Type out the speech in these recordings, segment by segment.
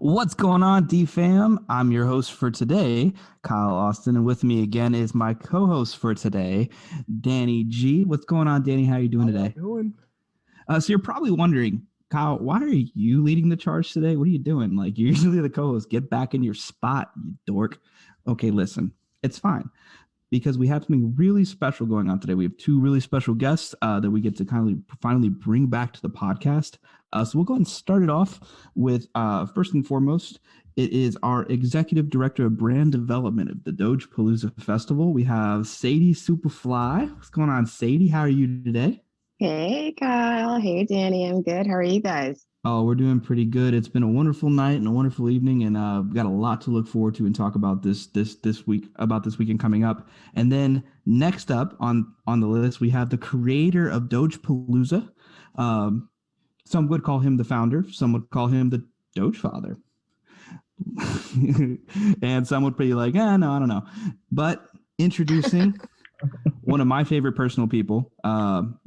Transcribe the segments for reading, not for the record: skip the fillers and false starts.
What's going on, D-Fam? I'm your host for today, Kyle Austin, and with me again is my co-host for today, Danny G. What's going on, Danny? How are you doing today? Doing? So you're probably wondering, Kyle, why are you leading the charge today? What are you doing? Like, you're usually the co-host. Get back in your spot, you dork. Okay, listen, it's fine because we have something really special going on today. We have two really special guests that we get to finally bring back to the podcast. So we'll go ahead and start it off with, first and foremost, it is our Executive Director of Brand Development of the Dogepalooza Festival. We have Sadie Superfly. What's going on, Sadie? How are you today? Hey, Kyle. Hey, Danny. I'm good. How are you guys? Oh, we're doing pretty good. It's been a wonderful night and a wonderful evening, and we've got a lot to look forward to and talk about this week, about this weekend coming up. And then next up on the list, we have the creator of Dogepalooza. Some would call him the founder. Some would call him the Doge father. And some would be like, no, I don't know. But introducing one of my favorite personal people,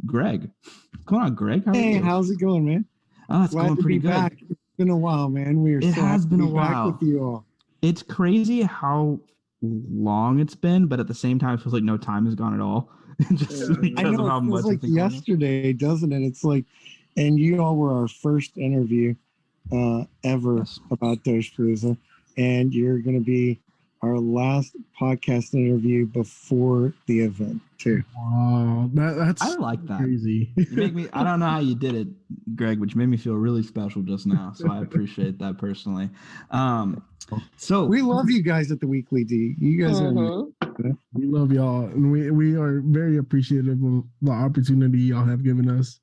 Greg. What's going on, Greg? Hey, how's it going, man? Oh, it's going pretty good. Back. It's been a while, man. It has been a while. Back with you all. It's crazy how long it's been, but at the same time, it feels like no time has gone at all. Just because of how much. It's like yesterday, doesn't it? It's like, and you all were our first interview ever about Dogepalooza, and you're going to be our last podcast interview before the event too. Wow, that's I like that. Crazy. You make me. I don't know how you did it, Greg, which made me feel really special just now. So I appreciate that personally. So we love you guys at the Weekly D. You guys are. We love y'all, and we are very appreciative of the opportunity y'all have given us.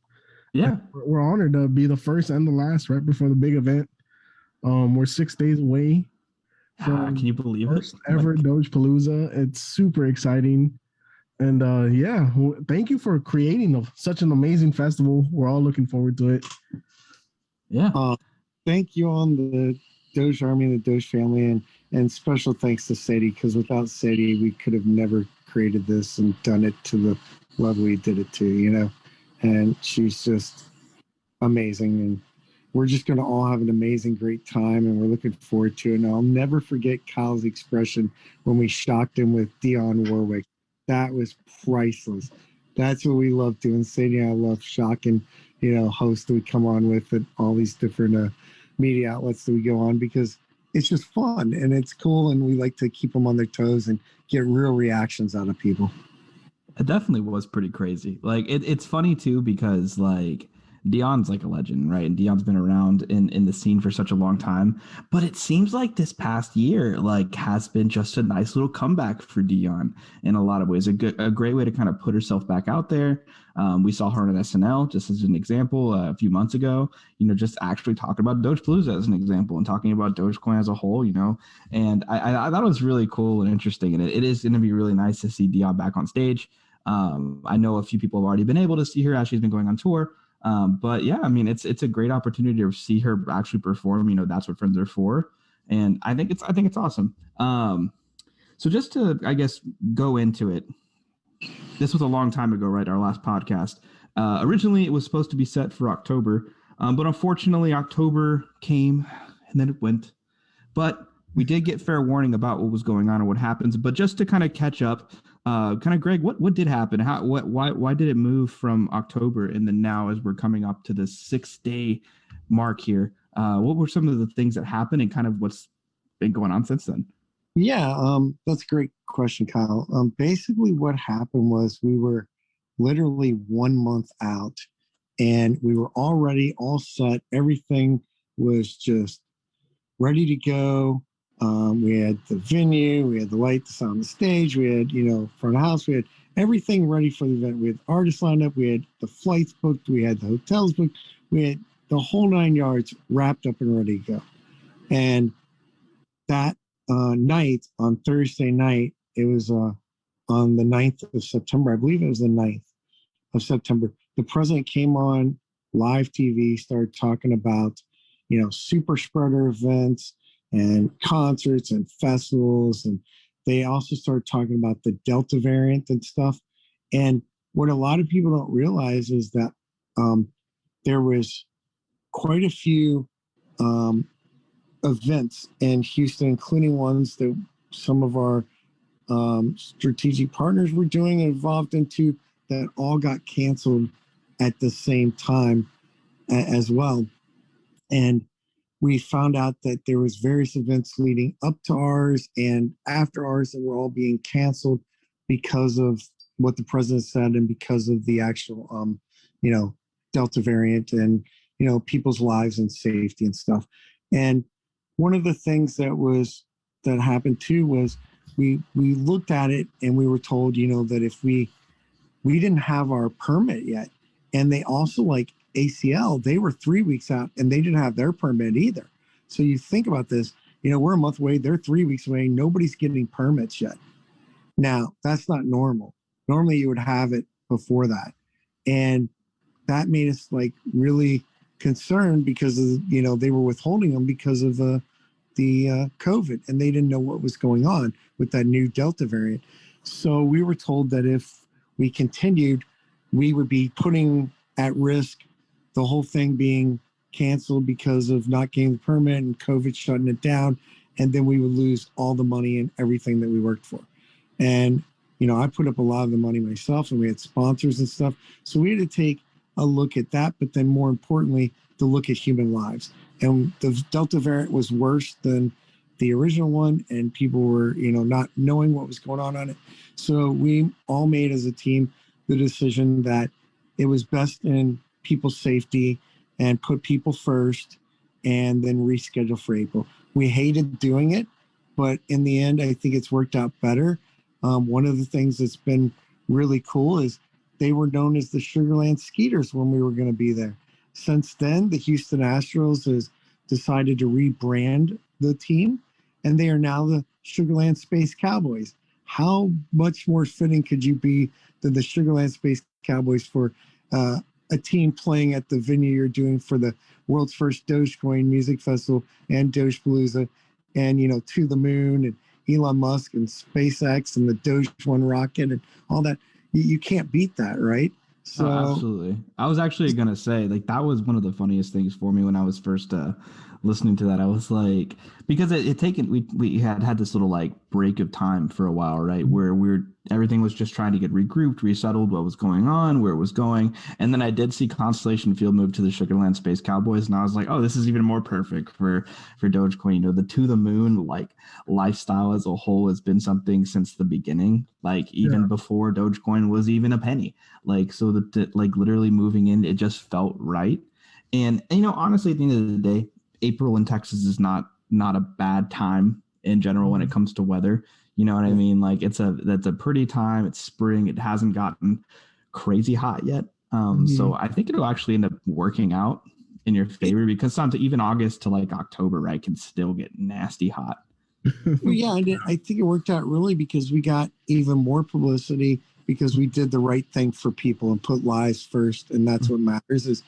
Yeah, we're honored to be the first and the last right before the big event. We're 6 days away. Can you believe it? Ever Dogepalooza. It's super exciting. And thank you for creating such an amazing festival. We're all looking forward to it. Yeah. Thank you on the Doge Army and the Doge family, and special thanks to Sadie, because without Sadie, we could have never created this and done it to the level we did it to, and she's just amazing. And we're just going to all have an amazing, great time, and we're looking forward to it. And I'll never forget Kyle's expression when we shocked him with Dionne Warwick. That was priceless. That's what we love doing. Sadie and I love shocking, hosts that we come on with at all these different media outlets that we go on, because it's just fun and it's cool, and we like to keep them on their toes and get real reactions out of people. It definitely was pretty crazy. Like it's funny too, because like Dionne's like a legend, right? And Dionne's been around in the scene for such a long time. But it seems like this past year like has been just a nice little comeback for Dionne in a lot of ways. A great way to kind of put herself back out there. We saw her on SNL, just as an example, a few months ago, just actually talking about Dogepalooza as an example and talking about Dogecoin as a whole, and I thought it was really cool and interesting. And it is going to be really nice to see Dionne back on stage. I know a few people have already been able to see her as she's been going on tour. But yeah, I mean, it's a great opportunity to see her actually perform. That's what friends are for, and I think it's awesome. So just to, I guess, go into it. This was a long time ago, right? Our last podcast. Originally, it was supposed to be set for October, but unfortunately, October came and then it went. But we did get fair warning about what was going on and what happens. But just to kind of catch up. Greg, what did happen? Why did it move from October and then now as we're coming up to the 6-day mark here? What were some of the things that happened and kind of what's been going on since then? Yeah, that's a great question, Kyle. Basically what happened was we were literally 1 month out and we were already all set. Everything was just ready to go. We had the venue, we had the light, the sound, the stage, we had, front of house, we had everything ready for the event. We had artists lined up, we had the flights booked, we had the hotels booked, we had the whole 9 yards wrapped up and ready to go. And that night, on Thursday night, it was on the 9th of September, I believe it was the 9th of September, the president came on live TV, started talking about, super spreader events, and concerts and festivals. And they also started talking about the Delta variant and stuff. And what a lot of people don't realize is that there was quite a few events in Houston, including ones that some of our strategic partners were doing and involved into, that all got canceled at the same time as well. And we found out that there was various events leading up to ours and after ours that were all being canceled because of what the president said and because of the actual, Delta variant and, people's lives and safety and stuff. And one of the things that happened too was we looked at it and we were told, that if we didn't have our permit yet, and they also, like ACL, they were 3 weeks out and they didn't have their permit either. So you think about this, we're a month away, they're 3 weeks away, nobody's getting permits yet. Now, that's not normal. Normally you would have it before that. And that made us like really concerned because of, they were withholding them because of the COVID, and they didn't know what was going on with that new Delta variant. So we were told that if we continued, we would be putting at risk the whole thing being canceled because of not getting the permit and COVID shutting it down. And then we would lose all the money and everything that we worked for. And, I put up a lot of the money myself, and we had sponsors and stuff. So we had to take a look at that, but then more importantly, to look at human lives. And the Delta variant was worse than the original one, and people were, not knowing what was going on it. So we all made as a team the decision that it was best in people's safety and put people first and then reschedule for April. We hated doing it, but in the end, I think it's worked out better. One of the things that's been really cool is they were known as the Sugarland Skeeters when we were going to be there. Since then, the Houston Astros has decided to rebrand the team, and they are now the Sugarland Space Cowboys. How much more fitting could you be than the Sugarland Space Cowboys for a team playing at the venue you're doing for the world's first Dogecoin music festival and Dogepalooza, and To the Moon and Elon Musk and SpaceX and the Doge One rocket and all that. You can't beat that, right? So absolutely. I was actually gonna say, like, that was one of the funniest things for me when I was first listening to that. I was like, because it taken we had this little like break of time for a while, right, where everything was just trying to get regrouped, resettled, what was going on, where it was going, and then I did see Constellation Field move to the Sugarland Space Cowboys, and I was like, oh, this is even more perfect for Dogecoin. The To the Moon like lifestyle as a whole has been something since the beginning, like even before Dogecoin was even a penny. Like, so that like literally moving in, it just felt right. And honestly, at the end of the day, April in Texas is not a bad time in general when it comes to weather. You know what I mean? Like, that's a pretty time. It's spring. It hasn't gotten crazy hot yet. So I think it'll actually end up working out in your favor, because sometimes even August to like October, right, can still get nasty hot. Well, yeah, I think it worked out really because we got even more publicity because we did the right thing for people and put lives first. And that's what matters is,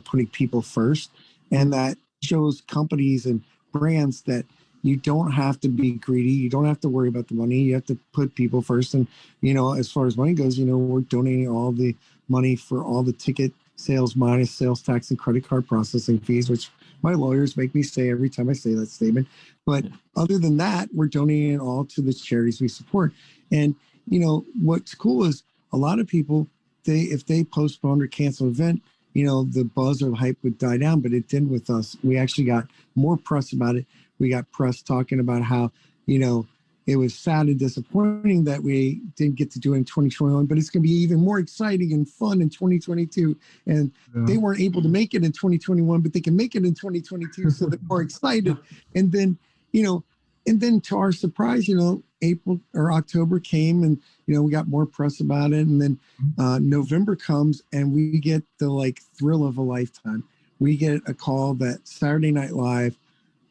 putting people first. And that shows companies and brands that you don't have to be greedy. You don't have to worry about the money. You have to put people first. And, as far as money goes, we're donating all the money for all the ticket sales minus sales tax and credit card processing fees, which my lawyers make me say every time I say that statement. But other than that, we're donating it all to the charities we support. And, what's cool is a lot of people, if they postponed or cancel an event, the buzz or the hype would die down, but it didn't with us. We actually got more press about it. We got press talking about how, it was sad and disappointing that we didn't get to do it in 2021, but it's going to be even more exciting and fun in 2022. And they weren't able to make it in 2021, but they can make it in 2022. So they're more excited. And then, to our surprise, April or October came and, we got more press about it. And then November comes and we get the like thrill of a lifetime. We get a call that Saturday Night Live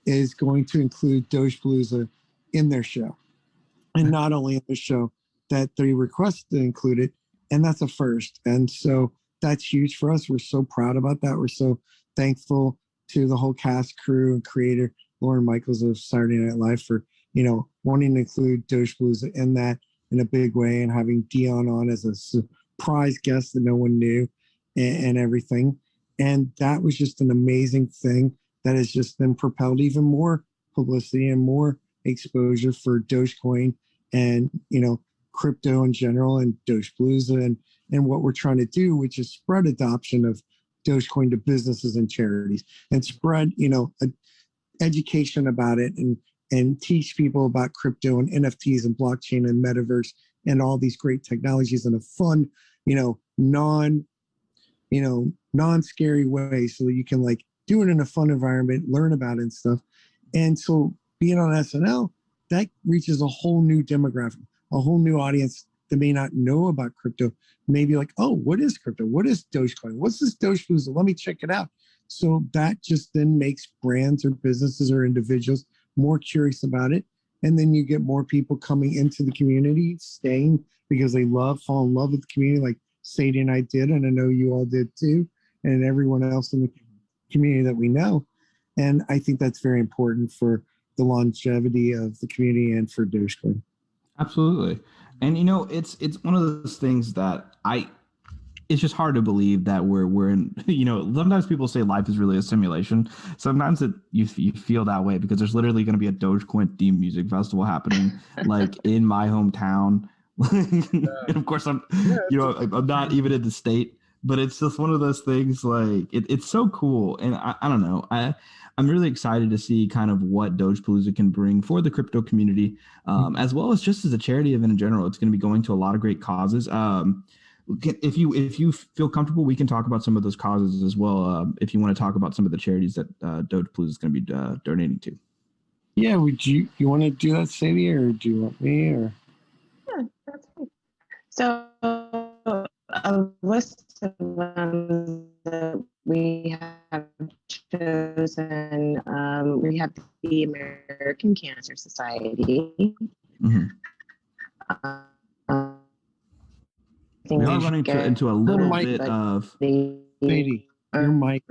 is going to include Dogepalooza in their show. And not only in the show, that they requested to include it. And that's a first. And so that's huge for us. We're so proud about that. We're so thankful to the whole cast, crew, and creator, Lauren Michaels of Saturday Night Live, for, wanting to include Dogepalooza in that in a big way, and having Dion on as a surprise guest that no one knew, and everything. And that was just an amazing thing that has just then propelled even more publicity and more exposure for Dogecoin and, crypto in general and Dogepalooza and what we're trying to do, which is spread adoption of Dogecoin to businesses and charities and spread, education about it and teach people about crypto and NFTs and blockchain and metaverse and all these great technologies in a fun, non-scary way so that you can like do it in a fun environment, learn about it and stuff. And so being on SNL, that reaches a whole new demographic, a whole new audience that may not know about crypto, maybe like, oh, what is crypto? What is Dogecoin? What's this Dogepalooza? Let me check it out. So that just then makes brands or businesses or individuals more curious about it. And then you get more people coming into the community, staying because they fall in love with the community like Sadie and I did, and I know you all did too, and everyone else in the community that we know. And I think that's very important for the longevity of the community and for Dogecoin. Absolutely. And it's one of those things that it's just hard to believe that we're in, sometimes people say life is really a simulation. Sometimes you feel that way because there's literally going to be a Dogecoin themed music festival happening like in my hometown. And of course I'm not even in the state, but it's just one of those things like it's so cool. And I don't know. I'm really excited to see kind of what Dogepalooza can bring for the crypto community, as well as just as a charity event in general. It's going to be going to a lot of great causes. If you feel comfortable, we can talk about some of those causes as well. If you want to talk about some of the charities that Dogepalooza is going to be donating to. Yeah, would you want to do that, Sadie, or do you want me? Or Yeah, that's fine. So a list of them that we have chosen. We have the American Cancer Society. Mm-hmm. We are running into a little bit of Sadie, your mic.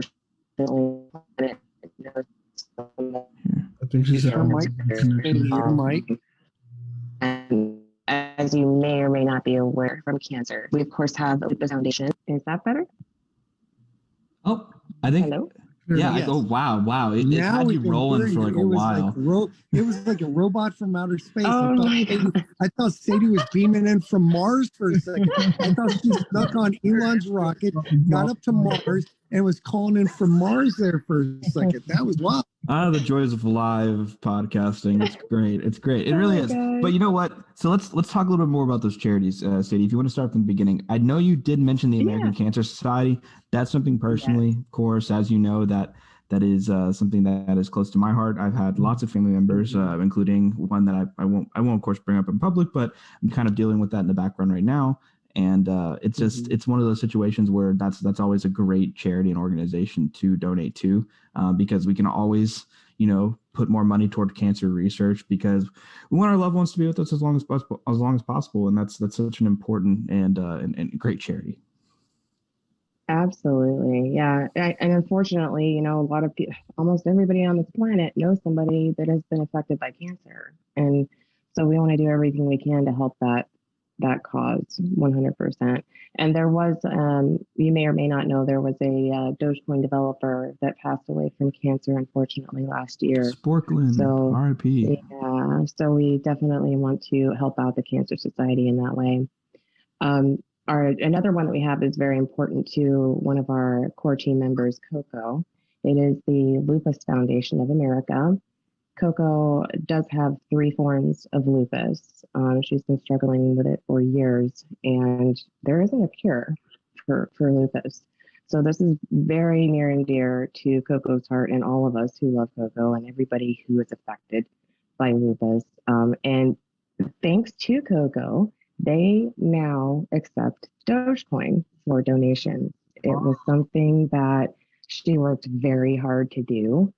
I think she's Your mic. Your mic. And as you may or may not be aware from cancer, we of course have the Lupus Foundation. Is that better? Oh, I think. Hello? Yeah. Yes. Wow. It had you rolling for like a while. It was like a robot from outer space. Oh my God. I thought Sadie was beaming in from Mars for a second. I thought she snuck on Elon's rocket, got up to Mars, and was calling in from Mars there for a second. That was wild. The joys of live podcasting. It's great. It's great. It really is. God. But you know what? So let's talk a little bit more about those charities, Sadie. If you want to start from the beginning, I know you did mention the American Cancer Society. That's something personally, of course, as you know, that is something that is close to my heart. I've had lots of family members, including one that I won't of course bring up in public, but I'm kind of dealing with that in the background right now. And it's just it's one of those situations where that's always a great charity and organization to donate to, because we can always put more money toward cancer research because we want our loved ones to be with us as long as possible, and that's such an important and great charity. Absolutely. Yeah. And unfortunately, a lot of people, almost everybody on this planet knows somebody that has been affected by cancer. And so we want to do everything we can to help that cause 100%. And there was, you may or may not know, there was a Dogecoin developer that passed away from cancer, unfortunately, last year. Sporkland, so RIP. Yeah. So we definitely want to help out the Cancer Society in that way. Another one that we have is very important to one of our core team members, Coco. It is the Lupus Foundation of America. Coco does have 3 forms of lupus. She's been struggling with it for years, and there isn't a cure for lupus. So this is very near and dear to Coco's heart and all of us who love Coco and everybody who is affected by lupus. And thanks to Coco, they now accept Dogecoin for donations. It was something that she worked very hard to do,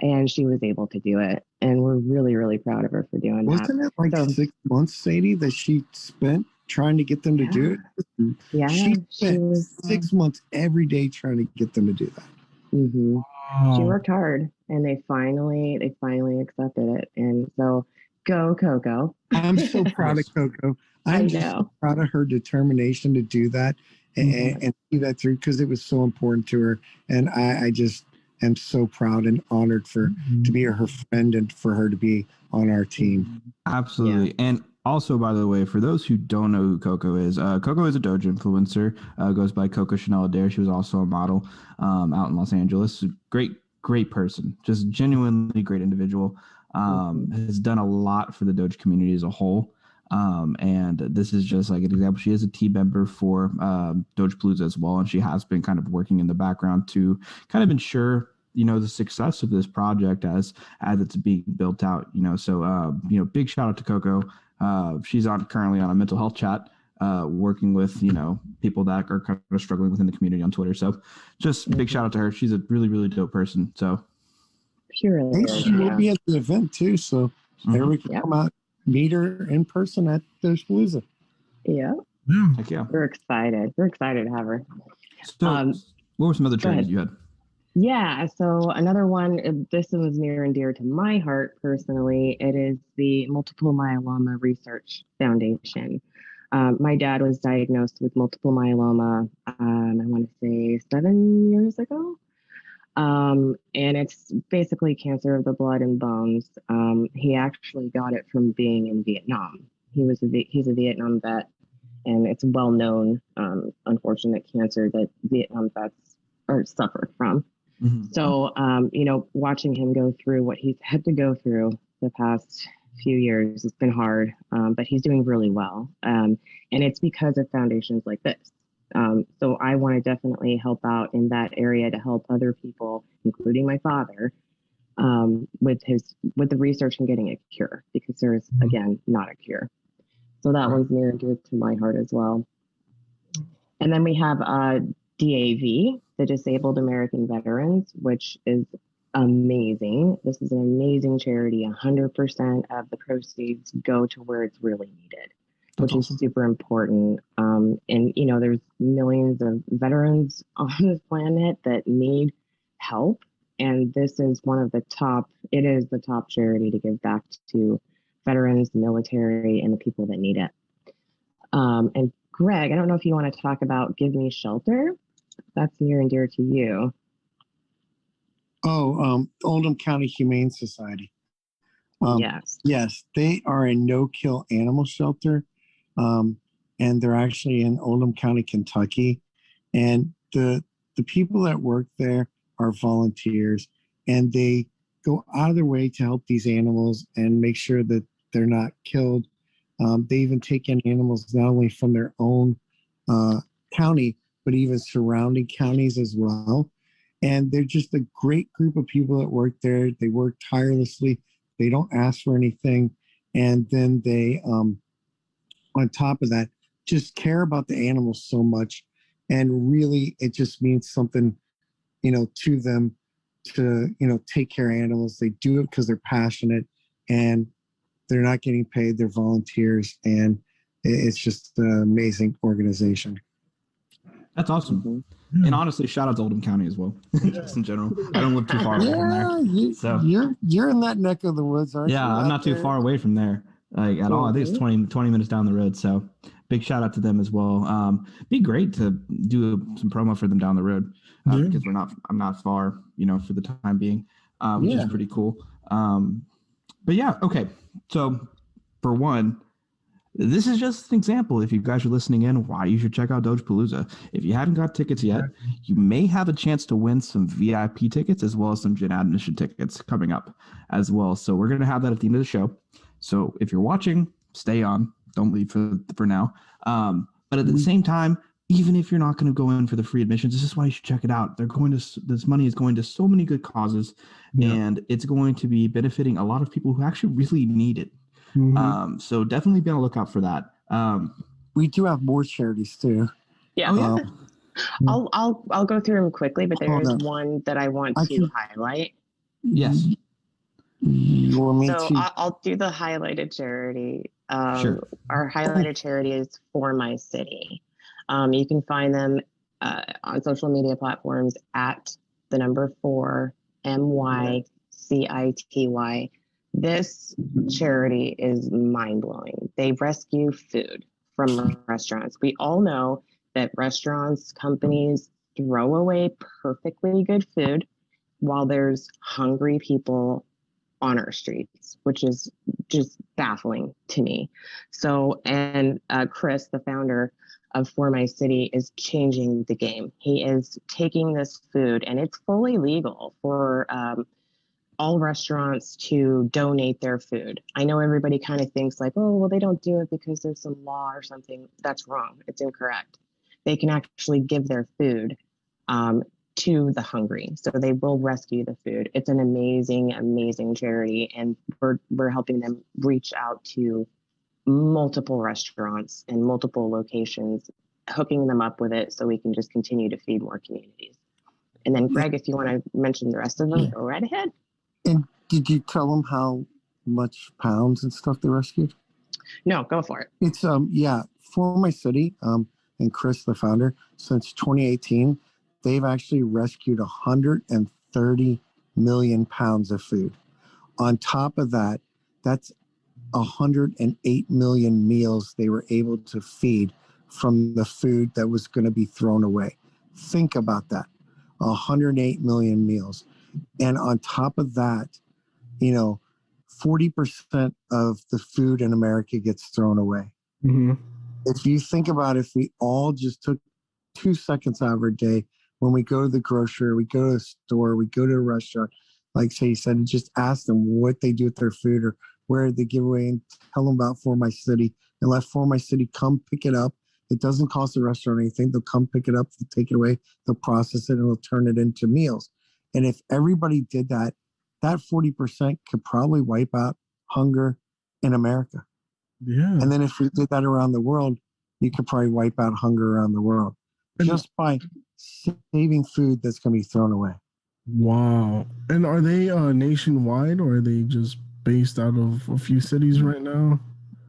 and she was able to do it. And we're really, really proud of her for doing that. Wasn't it like 6 months, Sadie, that she spent trying to get them to do it? Yeah. She spent 6 months every day trying to get them to do that. Mm-hmm. Wow. She worked hard, and they finally accepted it. And so go, Coco. I'm so proud of Coco. I'm just so proud of her determination to do that and see that through, because it was so important to her. And I just am so proud and honored to be her friend and for her to be on our team. Absolutely. Yeah. And also, by the way, for those who don't know who Coco is a Doge influencer, goes by Coco Chanel Adair. She was also a model out in Los Angeles. Great person, just genuinely great individual. Has done a lot for the Doge community as a whole. And this is just like an example. She is a team member for Dogepalooza as well, and she has been kind of working in the background to kind of ensure the success of this project as it's being built out. So big shout out to Coco. She's currently on a mental health chat, working with people that are kind of struggling within the community on Twitter. So just big shout out to her. She's a really, really dope person. So she really is. She will be at the event too. So everybody can come out, meet her in person at Dogepalooza. Yeah. Heck yeah. We're excited. We're excited to have her. So what were some other charities you had? Yeah, so another one, this was near and dear to my heart personally. It is the Multiple Myeloma Research Foundation. My dad was diagnosed with multiple myeloma, I want to say 7 years ago. And it's basically cancer of the blood and bones. He actually got it from being in Vietnam. He's a Vietnam vet, and it's well known, unfortunate cancer that Vietnam vets suffer from. So, watching him go through what he's had to go through the past few years, it's been hard, but he's doing really well. And it's because of foundations like this. So I want to definitely help out in that area to help other people, including my father, with the research and getting a cure, because there is, again, not a cure. So that one's near and dear to my heart as well. And then we have DAV, the Disabled American Veterans, which is amazing. This is an amazing charity. 100% of the proceeds go to where it's really needed, which is super important. And, there's millions of veterans on this planet that need help. And this is it is the top charity to give back to veterans, the military, and the people that need it. And Greg, I don't know if you want to talk about Give Me Shelter. That's near and dear to you. Oldham County Humane Society. Yes, they are a no-kill animal shelter, and they're actually in Oldham County, Kentucky. And the people that work there are volunteers, and they go out of their way to help these animals and make sure that they're not killed. They even take in animals not only from their own county, but even surrounding counties as well. And they're just a great group of people that work there. They work tirelessly. They don't ask for anything. And then they, on top of that, just care about the animals so much. And really, it just means something, to them to, take care of animals. They do it because they're passionate, and they're not getting paid. They're volunteers. And it's just an amazing organization. That's awesome. And honestly, shout out to Oldham County as well, just in general. I don't live too far away from there. You're in that neck of the woods, aren't you? Yeah, I'm not too far away from there, at all. I think it's 20 minutes down the road. So big shout out to them as well. Be great to do some promo for them down the road, because I'm not far, for the time being, which is pretty cool. But yeah, okay. So for one, this is just an example. If you guys are listening in, why you should check out Dogepalooza. If you haven't got tickets yet, you may have a chance to win some VIP tickets as well as some Gen Admission tickets coming up as well. So we're going to have that at the end of the show. So if you're watching, stay on. Don't leave for now. But at the same time, even if you're not going to go in for the free admissions, this is why you should check it out. This money is going to so many good causes, and it's going to be benefiting a lot of people who actually really need it. So definitely be on the lookout for that. We do have more charities too. Yeah. I'll go through them quickly, but there is one that I want to highlight. Yes. I'll do the highlighted charity. Sure. Our highlighted charity is For My City. You can find them on social media platforms at the number 4 MYCITY. This charity is mind-blowing. They rescue food from restaurants. We all know that restaurants, companies throw away perfectly good food, while there's hungry people on our streets, which is just baffling to me. So, and Chris, the founder of For My City, is changing the game. He is taking this food, and it's fully legal for all restaurants to donate their food. I know everybody kind of thinks like, oh, well, they don't do it because there's some law or something. That's wrong. It's incorrect. They can actually give their food to the hungry. So they will rescue the food. It's an amazing, amazing charity. And we're helping them reach out to multiple restaurants and multiple locations, hooking them up with it so we can just continue to feed more communities. And then Greg, if you want to mention the rest of them, go right ahead. And did you tell them how much pounds and stuff they rescued? No, go for it. It's For My City, and Chris, the founder, since 2018, they've actually rescued 130 million pounds of food. On top of that, that's 108 million meals they were able to feed from the food that was going to be thrown away. Think about that. 108 million meals. And on top of that, 40% of the food in America gets thrown away. Mm-hmm. If you think about if we all just took 2 seconds out of our day when we go to the grocery, we go to the store, we go to a restaurant, like say you said, and just ask them what they do with their food or where they give away, and tell them about For My City, and let For My City come pick it up. It doesn't cost the restaurant anything. They'll come pick it up, they'll take it away, they'll process it, and they'll turn it into meals. And if everybody did that, that 40% could probably wipe out hunger in America. Yeah. And then if we did that around the world, you could probably wipe out hunger around the world just by saving food that's going to be thrown away. Wow. And are they nationwide, or are they just based out of a few cities right now?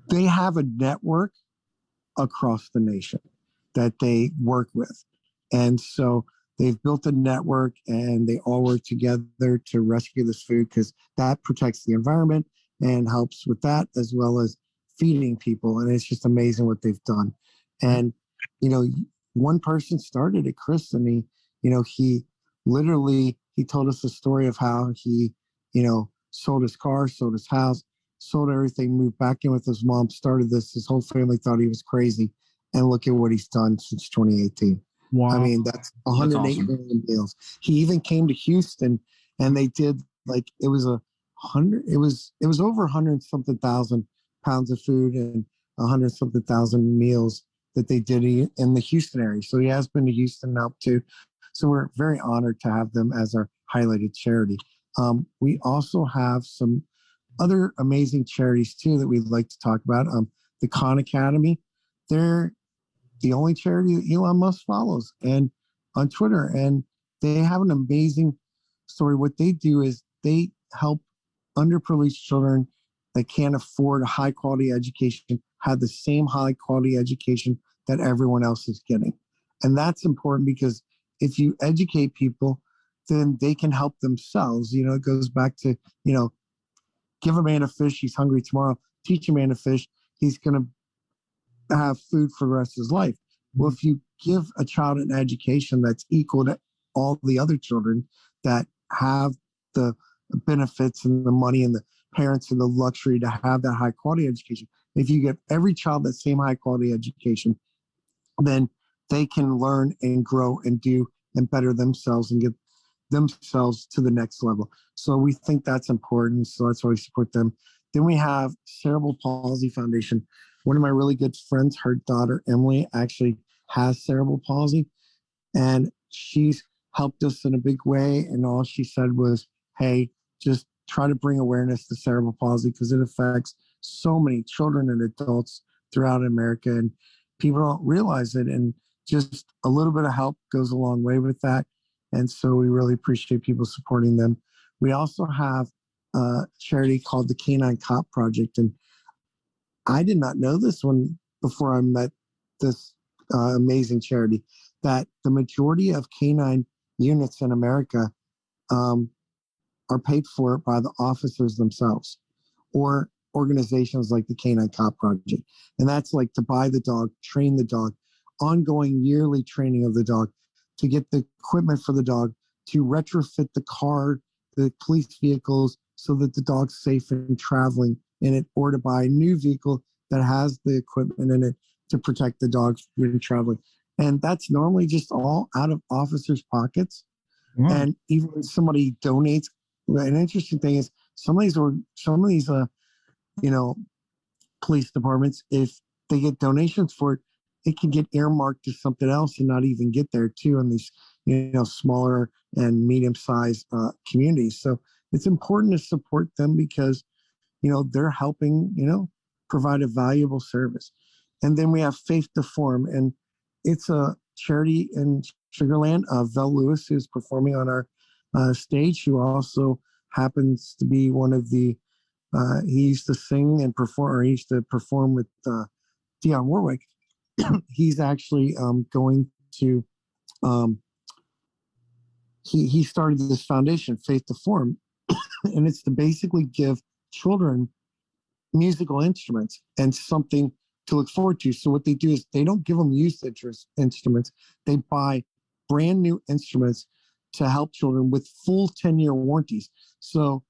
They have a network across the nation that they work with. And so they've built a network, and they all work together to rescue this food because that protects the environment and helps with that, as well as feeding people. And it's just amazing what they've done. And, one person started it, Chris, and he literally, he told us the story of how he, sold his car, sold his house, sold everything, moved back in with his mom, started this. His whole family thought he was crazy. And look at what he's done since 2018. Wow. I mean, that's 108 awesome. million meals. He even came to Houston, and they did it was over 100 something thousand pounds of food and 100 something thousand meals that they did in the Houston area. So he has been to Houston now too. So we're very honored to have them as our highlighted charity. We also have some other amazing charities too that we'd like to talk about. The Khan Academy, they're the only charity that Elon Musk follows and on Twitter, and they have an amazing story. What they do is they help underprivileged children that can't afford a high quality education have the same high quality education that everyone else is getting. And that's important because if you educate people, then they can help themselves. It goes back to, give a man a fish, he's hungry tomorrow. Teach a man to fish, he's going to have food for the rest of his life. Well, if you give a child an education that's equal to all the other children that have the benefits and the money and the parents and the luxury to have that high quality education, if you give every child that same high quality education, then they can learn and grow and do and better themselves and get themselves to the next level. So we think that's important. So that's why we support them. Then we have Cerebral Palsy Foundation. One of my really good friends, her daughter, Emily, actually has cerebral palsy, and she's helped us in a big way. And all she said was, hey, just try to bring awareness to cerebral palsy because it affects so many children and adults throughout America, and people don't realize it. And just a little bit of help goes a long way with that. And so we really appreciate people supporting them. We also have a charity called the Canine Cop Project. And I did not know this one before I met this amazing charity, that the majority of canine units in America are paid for by the officers themselves or organizations like the Canine Cop Project. And that's like to buy the dog, train the dog, ongoing yearly training of the dog, to get the equipment for the dog, to retrofit the car, the police vehicles, so that the dog's safe and traveling in it, or to buy a new vehicle that has the equipment in it to protect the dog when traveling. And that's normally just all out of officers' pockets. Wow. And even when somebody donates, an interesting thing is some of these police departments, if they get donations for it, it can get earmarked to something else and not even get there too in these smaller and medium-sized communities. So it's important to support them because they're helping provide a valuable service. And then we have Faith to Form, and it's a charity in Sugar Land. Vel Lewis, who's performing on our stage, who also happens to be one of the he used to sing and perform, or he used to perform with Dionne Warwick. He's actually going to he started this foundation, Faith to Form, and it's to basically give children musical instruments and something to look forward to. So what they do is they don't give them used instruments. They buy brand new instruments to help children with full 10-year warranties. So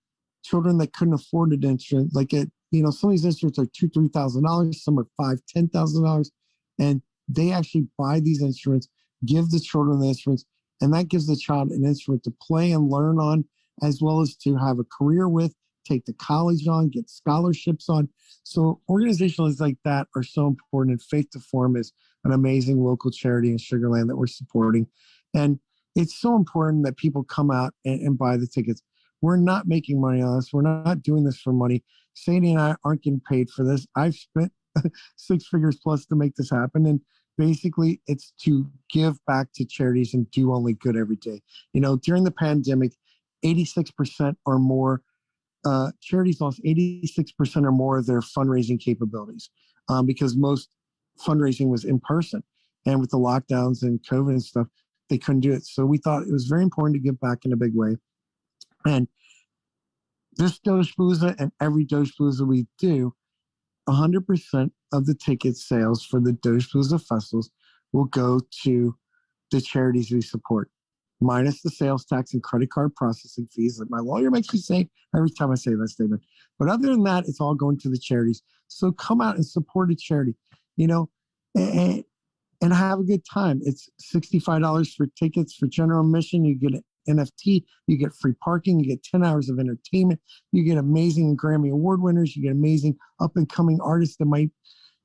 children that couldn't afford an instrument, like some of these instruments are $2,000-$3,000, some are $5,000-$10,000, and they actually buy these instruments, give the children the instruments, and that gives the child an instrument to play and learn on, as well as to have a career with, take to college on, get scholarships on. So organizations like that are so important, and Faith to Form is an amazing local charity in Sugar Land that we're supporting. And it's so important that people come out and buy the tickets. We're not making money on this. We're not doing this for money. Sadie and I aren't getting paid for this. I've spent 6 figures plus to make this happen. And basically, it's to give back to charities and do only good every day. During the pandemic, 86% or more, charities lost 86% or more of their fundraising capabilities because most fundraising was in person. And with the lockdowns and COVID and stuff, they couldn't do it. So we thought it was very important to give back in a big way. And this Dogepalooza and every Dogepalooza we do, 100% of the ticket sales for the Dogepalooza festivals will go to the charities we support, minus the sales tax and credit card processing fees that my lawyer makes me say every time I say that statement. But other than that, it's all going to the charities. So come out and support a charity, and have a good time. It's $65 for tickets for general admission. You get an NFT, you get free parking, you get 10 hours of entertainment, you get amazing Grammy Award winners, you get amazing up-and-coming artists that might,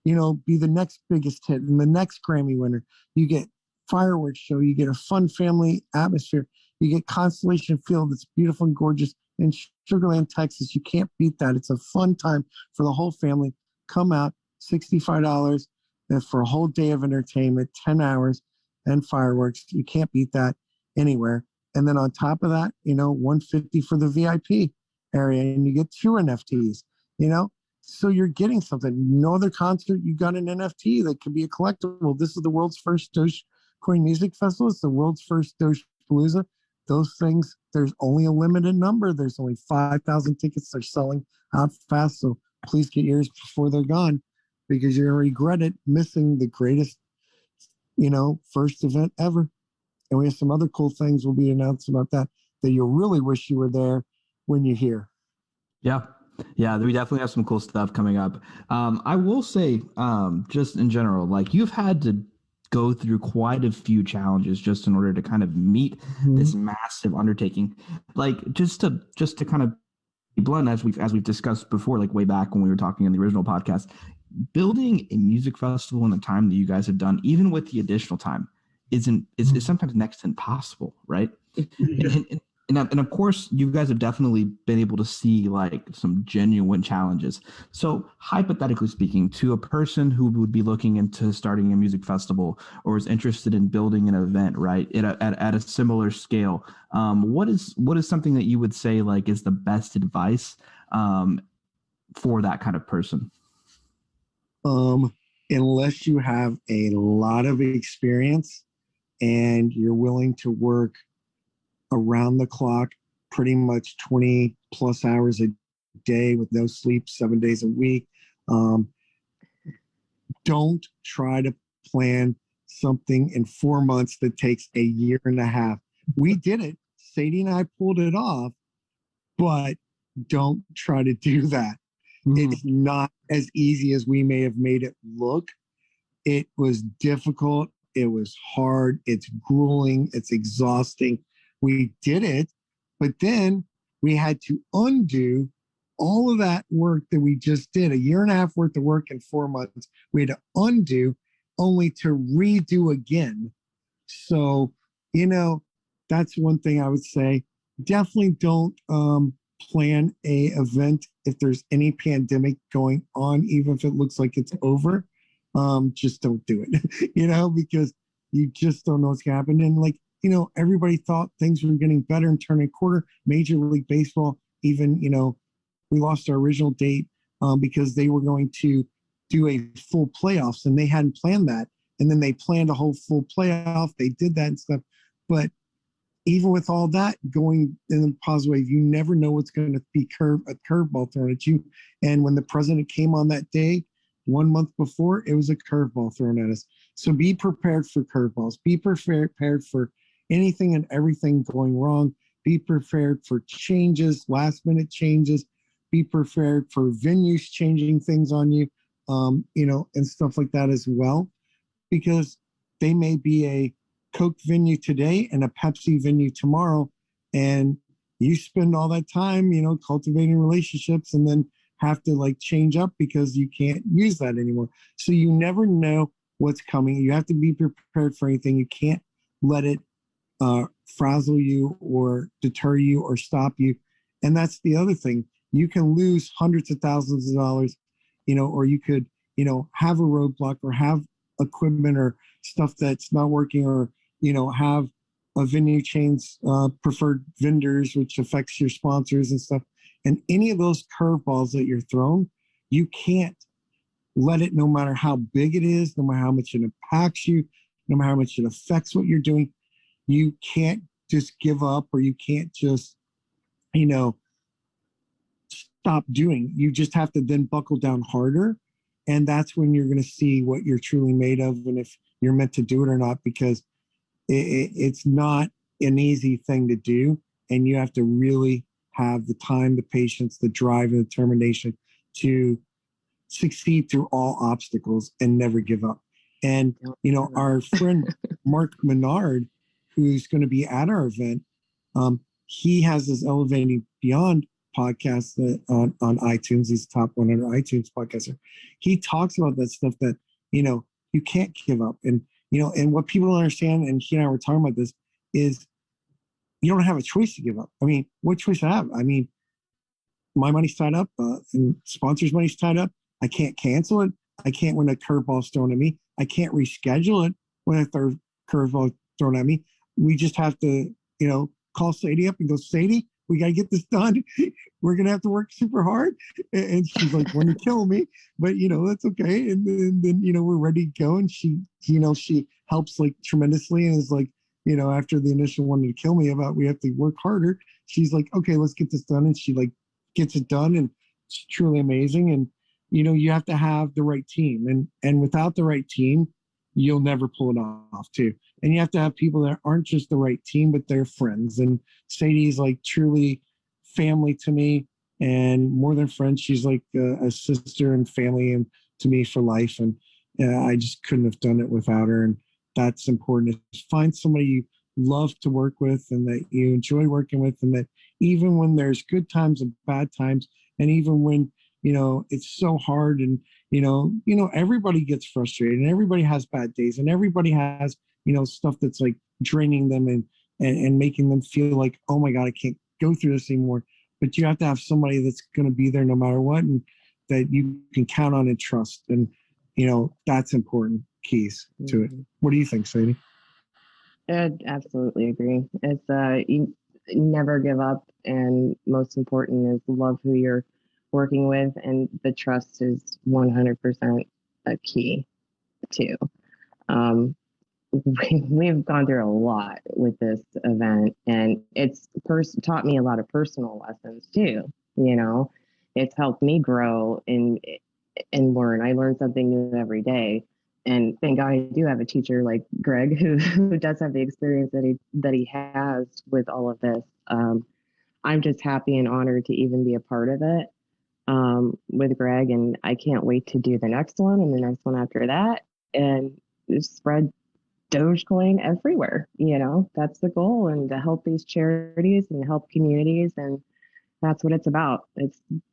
be the next biggest hit and the next Grammy winner. You get fireworks show, you get a fun family atmosphere, you get Constellation Field that's beautiful and gorgeous in Sugar Land, Texas. You can't beat that. It's a fun time for the whole family. Come out, $65 for a whole day of entertainment, 10 hours and fireworks. You can't beat that anywhere. And then on top of that, $150 for the VIP area, and you get 2 NFTs, so you're getting something. No other concert, you got an NFT that could be a collectible. This is the world's first Dogecoin Music Festival. It's the world's first Dogepalooza. Those things, there's only a limited number. There's only 5,000 tickets. They're selling out fast. So please get yours before they're gone, because you're going to regret it, missing the greatest, first event ever. And we have some other cool things we'll be announcing about that you'll really wish you were there when you're here. Yeah. Yeah, we definitely have some cool stuff coming up. I will say, just in general, like, you've had to go through quite a few challenges just in order to kind of meet this massive undertaking. Like, just to kind of be blunt, as we've discussed before, like way back when we were talking in the original podcast, building a music festival in the time that you guys have done, even with the additional time, is sometimes next to impossible, right? And of course, you guys have definitely been able to see like some genuine challenges. So hypothetically speaking, to a person who would be looking into starting a music festival or is interested in building an event, right, at a similar scale, what is something that you would say like is the best advice for that kind of person? Unless you have a lot of experience and you're willing to work around the clock, pretty much 20 plus hours a day with no sleep, 7 days a week. Don't try to plan something in 4 months that takes a year and a half. We did it Sadie and I pulled it off, but don't try to do that. It's not as easy as we may have made it look. It was difficult. It was hard. It's grueling. It's exhausting. We did it, but then we had to undo all of that work that we just did, a year and a half worth of work in 4 months. We had to undo only to redo again. So, that's one thing I would say. Definitely don't plan a event if there's any pandemic going on, even if it looks like it's over. Just don't do it, because you just don't know what's going to happen. And everybody thought things were getting better and turning a quarter. Major League Baseball, even, we lost our original date because they were going to do a full playoffs and they hadn't planned that. And then they planned a whole full playoff. They did that and stuff. But even with all that going in the positive way, you never know what's going to be a curveball thrown at you. And when the president came on that day, 1 month before, it was a curveball thrown at us. So be prepared for curveballs. Be prepared for anything and everything going wrong. Be prepared for changes, last minute changes. Be prepared for venues changing things on you, and stuff like that as well, because they may be a Coke venue today and a Pepsi venue tomorrow, and you spend all that time, cultivating relationships, and then have to change up because you can't use that anymore. So you never know what's coming. You have to be prepared for anything. You can't let it frazzle you or deter you or stop you. And that's the other thing. You can lose hundreds of thousands of dollars, or you could, have a roadblock or have equipment or stuff that's not working, or, have a venue chain's preferred vendors, which affects your sponsors and stuff. And any of those curveballs that you're thrown, you can't let it, no matter how big it is, no matter how much it impacts you, no matter how much it affects what you're doing, you can't just give up, or you can't just, stop doing. You just have to then buckle down harder. And that's when you're going to see what you're truly made of and if you're meant to do it or not, because it's not an easy thing to do. And you have to really have the time, the patience, the drive, and the determination to succeed through all obstacles and never give up. And, our friend Mark Menard, who's going to be at our event, he has this Elevating Beyond podcast on iTunes. He's top 100 iTunes podcaster. He talks about that stuff that, you can't give up. And, and what people don't understand, and he and I were talking about this, is you don't have a choice to give up. I mean, what choice I have? I mean, my money's tied up, and sponsors' money's tied up. I can't cancel it. I can't when a curveball's thrown at me. I can't reschedule it when a third curveball thrown at me. We just have to, call Sadie up and go, Sadie, we got to get this done. We're going to have to work super hard. And she's like, want to kill me, but that's okay. And then, we're ready to go. And she, she helps tremendously, and is after the initial wanted to kill me about, we have to work harder. She's like, okay, let's get this done. And she gets it done. And it's truly amazing. And, you have to have the right team, and without the right team, you'll never pull it off too. And you have to have people that aren't just the right team, but they're friends. And Sadie's truly family to me, and more than friends, she's like a sister and family and to me for life. And I just couldn't have done it without her. And that's important, is find somebody you love to work with and that you enjoy working with, and that even when there's good times and bad times, and even when it's so hard, and everybody gets frustrated, and everybody has bad days, and everybody has stuff that's draining them and making them feel like, oh my God, I can't go through this anymore. But you have to have somebody that's going to be there no matter what, and that you can count on and trust. And that's important keys to it. What do you think, Sadie? I absolutely agree. It's you never give up, and most important is love who you're working with, and the trust is 100% a key too. We've gone through a lot with this event, and it's taught me a lot of personal lessons too. It's helped me grow and learn. I learn something new every day, And thank God I do have a teacher like Greg who does have the experience that he has with all of this. I'm just happy and honored to even be a part of it with Greg, and I can't wait to do the next one and the next one after that, and spread Dogecoin everywhere. That's the goal, and to help these charities and help communities, and that's what it's about.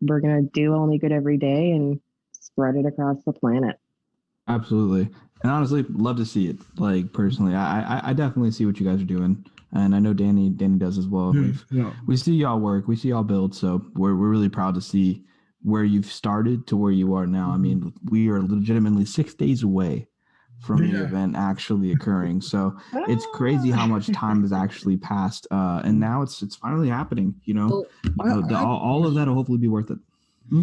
We're gonna do only good every day and spread it across the planet. Absolutely. And honestly, love to see it. Like personally, I definitely see what you guys are doing. And I know Danny does as well. We see y'all work, we see y'all build. So we're really proud to see where you've started to where you are now. I mean, we are legitimately 6 days away from the event actually occurring. So it's crazy how much time has actually passed. And now it's finally happening. All of that will hopefully be worth it.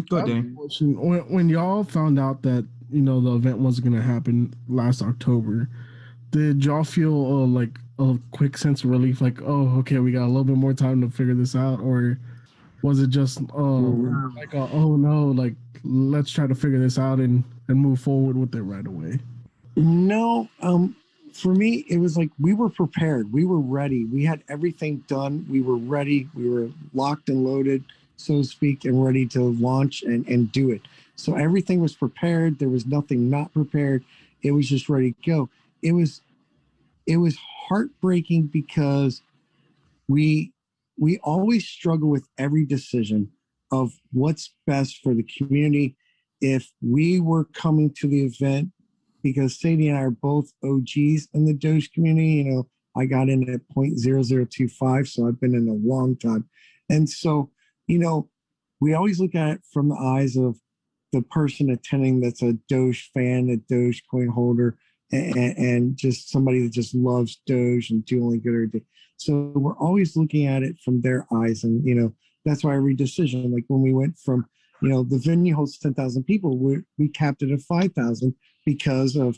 Go ahead, Danny. When y'all found out that the event wasn't going to happen last October, did y'all feel like a quick sense of relief, like, oh, okay, we got a little bit more time to figure this out, or was it just like, oh no, like let's try to figure this out and move forward with it right away? No, for me, it was like we were prepared, we were ready, we had everything done, we were ready, we were locked and loaded, so to speak, and ready to launch and do it. So everything was prepared. There was nothing not prepared. It was just ready to go. It was heartbreaking because we always struggle with every decision of what's best for the community. If we were coming to the event, because Sadie and I are both OGs in the Doge community, I got in at 0.0025, so I've been in a long time. And so, we always look at it from the eyes of the person attending that's a Doge fan, a Dogecoin holder, and just somebody that just loves Doge and do only good every day. So we're always looking at it from their eyes. And, that's why every decision, like when we went from, the venue holds 10,000 people, we capped it at 5,000 because of,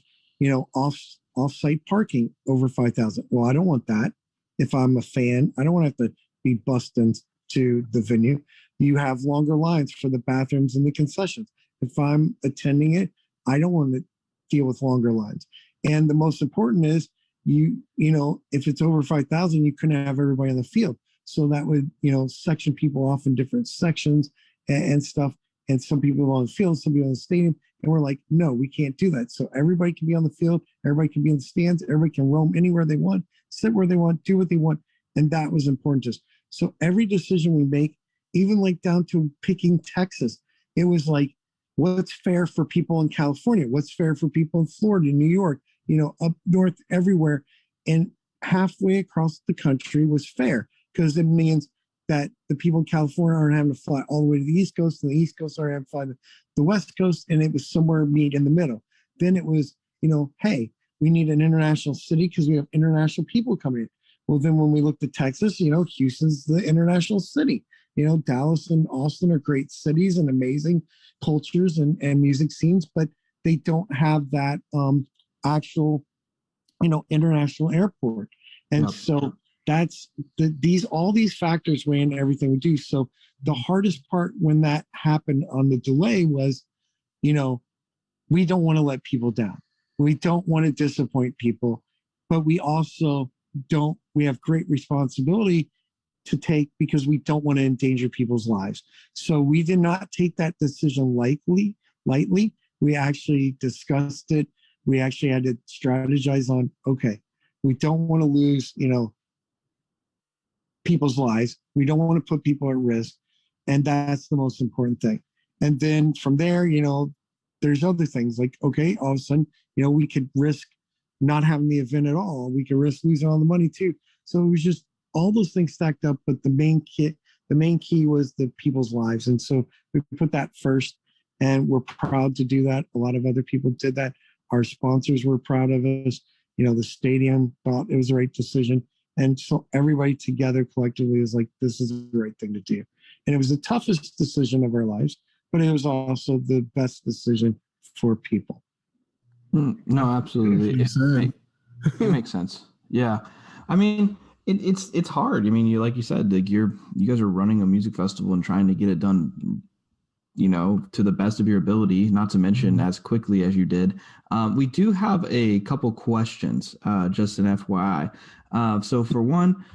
off-site parking over 5,000. Well, I don't want that. If I'm a fan, I don't want to have to be busting to the venue. You have longer lines for the bathrooms and the concessions. If I'm attending it, I don't want to deal with longer lines. And the most important is if it's over 5,000, you couldn't have everybody on the field. So that would, section people off in different sections and stuff. And some people on the field, some people in the stadium. And we're like, no, we can't do that. So everybody can be on the field. Everybody can be in the stands. Everybody can roam anywhere they want, sit where they want, do what they want. And that was important to us. So every decision we make, even like down to picking Texas, it was like, what's fair for people in California? What's fair for people in Florida, New York, up north, everywhere. And halfway across the country was fair because it means that the people in California aren't having to fly all the way to the East Coast, and the East Coast aren't having to fly to the West Coast, and it was somewhere meet in the middle. Then it was, hey, we need an international city because we have international people coming in. Well, then when we looked at Texas, Houston's the international city. Dallas and Austin are great cities and amazing cultures and music scenes, but they don't have that actual, international airport. And so that's all these factors weigh into everything we do. So the hardest part when that happened on the delay was, we don't want to let people down. We don't want to disappoint people, but we also we have great responsibility to take because we don't want to endanger people's lives. So we did not take that decision lightly. We actually discussed it. We actually had to strategize on, okay, we don't want to lose, people's lives. We don't want to put people at risk. And that's the most important thing. And then from there, there's other things like, okay, all of a sudden, we could risk not having the event at all. We could risk losing all the money too. So it was just all those things stacked up. But the main key was the people's lives. And so we put that first, and we're proud to do that. A lot of other people did that. Our sponsors were proud of us. The stadium thought it was the right decision. And so everybody together collectively is like, this is the right thing to do. And it was the toughest decision of our lives, but it was also the best decision for people. No, absolutely. It makes sense. Yeah. I mean, it's hard. I mean, like you said, like you guys are running a music festival and trying to get it done to the best of your ability, not to mention as quickly as you did. We do have a couple questions, just an FYI. So for one,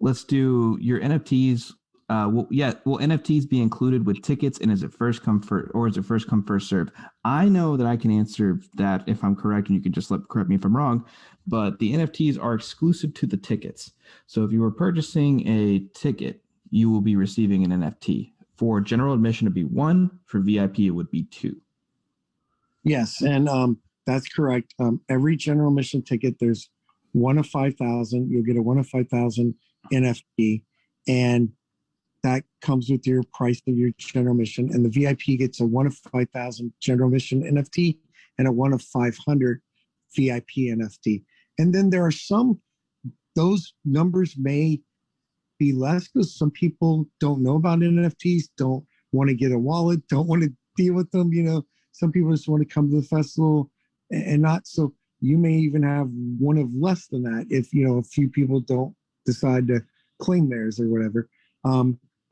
let's do your NFTs. Will NFTs be included with tickets, and is it first come first, or is it first come first serve? I know that I can answer that if I'm correct, and you can just correct me if I'm wrong. But the NFTs are exclusive to the tickets. So if you were purchasing a ticket, you will be receiving an NFT. For general admission, it'd be 1. For VIP, it would be 2. Yes, and that's correct. Every general admission ticket, there's 1 of 5,000. You'll get a 1 of 5,000 NFT, and that comes with your price of your general admission. And the VIP gets a 1 of 5,000 general admission NFT and a 1 of 500 VIP NFT. And then there are those numbers may be less because some people don't know about NFTs, don't want to get a wallet, don't want to deal with them. Some people just want to come to the festival and not. So you may even have one of less than that if, a few people don't decide to claim theirs or whatever.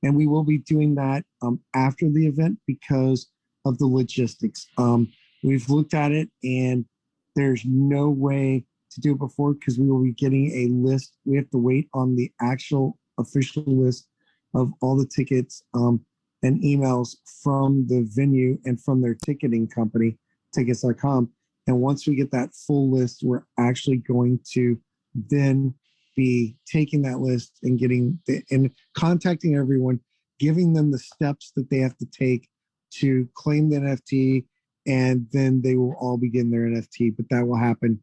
And we will be doing that after the event because of the logistics. We've looked at it, and there's no way to do it before because we will be getting a list. We have to wait on the actual official list of all the tickets and emails from the venue and from their ticketing company, tickets.com. And once we get that full list, we're actually going to then be taking that list and and contacting everyone, giving them the steps that they have to take to claim the NFT, and then they will all begin their NFT. But that will happen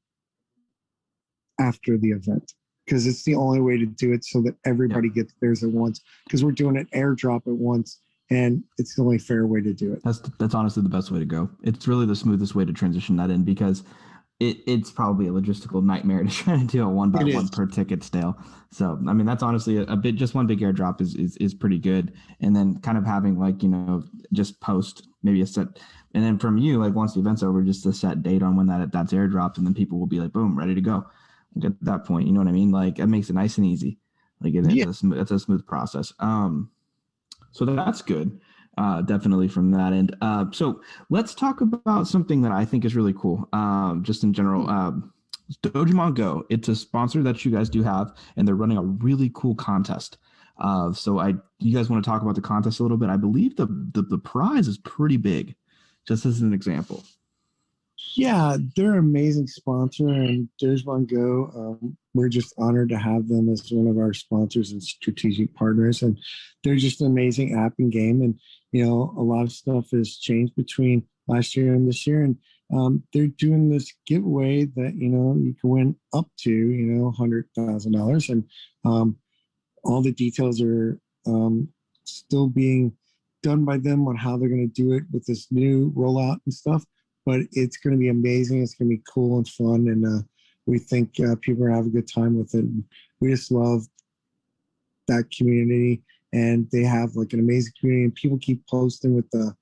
after the event because it's the only way to do it so that everybody gets theirs at once, because we're doing an airdrop at once, and it's the only fair way to do it. That's honestly the best way to go. It's really the smoothest way to transition that in because it's probably a logistical nightmare to try to do a 1-by-1 per ticket sale. So, I mean, that's honestly a bit, just one big airdrop is pretty good. And then kind of having just post maybe a set. And then from you, once the event's over, just a set date on when that's airdropped. And then people will be boom, ready to go. At that point, you know what I mean? It makes it nice and easy. It's a smooth process. So that's good. Definitely from that end. So let's talk about something that I think is really cool. Just in general, Dogepalooza Go. It's a sponsor that you guys do have, and they're running a really cool contest. You guys want to talk about the contest a little bit? I believe the prize is pretty big. Just as an example. Yeah, they're an amazing sponsor, and Dogepalooza Go. We're just honored to have them as one of our sponsors and strategic partners, and they're just an amazing app and game. And a lot of stuff has changed between last year and this year, and they're doing this giveaway that you can win up to $100,000, and all the details are still being done by them on how they're going to do it with this new rollout and stuff. But it's going to be amazing. It's going to be cool and fun. And we think people are going to have a good time with it. And we just love that community. And they have an amazing community. And people keep posting with the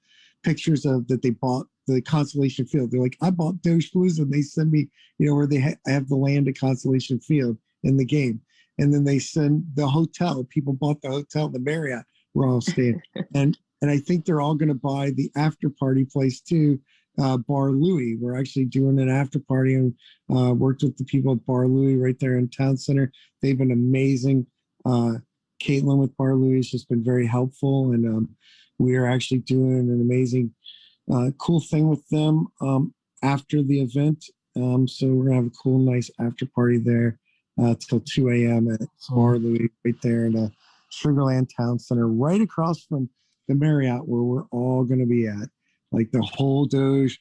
pictures of that they bought the Constellation Field. They're like, I bought Dogepalooza. And they send me, where I have the land at Constellation Field in the game. And then they send the hotel. People bought the hotel, the Marriott, we're all staying. And I think they're all going to buy the after party place too. Bar Louie. We're actually doing an after party and worked with the people at Bar Louie right there in Town Center. They've been amazing. Caitlin with Bar Louie has just been very helpful, and we are actually doing an amazing, cool thing with them after the event. So we're gonna have a cool, nice after party there till 2 a.m. at Bar Louie right there in Sugarland Town Center, right across from the Marriott where we're all gonna be at. The whole Doge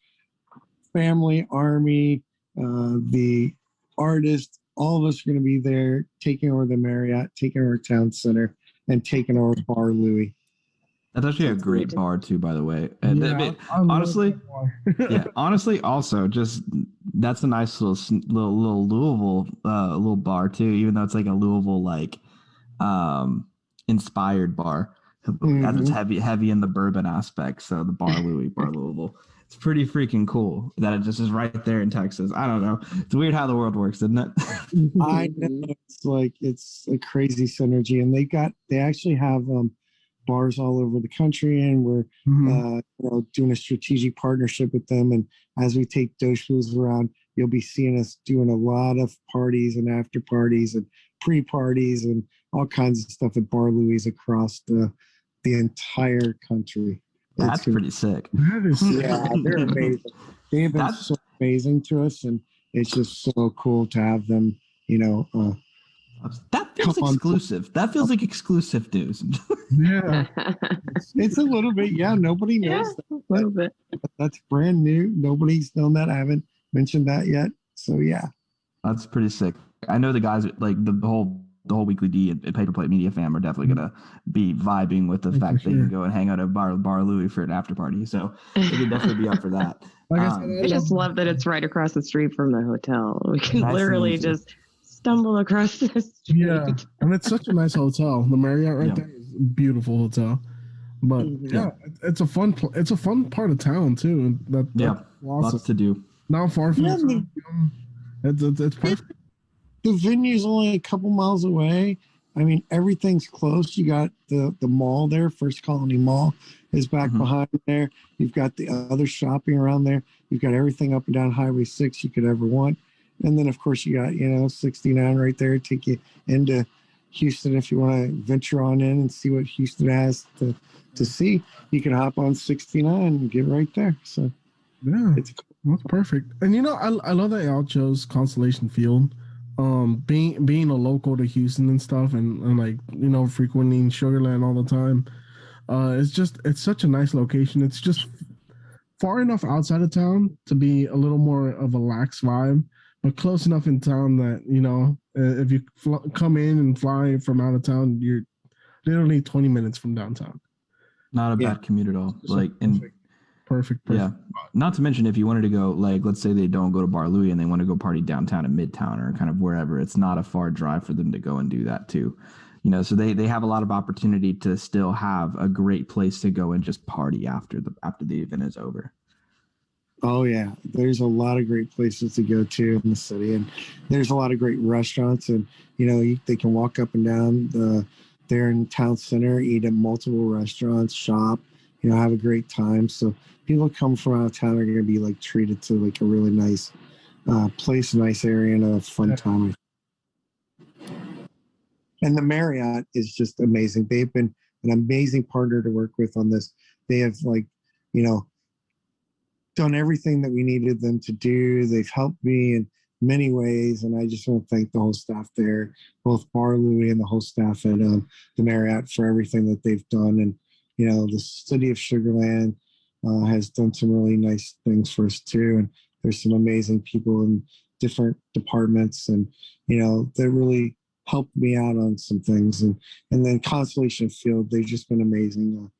family, army, the artist, all of us are going to be there taking over the Marriott, taking over Town Center, and taking over Bar Louie. That's actually a great bar too, by the way. And honestly, also just that's a nice little Louisville little bar too, even though it's a Louisville inspired bar. As it's heavy in the bourbon aspect. So the Bar Louisville. It's pretty freaking cool that it just is right there in Texas. I don't know. It's weird how the world works, isn't it? I know. It's a crazy synergy. And they actually have bars all over the country, and we're doing a strategic partnership with them. And as we take Dogepalooza around, you'll be seeing us doing a lot of parties and after parties and pre-parties and all kinds of stuff at Bar Louie's across the entire country. That's pretty sick. That is yeah, they're amazing. They've been so amazing to us, and it's just so cool to have them, that feels exclusive. That feels like exclusive news. Yeah. It's a little bit, nobody knows that. A little bit. That's brand new. Nobody's known that. I haven't mentioned that yet. So yeah. That's pretty sick. I know the guys like the whole Weekly D and Paper Plate Media fam are definitely gonna be vibing with the fact that they can go and hang out at Bar Louie for an after party. So they could definitely be up for that. I just love that it's right across the street from the hotel. We can literally just stumble across the street. Yeah, and it's such a nice hotel. The Marriott there is a beautiful hotel. But it's a fun part of town too. That's awesome. Lots to do. Not far from it's perfect. The venue's only a couple miles away. I mean, everything's close. You got the mall there, First Colony Mall is back behind there. You've got the other shopping around there. You've got everything up and down Highway 6 you could ever want. And then, of course, you got, 69 right there, take you into Houston if you want to venture on in and see what Houston has to see. You can hop on 69 and get right there. So, yeah, that's perfect. And, I love that y'all chose Constellation Field. Being a local to Houston and stuff and like, frequenting Sugarland all the time. It's such a nice location. It's just far enough outside of town to be a little more of a lax vibe, but close enough in town that, if you come in and fly from out of town, you're literally 20 minutes from downtown. Not a bad commute at all. Perfect. Yeah. Not to mention if you wanted to go, like, let's say they don't go to Bar Louie and they want to go party downtown in Midtown or kind of wherever, it's not a far drive for them to go and do that too. So they have a lot of opportunity to still have a great place to go and just party after the event is over. Oh yeah, there's a lot of great places to go to in the city, and there's a lot of great restaurants, and they can walk up and down there in town center, eat at multiple restaurants, shop, have a great time. So people come from out of town are going to be like treated to like a really nice place, nice area, and a fun time. And the Marriott is just amazing. They've been an amazing partner to work with on this. They have done everything that we needed them to do. They've helped me in many ways. And I just want to thank the whole staff there, both Bar Louie and the whole staff at the Marriott for everything that they've done. And, the city of Sugarland has done some really nice things for us too. And there's some amazing people in different departments and, that really helped me out on some things. And then Constellation Field, they've just been amazing,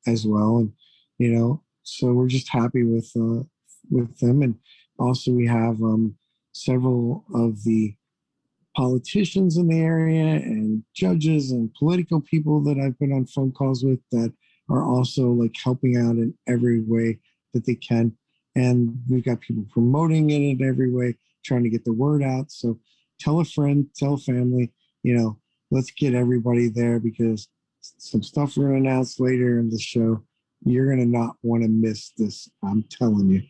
as well. And, so we're just happy with them. And also we have several of the politicians in the area and judges and political people that I've been on phone calls with that are also like helping out in every way that they can. And we've got people promoting it in every way, trying to get the word out. So tell a friend, tell family, let's get everybody there because some stuff we're going to announce later in the show. You're going to not want to miss this. I'm telling you.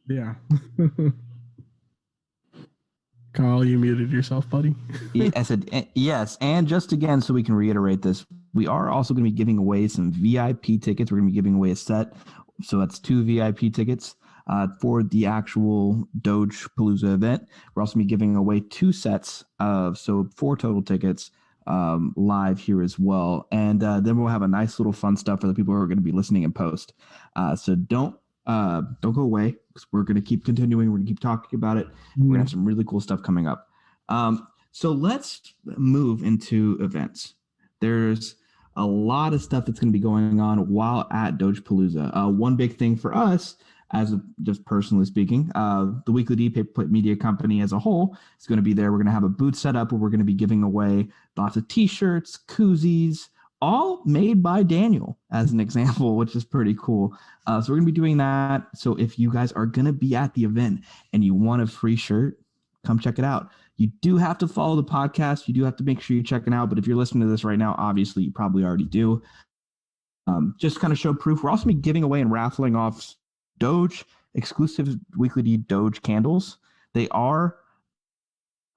Yeah. Carl, you muted yourself, buddy. I said yes. And just again, so we can reiterate this, we are also going to be giving away some VIP tickets. We're going to be giving away a set. So that's 2 VIP tickets for the actual Dogepalooza event. We're also going to be giving away 2 sets of 4 total tickets live here as well. And then we'll have a nice little fun stuff for the people who are going to be listening in post. So don't go away because we're going to keep continuing. We're going to keep talking about it. We're going to have some really cool stuff coming up. So let's move into events. There's a lot of stuff that's going to be going on while at Dogepalooza. One big thing for us, just personally speaking, the Weekly D Paper Plate Media Company as a whole is going to be there. We're going to have a booth set up where we're going to be giving away lots of T-shirts, koozies, all made by Daniel as an example, which is pretty cool. So we're going to be doing that. So if you guys are going to be at the event and you want a free shirt, come check it out. You do have to follow the podcast. You do have to make sure you're checking out. But if you're listening to this right now, obviously you probably already do. just kind of show proof. We're also going to be giving away and raffling off Doge exclusive weekly D Doge candles. They are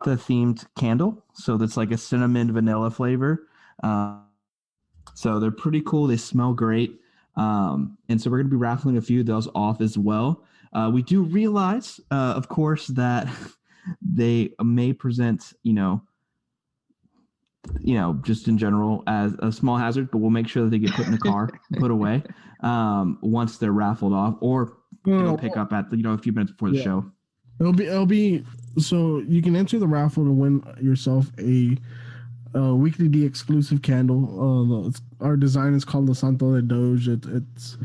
the themed candle, so that's like a cinnamon vanilla flavor. So they're pretty cool. They smell great. And so we're going to be raffling a few of those off as well. We do realize, of course, that they may present, just in general as a small hazard, but we'll make sure that they get put in the car, put away once they're raffled off, or pick up at a few minutes before the show. It'll be so you can enter the raffle to win yourself a weekly D exclusive candle. Our design is called the Santo de Doge. It's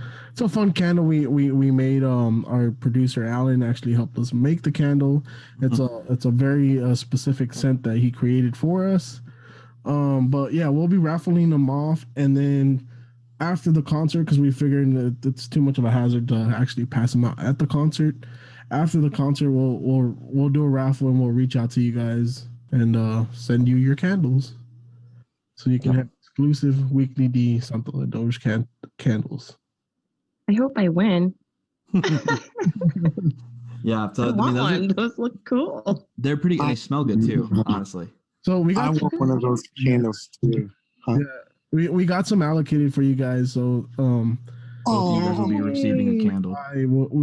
a fun candle we made. Our producer Alan actually helped us make the candle. It's a very specific scent that he created for us. But yeah, we'll be raffling them off, and then after the concert, because we figured that it's too much of a hazard to actually pass them out at the concert. After the concert, we'll do a raffle and we'll reach out to you guys and send you your candles, so you can have exclusive weekly D Santo de Doge candles. I hope I win. Yeah, so those look cool. They're pretty. They smell good too, honestly. So I want one of those candles too. Huh? Yeah, we got some allocated for you guys. So both of you guys will be receiving a candle.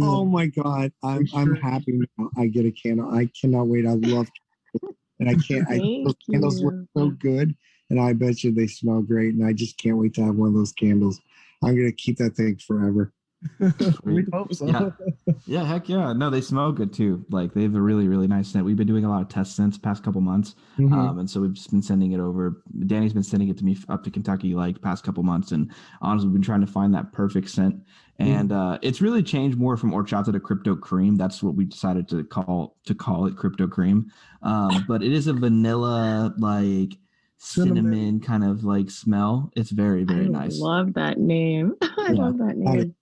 Oh my God, I'm happy now. I get a candle. I cannot wait. I love candles, and I can't. Those candles look so good, and I bet you they smell great. And I just can't wait to have one of those candles. I'm gonna keep that thing forever. We hope so. Yeah, heck yeah. No, they smell good too. Like they have a really, really nice scent. We've been doing a lot of test scents past couple months. And so we've just been sending it over. Danny's been sending it to me up to Kentucky like past couple months. And honestly, we've been trying to find that perfect scent. And it's really changed more from horchata to crypto cream. That's what we decided to call it, crypto cream. But it is a vanilla, like cinnamon kind of like smell. It's very, very nice. I love that name. I love that name.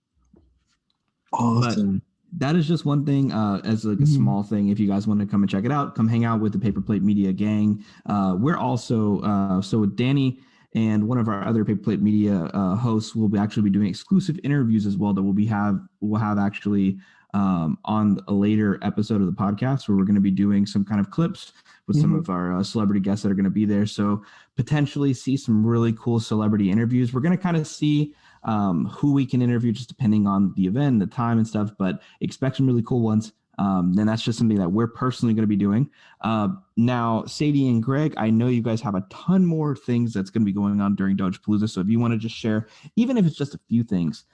Awesome. But that is just one thing as like a small thing. If you guys want to come and check it out, come hang out with the Paper Plate Media gang. We're also so with Danny and one of our other Paper Plate Media hosts will actually be doing exclusive interviews as well that we'll have actually on a later episode of the podcast, where we're going to be doing some kind of clips with some of our celebrity guests that are going to be there. So potentially see some really cool celebrity interviews. We're going to kind of see who we can interview just depending on the event, the time and stuff, but expect some really cool ones. And that's just something that we're personally going to be doing. Now, Sadie and Greg, I know you guys have a ton more things that's going to be going on during Dogepalooza. So if you want to just share, even if it's just a few things,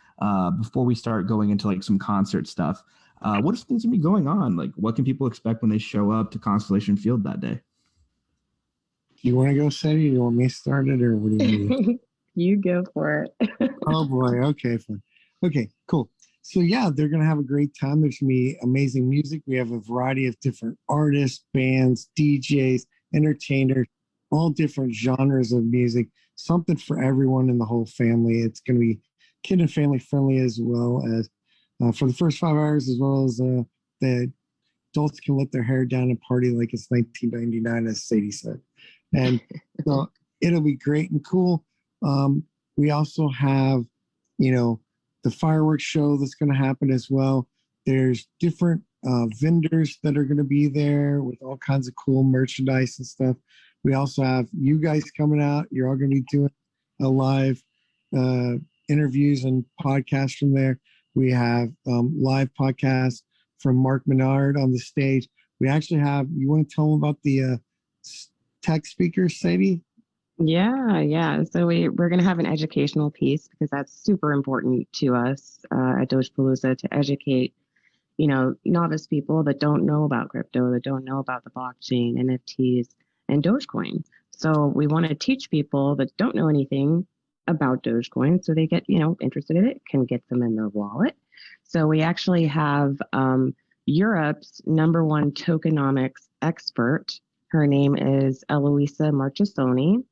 before we start going into like some concert stuff, what are some things going to be going on? Like, what can people expect when they show up to Constellation Field that day? You want to go, Sadie? You want me to start it, or what do you mean? You go for it. Oh boy. Okay, fine. Okay, cool. So yeah, they're gonna have a great time. There's gonna be amazing music. We have a variety of different artists, bands, DJs, entertainers, all different genres of music. Something for everyone in the whole family. It's gonna be kid and family friendly, as well as for the first 5 hours, as well as the adults can let their hair down and party like it's 1999, as Sadie said. And so it'll be great and cool. We also have, the fireworks show that's going to happen as well. There's different vendors that are going to be there with all kinds of cool merchandise and stuff. We also have you guys coming out. You're all going to be doing a live interviews and podcasts from there. We have live podcasts from Mark Menard on the stage. We actually have, you want to tell them about the tech speakers, Sadie? Yeah. So we're going to have an educational piece, because that's super important to us at Dogepalooza, to educate, novice people that don't know about crypto, that don't know about the blockchain, NFTs, and Dogecoin. So we want to teach people that don't know anything about Dogecoin, so they get, interested in it, can get them in their wallet. So we actually have Europe's #1 tokenomics expert. Her name is Eloisa Marchesoni.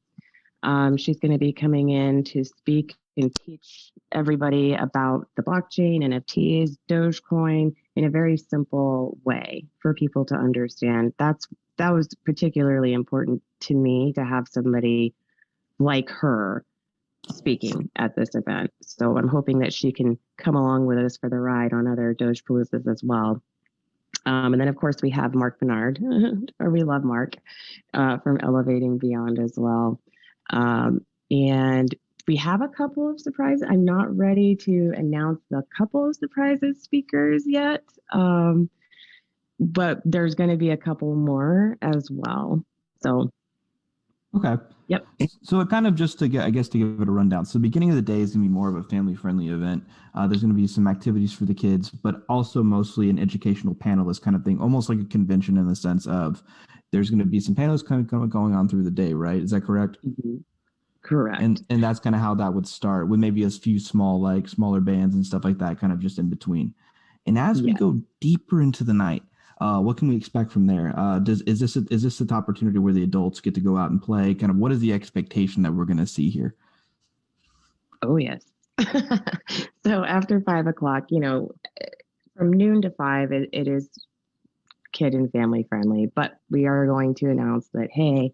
She's going to be coming in to speak and teach everybody about the blockchain, NFTs, Dogecoin in a very simple way for people to understand. That was particularly important to me, to have somebody like her speaking at this event. So I'm hoping that she can come along with us for the ride on other Dogepaloozas as well. And then, of course, we have Mark Bernard, or we love Mark, from Elevating Beyond as well. And we have a couple of surprises. I'm not ready to announce the couple of surprises speakers yet, but there's going to be a couple more as well. So, okay. Yep. So it kind of just to get, I guess, to give it a rundown. So the beginning of the day is going to be more of a family-friendly event. There's going to be some activities for the kids, but also mostly an educational panelist kind of thing, almost like a convention in the sense of there's going to be some panelists kind of going on through the day, right? Is that correct? Mm-hmm. Correct. And that's kind of how that would start, with maybe a few smaller bands and stuff like that, kind of just in between. And as we go deeper into the night, what can we expect from there? Is this the opportunity where the adults get to go out and play? Kind of what is the expectation that we're going to see here? Oh, yes. So after 5 o'clock, from noon to 5, it is kid and family friendly, but we are going to announce that, hey,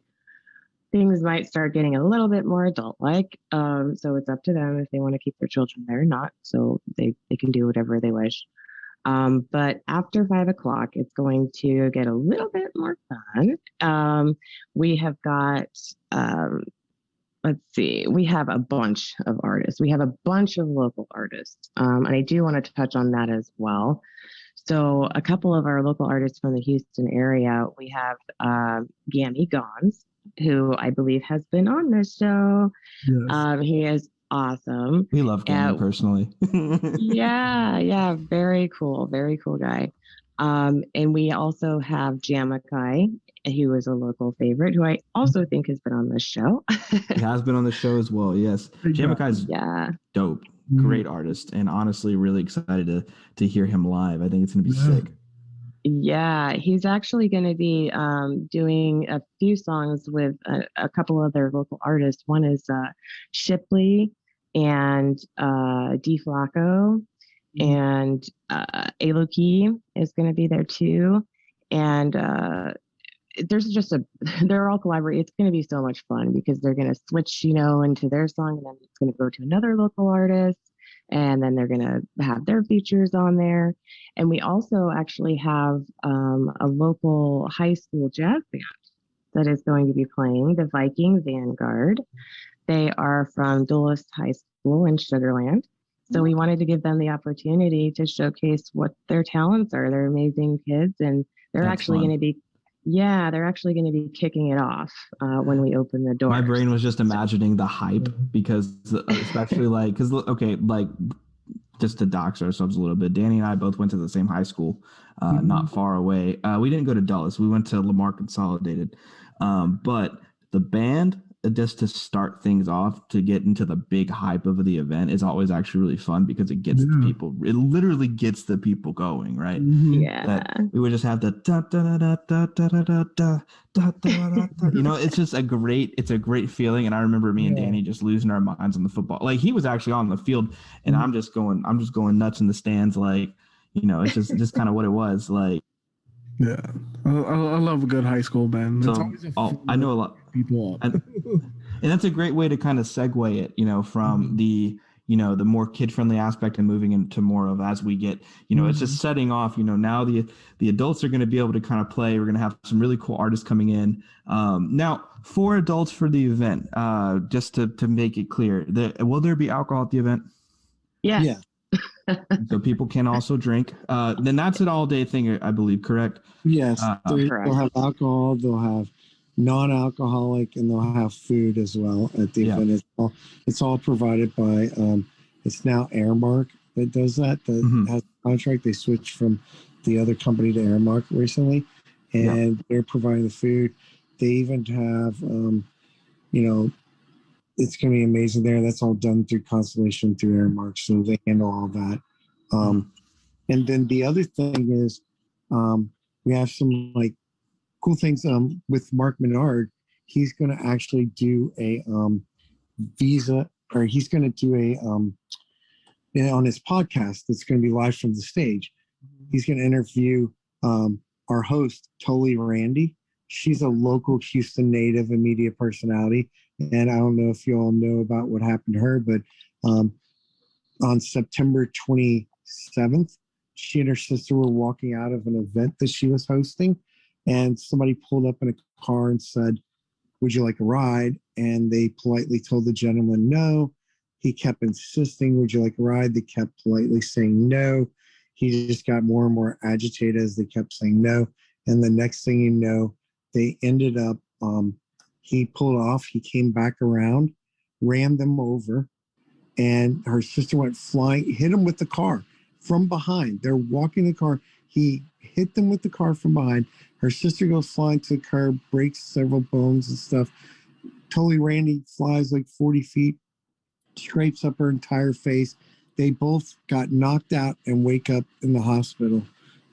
things might start getting a little bit more adult-like. So it's up to them if they want to keep their children there or not. So they can do whatever they wish. But after 5 o'clock, it's going to get a little bit more fun. We have got, let's see, we have a bunch of artists. We have a bunch of local artists. And I do want to touch on that as well. So a couple of our local artists from the Houston area, we have Gammy Gons, who I believe has been on this show. Yes. He is awesome. We love Gammy personally. Yeah, very cool guy. And we also have Jamakai, who is a local favorite, who I also think has been on this show. He has been on the show as well, yes. Jamakai's dope, great artist, and honestly really excited to hear him live. I think it's going to be sick. Yeah, he's actually going to be doing a few songs with a couple other local artists. One is Shipley and D Flacco, and Aloki is going to be there too. And they're all collaborating. It's going to be so much fun because they're going to switch, into their song, and then it's going to go to another local artist. And then they're going to have their features on there. And we also actually have a local high school jazz band that is going to be playing, the Viking Vanguard. They are from Dulles High School in Sugar Land. So we wanted to give them the opportunity to showcase what their talents are. They're amazing kids, and they're actually going to be they're actually going to be kicking it off when we open the door. My brain was just imagining the hype because, especially just to dox ourselves a little bit, Danny and I both went to the same high school, not far away. We didn't go to Dulles. We went to Lamar Consolidated. But the band, just to start things off, to get into the big hype of the event, is always actually really fun because it gets the people, it literally gets the people going, right? Yeah. That we would just have the da da da da da da da da da da da. It's just a great feeling. And I remember me and Danny just losing our minds on the football. Like, he was actually on the field, and I'm just going nuts in the stands. Like, it's just kind of what it was like. Yeah, I love a good high school band. So, I know a lot of people, and that's a great way to kind of segue it, from the the more kid-friendly aspect and moving into more of, as we get, it's just setting off. Now the adults are going to be able to kind of play. We're going to have some really cool artists coming in. Now, for adults for the event, just to make it clear, will there be alcohol at the event? Yeah. So people can also drink. Then that's an all-day thing, I believe, correct? Yes. Correct. They'll have alcohol, they'll have non-alcoholic, and they'll have food as well at the event. It's all provided by, it's now Airmark that does that has a contract. They switched from the other company to Airmark recently, and they're providing the food. They even have, it's going to be amazing there. That's all done through Constellation, through Airmark, so they handle all that. And then the other thing is, we have some cool things with Mark Menard. He's going to actually do a visa, or he's going to do a on his podcast that's going to be live from the stage. He's going to interview our host, Tolly Randy. She's a local Houston native and media personality. And I don't know if you all know about what happened to her, but on September 27th, she and her sister were walking out of an event that she was hosting, and somebody pulled up in a car and said, "Would you like a ride?" And they politely told the gentleman no. He kept insisting, "Would you like a ride?" They kept politely saying no. He just got more and more agitated as they kept saying no. And the next thing you know, they ended up, he pulled off, he came back around, ran them over, and her sister went flying, hit him with the car from behind. They're walking the car. He hit them with the car from behind. Her sister goes flying to the curb, breaks several bones and stuff. Totally Randy flies like 40 feet, scrapes up her entire face. They both got knocked out and wake up in the hospital.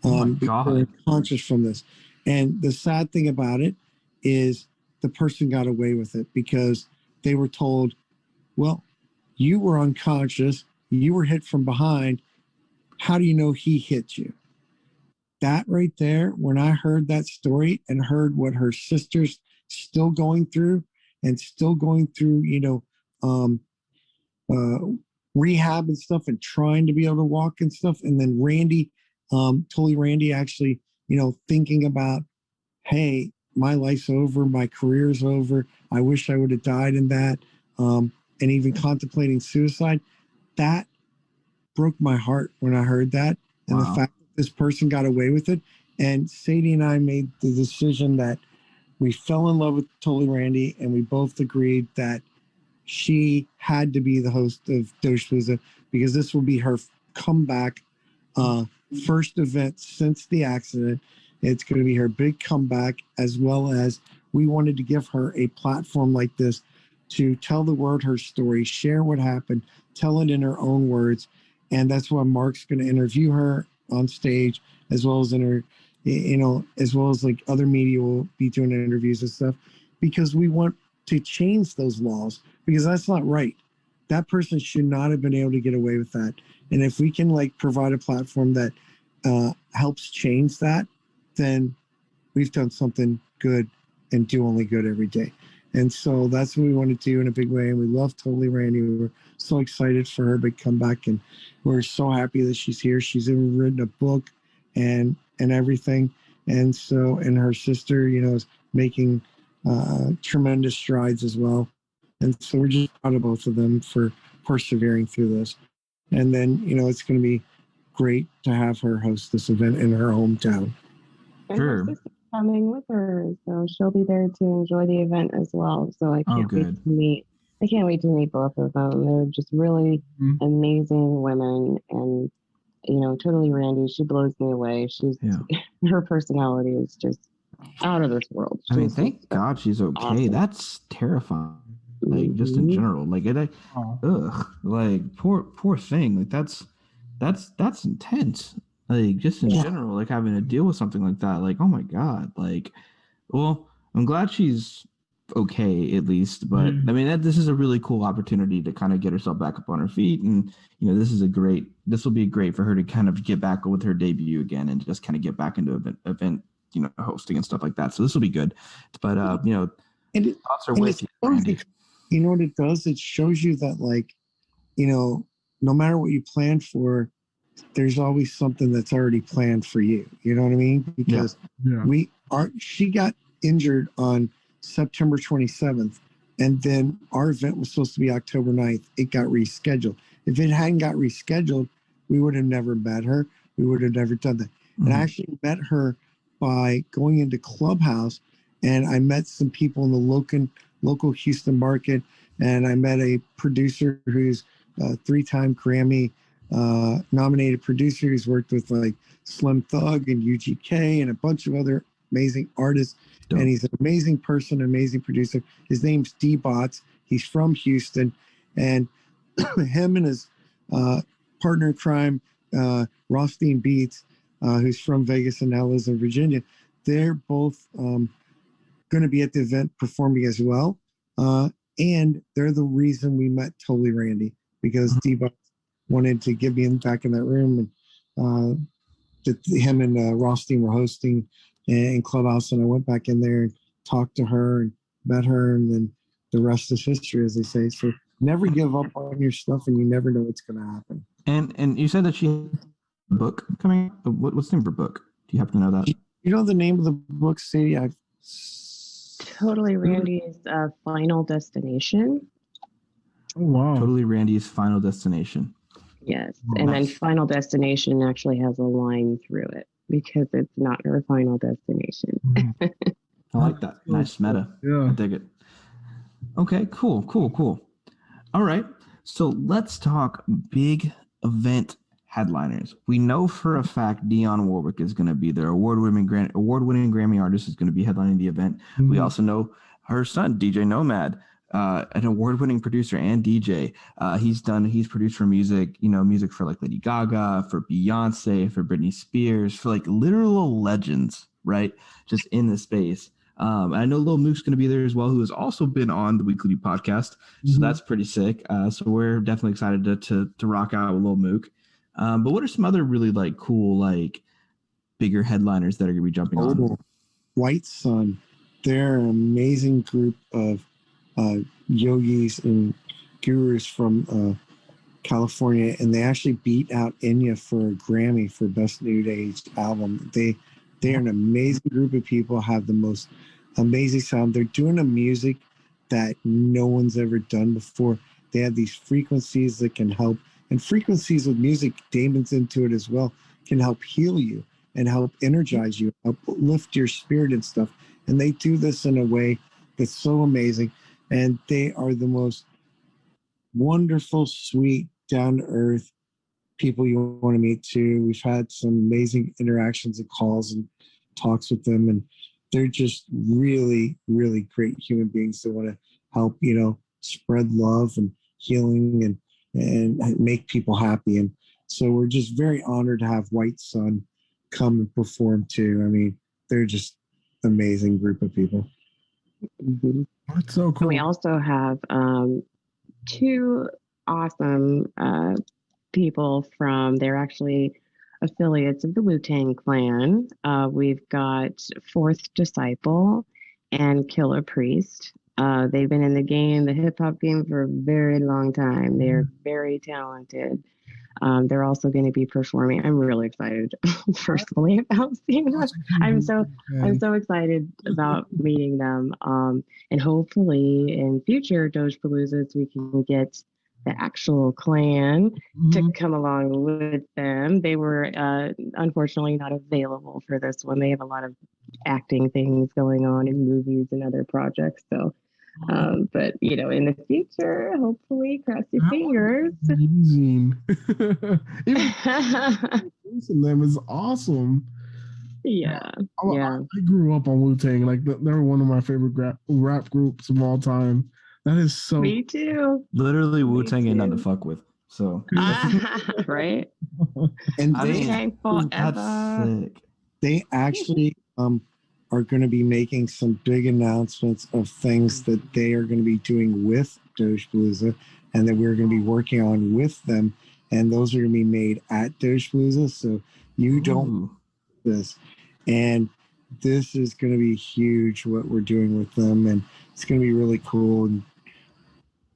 Oh my They're God. unconscious from this. And the sad thing about it is the person got away with it because they were told, well, you were unconscious, you were hit from behind. How do you know he hit you? That right there, when I heard that story and heard what her sister's still going through and still going through, uh, rehab and stuff and trying to be able to walk and stuff. And then Randy, totally Randy actually, thinking about, hey, my life's over, my career's over. I wish I would have died in that. And even contemplating suicide. That broke my heart when I heard that. And the fact that this person got away with it. And Sadie and I made the decision that we fell in love with Totally Randy, and we both agreed that she had to be the host of Dogepalooza because this will be her comeback, first event since the accident. It's going to be her big comeback, as well as we wanted to give her a platform like this to tell the world her story, share what happened, tell it in her own words. And that's why Mark's going to interview her on stage, as well as in her, as well as like other media will be doing interviews and stuff, because we want to change those laws, because that's not right. That person should not have been able to get away with that. And if we can like provide a platform that helps change that, then we've done something good and do only good every day. And so that's what we want to do in a big way. And we love Totally Randy. We're so excited for her to come back, and we're so happy that she's here. She's even written a book and everything. And so, and her sister, is making tremendous strides as well. And so we're just proud of both of them for persevering through this. And then, it's going to be great to have her host this event in her hometown. And her sister's coming with her, so she'll be there to enjoy the event as well. So I can't wait to meet. I can't wait to meet both of them. They're just really amazing women, and Totally Randy. She blows me away. Her personality is just out of this world. I mean, thank God she's okay. Awesome. That's terrifying. Like just in general, like like poor thing. Like that's intense. Like just in general, like having to deal with something like that. Like, oh my God. Like, well, I'm glad she's okay at least. But I mean, this is a really cool opportunity to kind of get herself back up on her feet, and this will be great for her to kind of get back with her debut again and just kind of get back into event hosting and stuff like that. So this will be good. But thoughts are with you, Randy. You know what it does? It shows you that, like, no matter what you plan for, there's always something that's already planned for you. You know what I mean? Because she got injured on September 27th, and then our event was supposed to be October 9th. It got rescheduled. If it hadn't got rescheduled, we would have never met her. We would have never done that. And I actually met her by going into Clubhouse, and I met some people in the local Houston market, and I met a producer who's a 3-time Grammy nominated producer who's worked with like Slim Thug and UGK and a bunch of other amazing artists. Dope. And he's an amazing person, amazing producer. His name's D-Bots. He's from Houston, and him and his partner in crime, Rothstein Beats, who's from Vegas and now lives in Virginia, they're both going to be at the event performing as well. And they're the reason we met Totally Randy, because D-Bots wanted to get me back in that room, and him and Rothstein were hosting in Clubhouse, and I went back in there and talked to her and met her, and then the rest is history, as they say. So never give up on your stuff, and you never know what's going to happen. And you said that she had a book coming. What's the name of her book? Do you happen to know that? You know the name of the book, Sadie? Totally Randy's Final Destination. Oh wow! Totally Randy's Final Destination. Yes, and then Final Destination actually has a line through it because it's not her final destination. I like that. Nice meta. Yeah. I dig it. Okay, cool. All right, so let's talk big event headliners. We know for a fact Dionne Warwick is going to be there. Award-winning Grammy artist is going to be headlining the event. Mm-hmm. We also know her son, DJ Nomad, an award-winning producer and DJ. He's produced for music for like Lady Gaga, for Beyonce, for Britney Spears, for like literal legends, right? Just in the space. I know Lil Mook's going to be there as well, who has also been on the Weekly podcast. So that's pretty sick. So we're definitely excited to rock out with Lil Mook. But what are some other really like cool, like bigger headliners that are going to be jumping on? White Sun. They're an amazing group of yogis and gurus from California, and they actually beat out Enya for a Grammy for Best New Age Album. They're an amazing group of people, have the most amazing sound. They're doing a music that no one's ever done before. They have these frequencies that can help, and frequencies of music, Damon's into it as well, can help heal you and help energize you, help lift your spirit and stuff. And they do this in a way that's so amazing. And they are the most wonderful, sweet, down-to-earth people you want to meet too. We've had some amazing interactions and calls and talks with them, and they're just really, really great human beings that want to help, spread love and healing and make people happy. And so we're just very honored to have White Sun come and perform too. I mean, they're just amazing group of people. Mm-hmm. That's so cool. And we also have two awesome people they're actually affiliates of the Wu-Tang Clan. We've got Fourth Disciple and Killer Priest. They've been in the hip hop game for a very long time. They're very talented. They're also going to be performing. I'm really excited personally about seeing them. I'm so excited about meeting them. And hopefully in future Dogepaloozas we can get the actual clan to come along with them. They were unfortunately not available for this one. They have a lot of acting things going on in movies and other projects. So, but in the future, hopefully, cross your fingers. Amazing. Even them is awesome. Yeah. I grew up on Wu-Tang. Like they're one of my favorite rap groups of all time. That is so. Me too. Literally, Wu-Tang ain't nothing to fuck with. So. Right. And that's sick. They actually are going to be making some big announcements of things that they are going to be doing with Dogepalooza, and that we're going to be working on with them. And those are going to be made at Dogepalooza. So you don't this. And this is going to be huge what we're doing with them, and it's going to be really cool.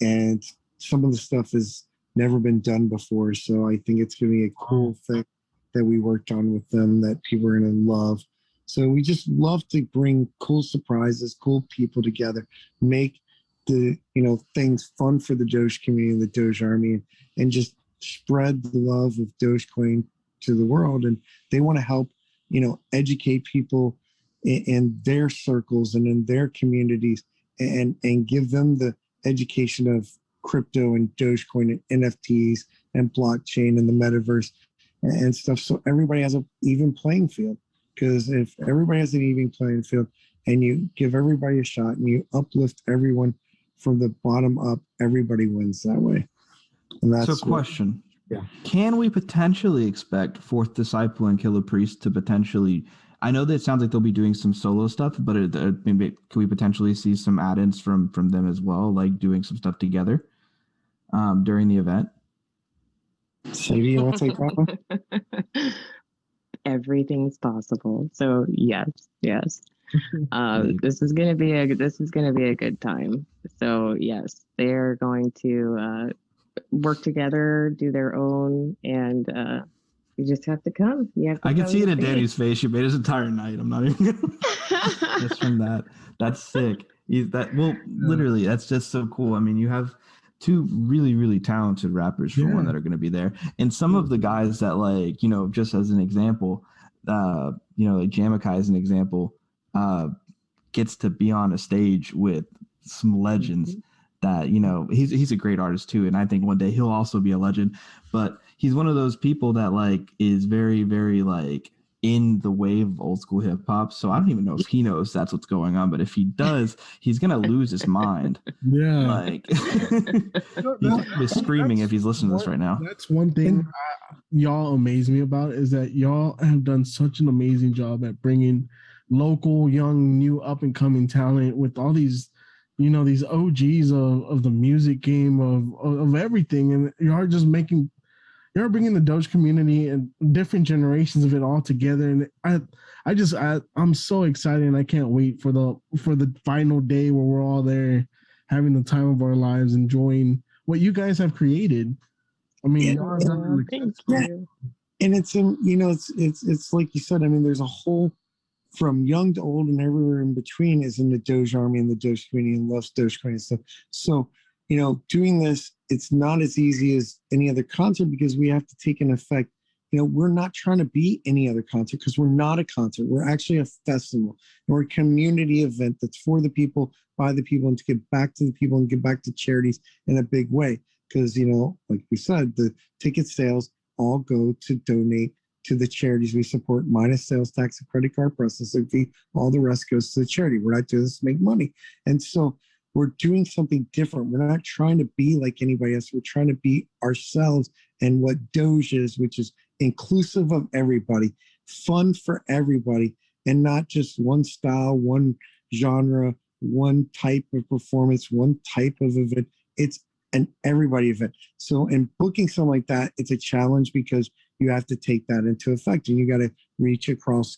And some of the stuff has never been done before, so I think it's going to be a cool thing that we worked on with them that people are going to love. So we just love to bring cool surprises, cool people together, make the things fun for the Doge community, the Doge Army, and just spread the love of Dogecoin to the world. And they want to help educate people in their circles and in their communities, and give them the education of crypto and Dogecoin and NFTs and blockchain and the metaverse and stuff, so everybody has an even playing field. Because if everybody has an even playing field and you give everybody a shot and you uplift everyone from the bottom up, everybody wins that way. And that's question. Can we potentially expect Fourth Disciple and Killer Priest to potentially, I know that it sounds like they'll be doing some solo stuff, but maybe can we potentially see some add-ins from them as well, like doing some stuff together during the event? Sadie, you want to take that one? Everything's possible. So yes. This is gonna be a good time. So yes, they're going to work together, do their own, and you just have to come. You have to I can come see it to in Danny's face. She made his entire night. I'm not even gonna just from that. That's sick. Literally, that's just so cool. I mean, you have two really, really talented rappers for one that are going to be there, and some of the guys that, like, just as an example, like Jamakai as an example, gets to be on a stage with some legends that, he's a great artist too, and I think one day he'll also be a legend. But he's one of those people that, like, is very, very, like, in the wave of old school hip hop. So I don't even know if he knows that's what's going on, but if he does, he's gonna lose his mind. Yeah, like he's screaming if he's listening to this right now. That's one thing y'all amaze me about, is that y'all have done such an amazing job at bringing local, young, new, up and coming talent with all these, these OGs of the music game, of everything, and you're just making. You're bringing the Doge community and different generations of it all together, and I'm so excited, and I can't wait for the final day where we're all there, having the time of our lives, enjoying what you guys have created. I mean, thank you. And it's in, it's like you said. I mean, there's a whole, from young to old and everywhere in between, is in the Doge army and the Doge community and loves Doge community stuff. So, doing this, it's not as easy as any other concert, because we have to take an effect. We're not trying to be any other concert, because we're not a concert. We're actually a festival. And we're a community event that's for the people, by the people, and to give back to the people and give back to charities in a big way. Because, like we said, the ticket sales all go to donate to the charities we support, minus sales tax and credit card processing fee. All the rest goes to the charity. We're not doing this to make money. And so we're doing something different. We're not trying to be like anybody else. We're trying to be ourselves, and what Doge is, which is inclusive of everybody, fun for everybody, and not just one style, one genre, one type of performance, one type of event. It's an everybody event. So in booking something like that, it's a challenge, because you have to take that into effect, and you got to reach across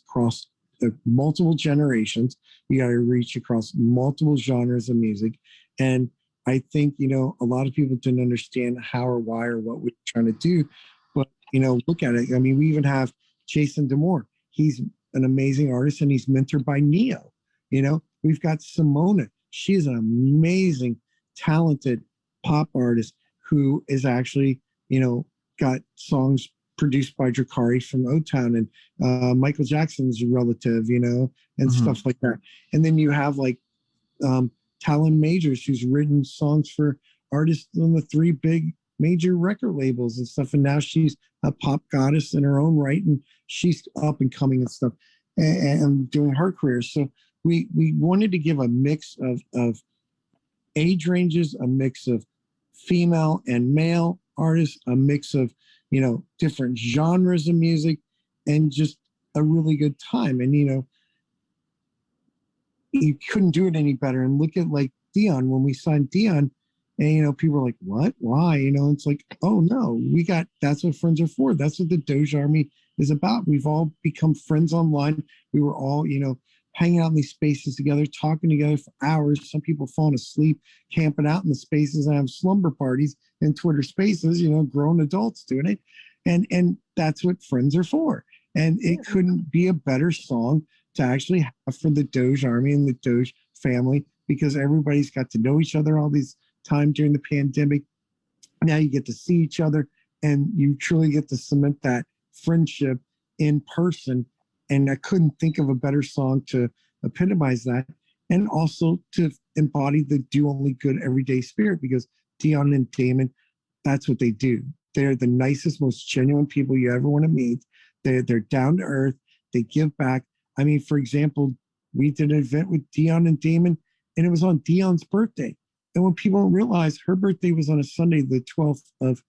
the multiple generations. You got to reach across multiple genres of music. And I think, a lot of people didn't understand how or why or what we're trying to do. But, look at it. I mean, we even have Jason Demore. He's an amazing artist, and he's mentored by Neo. We've got Simona. She's an amazing, talented pop artist who is actually, got songs produced by Drakari from O-Town, and Michael Jackson's relative, and stuff like that. And then you have, like, Talon Majors, who's written songs for artists on the 3 big major record labels and stuff. And now she's a pop goddess in her own right, and she's up and coming and stuff, and doing her career. So we wanted to give a mix of age ranges, a mix of female and male artists, a mix of, different genres of music, and just a really good time. And, you couldn't do it any better. And look at, like, Dion, when we signed Dion, and, people are like, what, why? It's like, oh no, that's what friends are for. That's what the Doge Army is about. We've all become friends online. We were all, hanging out in these spaces together, talking together for hours. Some people falling asleep, camping out in the spaces, and have slumber parties in Twitter spaces, grown adults doing it. And that's what friends are for. And it couldn't be a better song to actually have for the Doge Army and the Doge family, because everybody's got to know each other all these time during the pandemic. Now you get to see each other, and you truly get to cement that friendship in person. And I couldn't think of a better song to epitomize that, and also to embody the do only good everyday spirit, because Dion and Damon, that's what they do. They're the nicest, most genuine people you ever want to meet. They're down to earth. They give back. I mean, for example, we did an event with Dion and Damon, and it was on Dion's birthday. And when people don't realize, her birthday was on a Sunday, the 12th of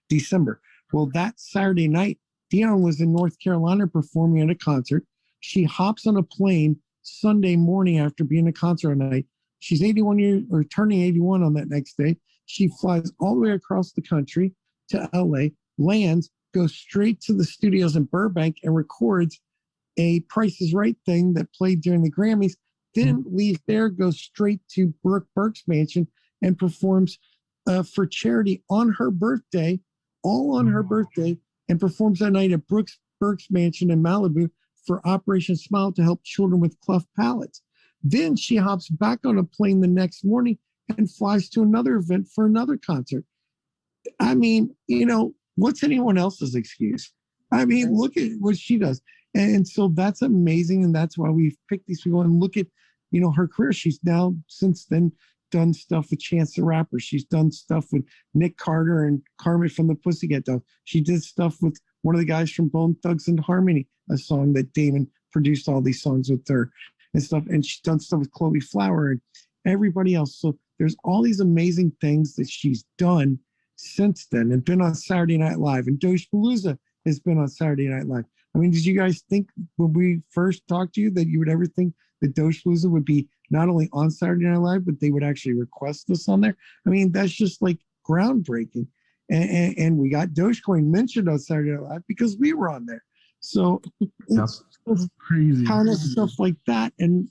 December. Well, that Saturday night, Dion was in North Carolina performing at a concert. She hops on a plane Sunday morning after being at a concert all night. She's 81 years, or turning 81 on that next day. She flies all the way across the country to LA, lands, goes straight to the studios in Burbank, and records a Price is Right thing that played during the Grammys, then leaves there, goes straight to Brooke Burke's mansion and performs for charity on her birthday, all on her birthday, and performs that night at Brooke Burke's mansion in Malibu for Operation Smile to help children with cleft palates. Then she hops back on a plane the next morning and flies to another event for another concert. I mean, what's anyone else's excuse? I mean, look at what she does. And so that's amazing. And that's why we've picked these people and look at, her career. She's now since then done stuff with Chance the Rapper. She's done stuff with Nick Carter and Carmen from the Pussycat Dolls. She did stuff with one of the guys from Bone Thugs and Harmony, a song that Damon produced all these songs with her and stuff. And she's done stuff with Chloe Flower and everybody else. So there's all these amazing things that she's done since then and been on Saturday Night Live. And Dogepalooza has been on Saturday Night Live. I mean, did you guys think when we first talked to you that you would ever think that Dogepalooza would be not only on Saturday Night Live, but they would actually request us on there? I mean, that's just like groundbreaking. And we got Dogecoin mentioned on Saturday Night Live because we were on there. So it's crazy kind of stuff like that. And,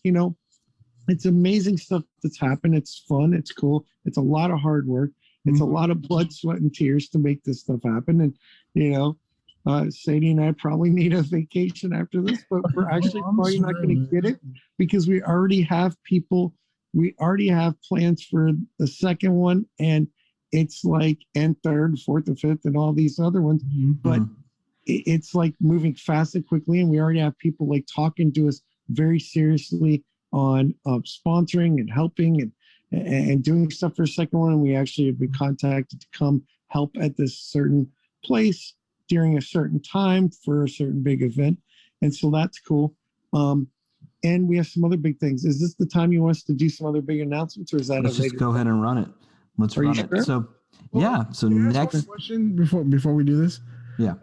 it's amazing stuff that's happened. It's fun. It's cool. It's a lot of hard work. It's a lot of blood, sweat, and tears to make this stuff happen. And, Sadie and I probably need a vacation after this, but we're actually probably not going to get it because we already have people. We already have plans for the second one, and it's like, and third, fourth, and fifth, and all these other ones. But it's like moving fast and quickly, and we already have people like talking to us very seriously on sponsoring and helping and doing stuff for a second one. And we actually have been contacted to come help at this certain place during a certain time for a certain big event. And so that's cool. And we have some other big things. Is this the time you want us to do some other big announcements, or is that Let's just go ahead and run it. Let's run it. So, So next question before we do this. Yeah.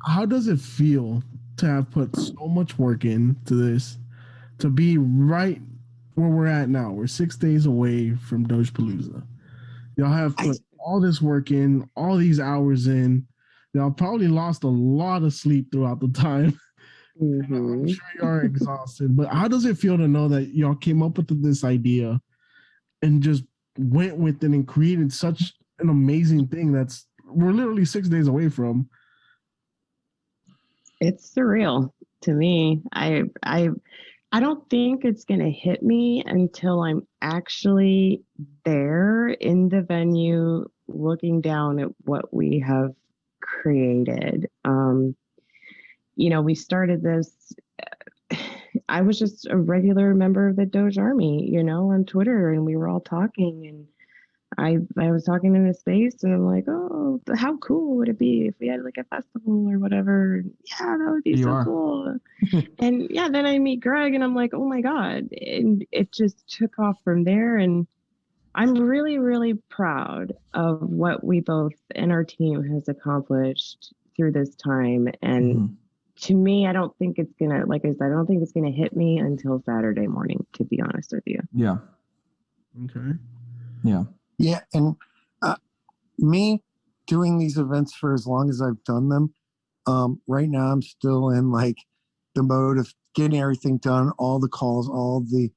How does it feel to have put so much work into this, to be right where we're at now? We're 6 days away from Dogepalooza. Y'all have put all this work in, all these hours in. Y'all probably lost a lot of sleep throughout the time. I'm sure you are exhausted. But how does it feel to know that y'all came up with this idea and just went with it and created such an amazing thing that's we're literally 6 days away from? It's surreal to me. I don't think it's going to hit me until I'm actually there in the venue looking down at what we have created. We started this. I was just a regular member of the Doge Army, on Twitter, and we were all talking, and I was talking in a space, and I'm like, oh, how cool would it be if we had like a festival or whatever? Yeah, that would be cool. And yeah, then I meet Greg, and I'm like, oh my God. And it just took off from there. And I'm really, really proud of what we both and our team has accomplished through this time. And to me, I don't think it's going to, like I said, I don't think it's going to hit me until Saturday morning, to be honest with you. Yeah. Okay. Yeah. Yeah, and me doing these events for as long as I've done them, right now I'm still in like the mode of getting everything done, all the calls, all the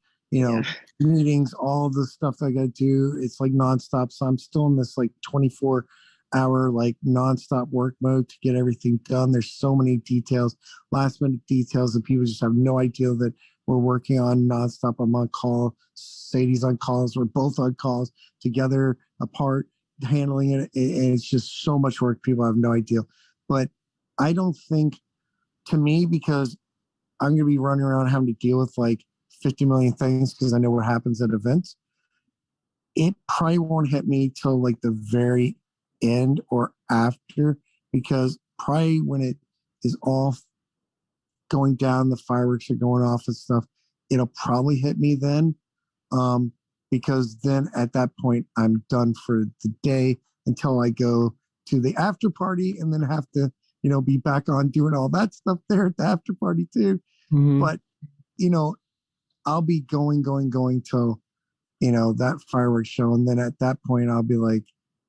meetings, all the stuff I got to do. It's like nonstop. So I'm still in this like 24-hour like nonstop work mode to get everything done. There's so many details, last minute details that people just have no idea that we're working on nonstop. I'm on call. Sadie's on calls. We're both on calls together, apart, handling it. And it's just so much work. People have no idea. But I don't think, to me, because I'm going to be running around having to deal with like 50 million things because I know what happens at events, it probably won't hit me till like the very end or after, because probably when it is all going down, the fireworks are going off and stuff, it'll probably hit me then, because then at that point I'm done for the day until I go to the after party and then have to be back on doing all that stuff there at the after party too. But I'll be going till that fireworks show, and then at that point I'll be like,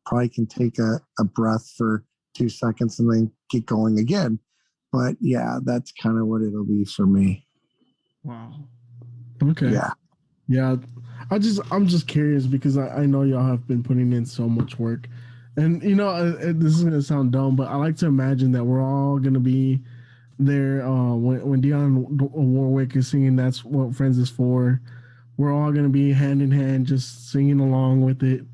probably can take a breath for 2 seconds and then get going again. But yeah, that's kind of what it'll be for me. Wow. Okay. Yeah. Yeah. I'm just curious because I know y'all have been putting in so much work. And, this is going to sound dumb, but I like to imagine that we're all going to be there when Dionne Warwick is singing That's What Friends Is For. We're all going to be hand in hand, just singing along with it,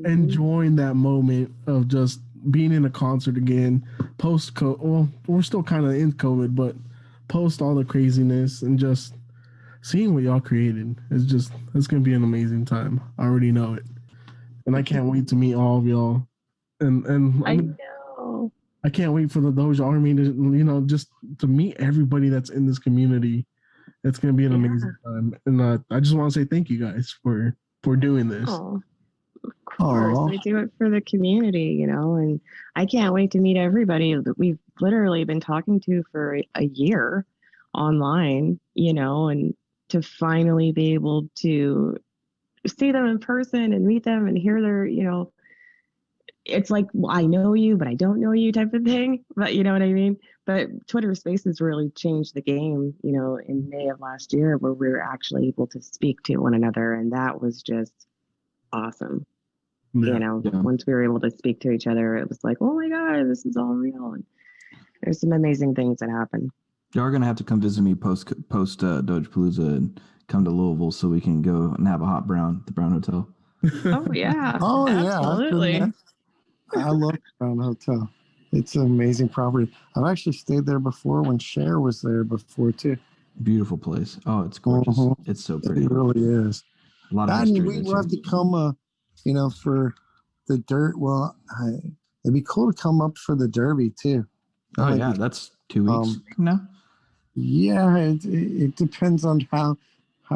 enjoying that moment of just being in a concert again, post COVID. Well, we're still kind of in COVID, but post all the craziness and just seeing what y'all created. It's going to be an amazing time. I already know it. And I can't wait to meet all of y'all. And I know. I can't wait for the Doge Army to, just to meet everybody that's in this community. It's going to be an amazing time. And I just want to say thank you guys for doing this. Oh, of course. We do it for the community, and I can't wait to meet everybody that we've literally been talking to for a year online, and to finally be able to see them in person and meet them and hear their, it's like, well, I know you, but I don't know you type of thing. But you know what I mean? But Twitter Spaces really changed the game, in May of last year, where we were actually able to speak to one another. And that was just awesome. Yeah. Once we were able to speak to each other, it was like, oh my God, this is all real. And there's some amazing things that happen. Y'all are gonna have to come visit me post Dogepalooza and come to Louisville so we can go and have a hot brown at the Brown Hotel. Oh yeah. Oh absolutely. yeah. I love Brown Hotel. It's an amazing property. I've actually stayed there before when Cher was there before too. Beautiful place. Oh, it's gorgeous. It's so pretty. It really is. A lot of history there we'll have to come, for the dirt. Well, it'd be cool to come up for the Derby too. Oh yeah, that's 2 weeks from now. Yeah, it depends on how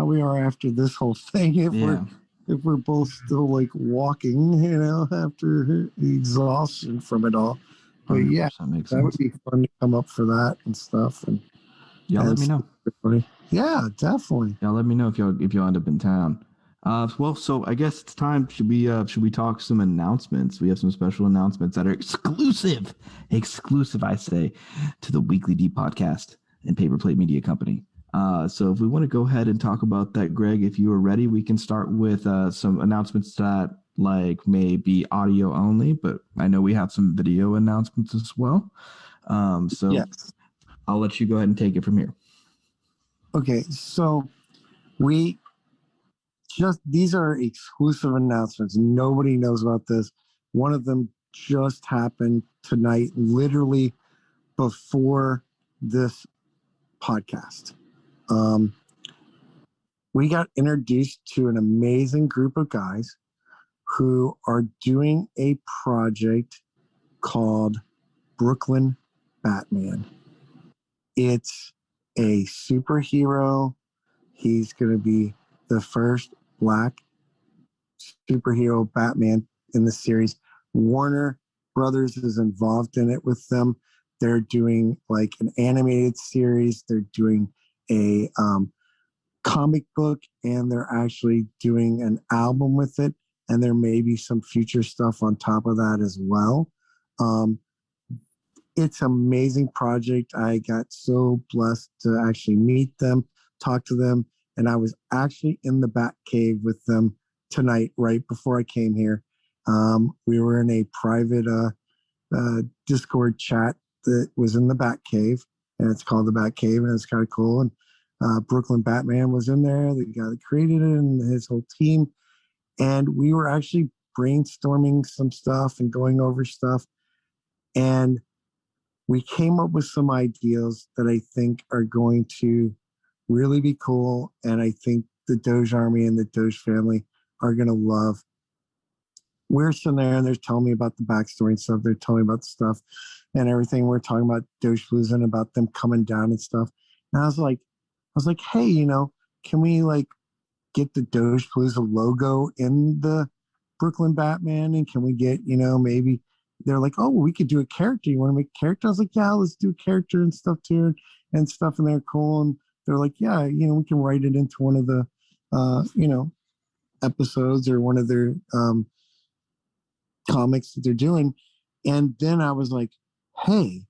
we are after this whole thing. If we're both still like walking, after exhaustion from it all. But yeah, that would be fun to come up for that and stuff. And y'all let me know. Yeah, definitely. Y'all let me know if y'all end up in town. So I guess it's time. Should we talk some announcements? We have some special announcements that are exclusive, I say, to the Weekly D podcast and Paper Plate Media Company. So if we want to go ahead and talk about that, Greg, if you are ready, we can start with some announcements that may be audio only, but I know we have some video announcements as well. So yes. I'll let you go ahead and take it from here. Okay, so these are exclusive announcements. Nobody knows about this. One of them just happened tonight, literally before this podcast. We got introduced to an amazing group of guys who are doing a project called Brooklyn Batman. It's a superhero. He's going to be the first Black superhero Batman in the series. Warner Brothers is involved in it with them. They're doing like an animated series. They're doing a comic book, and they're actually doing an album with it. And there may be some future stuff on top of that as well. It's an amazing project. I got so blessed to actually meet them, talk to them. And I was actually in the Bat Cave with them tonight, right before I came here. We were in a private Discord chat that was in the Bat Cave, and it's called the Bat Cave, and it's kind of cool. And Brooklyn Batman was in there, the guy that created it, and his whole team. And we were actually brainstorming some stuff and going over stuff. And we came up with some ideas that I think are going to really be cool. And I think the Doge Army and the Doge family are going to love. We're sitting there and they're telling me about the backstory and stuff. They're telling me about the stuff and everything. We're talking about Dogepalooza and about them coming down and stuff. And I was like, hey, can we get the Dogepalooza logo in the Brooklyn Batman? And can we get, maybe they're like, oh, we could do a character. You want to make a character? I was like, yeah, let's do a character and stuff too. And stuff. And they're cool. And they're like, yeah, we can write it into one of the, episodes or one of their comics that they're doing. And then I was like, hey,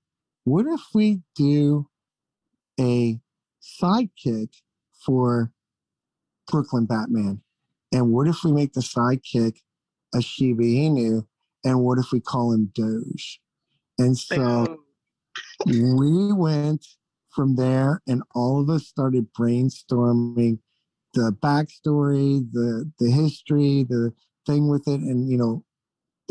what if we do a sidekick for Brooklyn Batman? And what if we make the sidekick a Shiba Inu? And what if we call him Doge? And so we went from there, and all of us started brainstorming the backstory, the history, the thing with it. And, you know,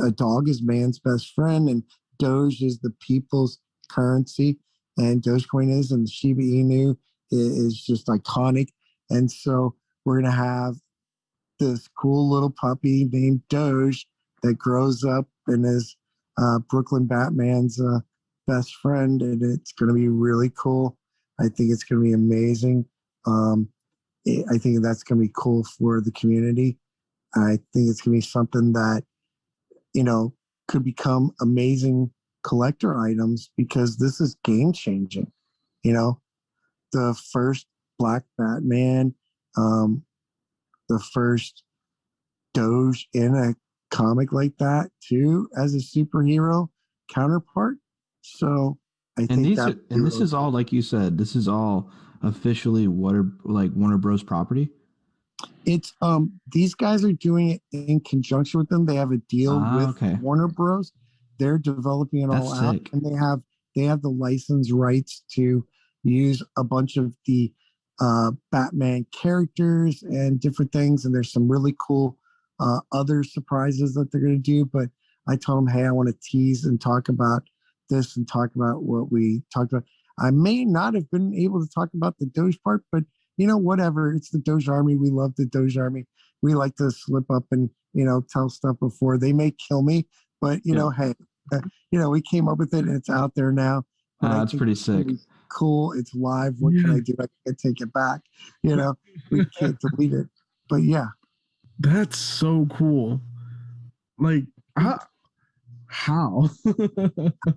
a dog is man's best friend, and Doge is the people's currency, and Dogecoin is, and Shiba Inu is just iconic. And so we're going to have this cool little puppy named Doge that grows up and is Brooklyn Batman's best friend, and it's going to be really cool. I think it's going to be amazing. I think that's going to be cool for the community. I think it's going to be something that, you know, could become amazing collector items, because this is game changing. You know, the first Black Batman, the first Doge in a comic like that too, as a superhero counterpart. So I think this is all, like you said, this is all officially Warner Bros. Property. It's these guys are doing it in conjunction with them. They have a deal with Warner Bros. They're developing it all out, and they have the license rights to use a bunch of the Batman characters and different things. And there's some really cool other surprises that they're going to do. But I told them, hey, I want to tease and talk about this and talk about what we talked about. I may not have been able to talk about the Doge part, but you know, whatever. It's the Doge Army. We love the Doge Army. We like to slip up and, you know, tell stuff before. They may kill me, but you know, hey, you know, we came up with it and it's out there now. That's pretty sick. Cool. It's live. What can I do? I can't take it back. You know, we can't delete it. But yeah. That's so cool. Like, how?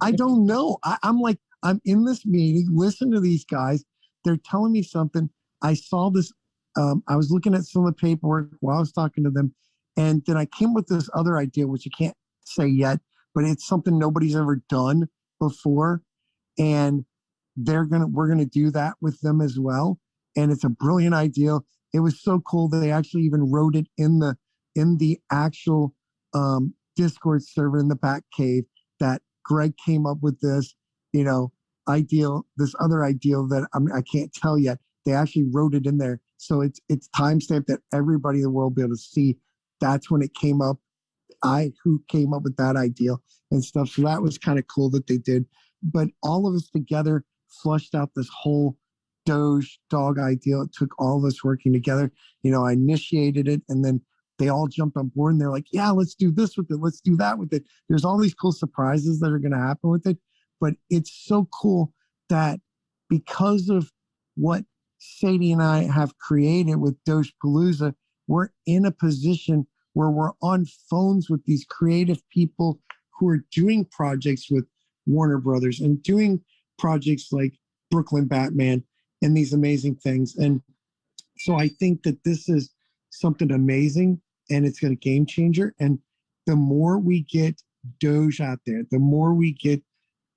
I don't know. I'm like, I'm in this meeting, listen to these guys. They're telling me something. I saw this. I was looking at some of the paperwork while I was talking to them. And then I came with this other idea, which I can't say yet, but it's something nobody's ever done before. And we're going to do that with them as well. And it's a brilliant idea. It was so cool that they actually even wrote it in the actual Discord server in the back cave, that Greg came up with this, you know, this other ideal that I can't tell yet. They actually wrote it in there. So it's timestamped that everybody in the world will be able to see that's when it came up. Who came up with that ideal and stuff. So that was kind of cool that they did. But all of us together flushed out this whole Doge dog ideal. It took all of us working together. You know, I initiated it, and then they all jumped on board, and they're like, yeah, let's do this with it. Let's do that with it. There's all these cool surprises that are going to happen with it. But it's so cool that because of what Sadie and I have created with Dogepalooza, we're in a position where we're on phones with these creative people who are doing projects with Warner Brothers and doing projects like Brooklyn Batman and these amazing things. And so I think that this is something amazing, and it's going to game changer. And the more we get Doge out there, the more we get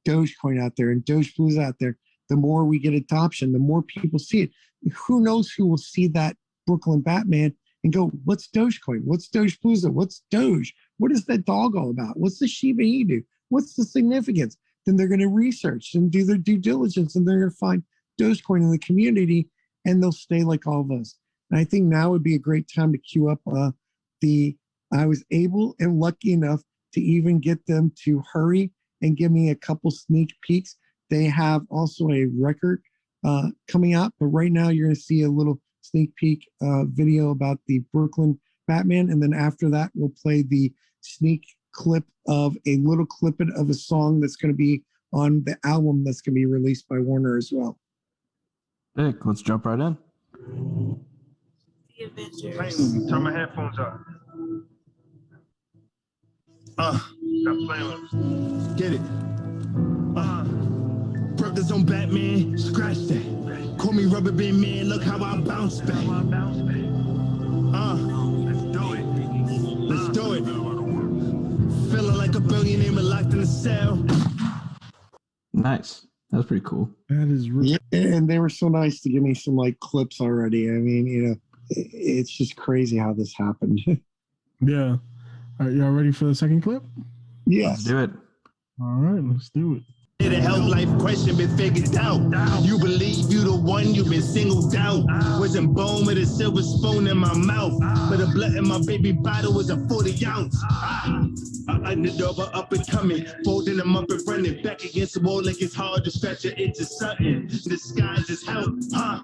Dogecoin out there and Dogepalooza out there, the more we get adoption, the more people see it. Who knows who will see that Brooklyn Batman and go, what's Dogecoin? What's Dogepalooza? What's Doge? What is that dog all about? What's the Shiba Inu? What's the significance? Then they're going to research and do their due diligence, and they're going to find Dogecoin in the community, and they'll stay like all of us. And I think now would be a great time to queue up I was able and lucky enough to even get them to hurry and give me a couple sneak peeks. They have also a record coming out, but right now you're going to see a little sneak peek video about the Brooklyn Batman, and then after that we'll play the sneak clip of a little clip of a song that's going to be on the album that's going to be released by Warner as well. Nick, let's jump right in. The Avengers. Turn my headphones off. Stop playing with me. Get it. Brothers on Batman, scratch that. Call me Rubber Band Man, look how I bounce back. Let's do it. Let's do it. Feeling like a billionaire locked in a cell. Nice. That's pretty cool. That is really Yeah, and they were so nice to give me some like clips already. I mean, it's just crazy how this happened. yeah. All right, y'all ready for the second clip? Let's Yes. do it. All right, let's do it. The health life question been figured out. You believe you the one, you been singled out. Wasn't born with a silver spoon in my mouth, but the blood in my baby bottle was a 40 ounce. Underdog, up and coming, folding them up and running back against the wall like it's hard to stretch it into something. Disguise is help, huh?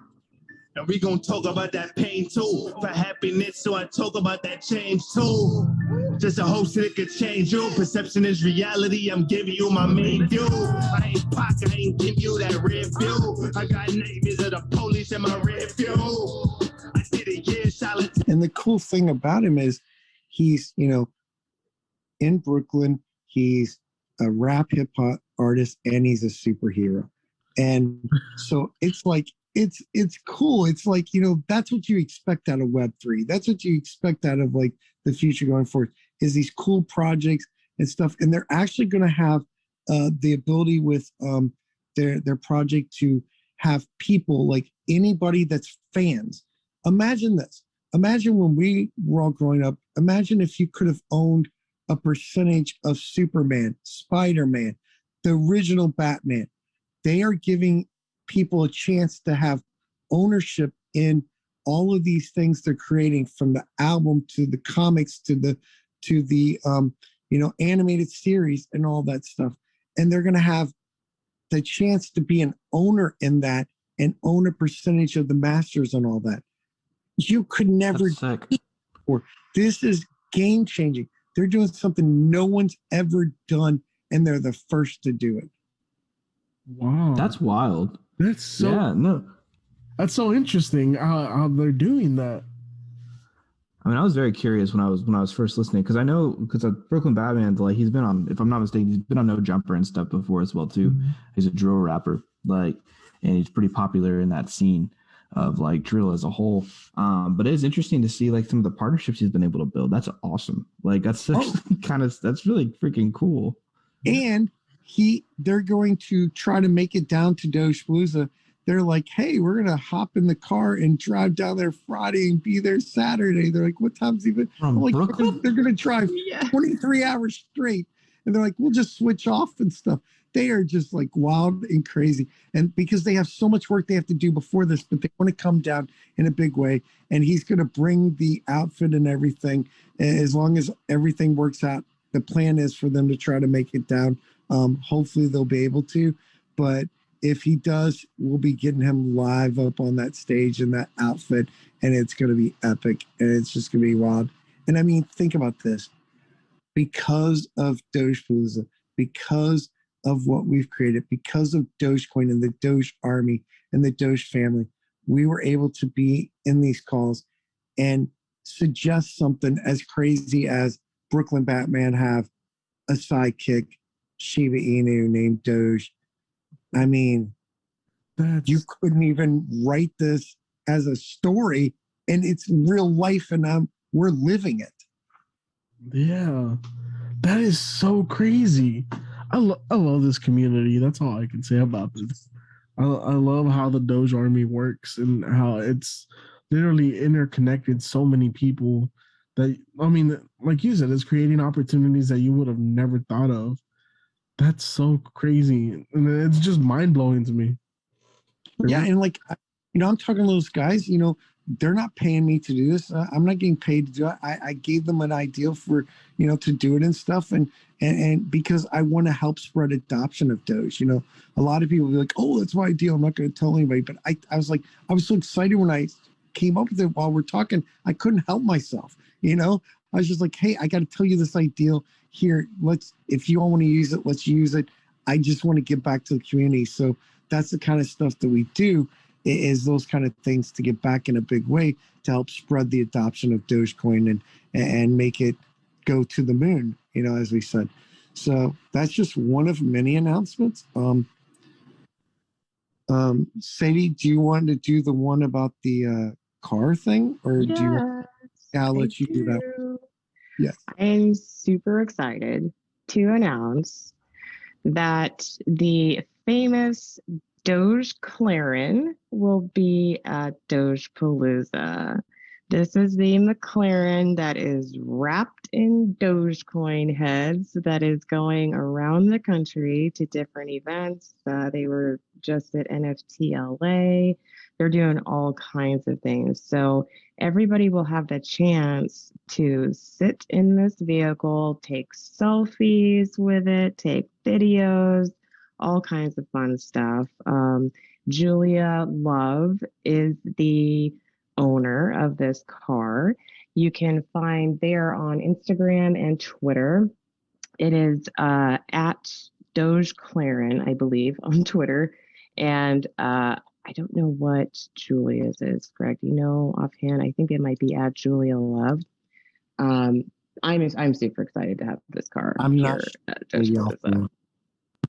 And we gon' talk about that pain too, for happiness, so I talk about that change too. Just a hope that it could change you. Perception is reality, I'm giving you my main view. I ain't Pac, I ain't give you that red view. I got nightmares of the police in my rear view. I did a year solid. And the cool thing about him is he's, in Brooklyn, he's a rap hip hop artist and he's a superhero. And so it's like, it's cool. It's like, that's what you expect out of Web3. That's what you expect out of like the future going forward, is these cool projects and stuff. And they're actually going to have the ability with their project to have people, like anybody that's fans. Imagine this. Imagine when we were all growing up, imagine if you could have owned a percentage of Superman, Spider-Man, the original Batman. They are giving people a chance to have ownership in all of these things they're creating, from the album to the comics to the animated series and all that stuff. And they're going to have the chance to be an owner in that and own a percentage of the masters and all that. You could never do before. This is game changing. They're doing something no one's ever done, and they're the first to do it. Wow, That's wild. That's so interesting how they're doing that. I mean, I was very curious when I was first listening, because I know, because Brooklyn Batman, like, he's been on, if I'm not mistaken, he's been on No Jumper and stuff before as well too. Mm-hmm. He's a drill rapper, like, and he's pretty popular in that scene of like drill as a whole. But it is interesting to see like some of the partnerships he's been able to build. That's awesome. Like that's really freaking cool. And they're going to try to make it down to Dogepalooza. They're like, hey, we're going to hop in the car and drive down there Friday and be there Saturday. They're like, what time's even? From like, Brooklyn? They're going to drive 23 hours straight. And they're like, we'll just switch off and stuff. They are just like wild and crazy. And because they have so much work they have to do before this, but they want to come down in a big way. And he's going to bring the outfit and everything. As long as everything works out, the plan is for them to try to make it down. Hopefully they'll be able to. But if he does, we'll be getting him live up on that stage in that outfit. And it's going to be epic. And it's just going to be wild. And I mean, think about this. Because of Dogepalooza, because of what we've created, because of Dogecoin and the Doge army and the Doge family, we were able to be in these calls and suggest something as crazy as Brooklyn Batman have a sidekick, Shiba Inu named Doge. I mean, you couldn't even write this as a story, and it's real life, and we're living it. Yeah, that is so crazy. I love this community. That's all I can say about this. I love how the Doge army works and how it's literally interconnected so many people that, I mean, like you said, it's creating opportunities that you would have never thought of. That's so crazy. And it's just mind blowing to me. Yeah. And like, I'm talking to those guys, they're not paying me to do this. I'm not getting paid to do it. I gave them an idea for, to do it and stuff. And because I want to help spread adoption of Doge, a lot of people be like, oh, that's my idea. I'm not going to tell anybody. But I was like, I was so excited when I came up with it while we're talking. I couldn't help myself. I was just like, hey, I got to tell you this idea here. If you all want to use it, let's use it. I just want to give back to the community. So that's the kind of stuff that we do, is those kind of things to get back in a big way to help spread the adoption of Dogecoin and make it go to the moon, as we said. So that's just one of many announcements. Sadie, do you want to do the one about the car thing, or do you want, I'll let you do that? Yes. I'm super excited to announce that the famous Dogeclaren will be at Dogepalooza. This is the McLaren that is wrapped in Dogecoin heads that is going around the country to different events. They were just at NFTLA. They're doing all kinds of things. So everybody will have the chance to sit in this vehicle, take selfies with it, take videos, all kinds of fun stuff. Julia Love is the owner of this car. You can find there on Instagram and Twitter. It is at Dogeclaren, I believe, on Twitter. And I don't know what Julia's is, Greg. You know offhand? I think it might be at Julia Love. I'm super excited to have this car here at Dogepalooza.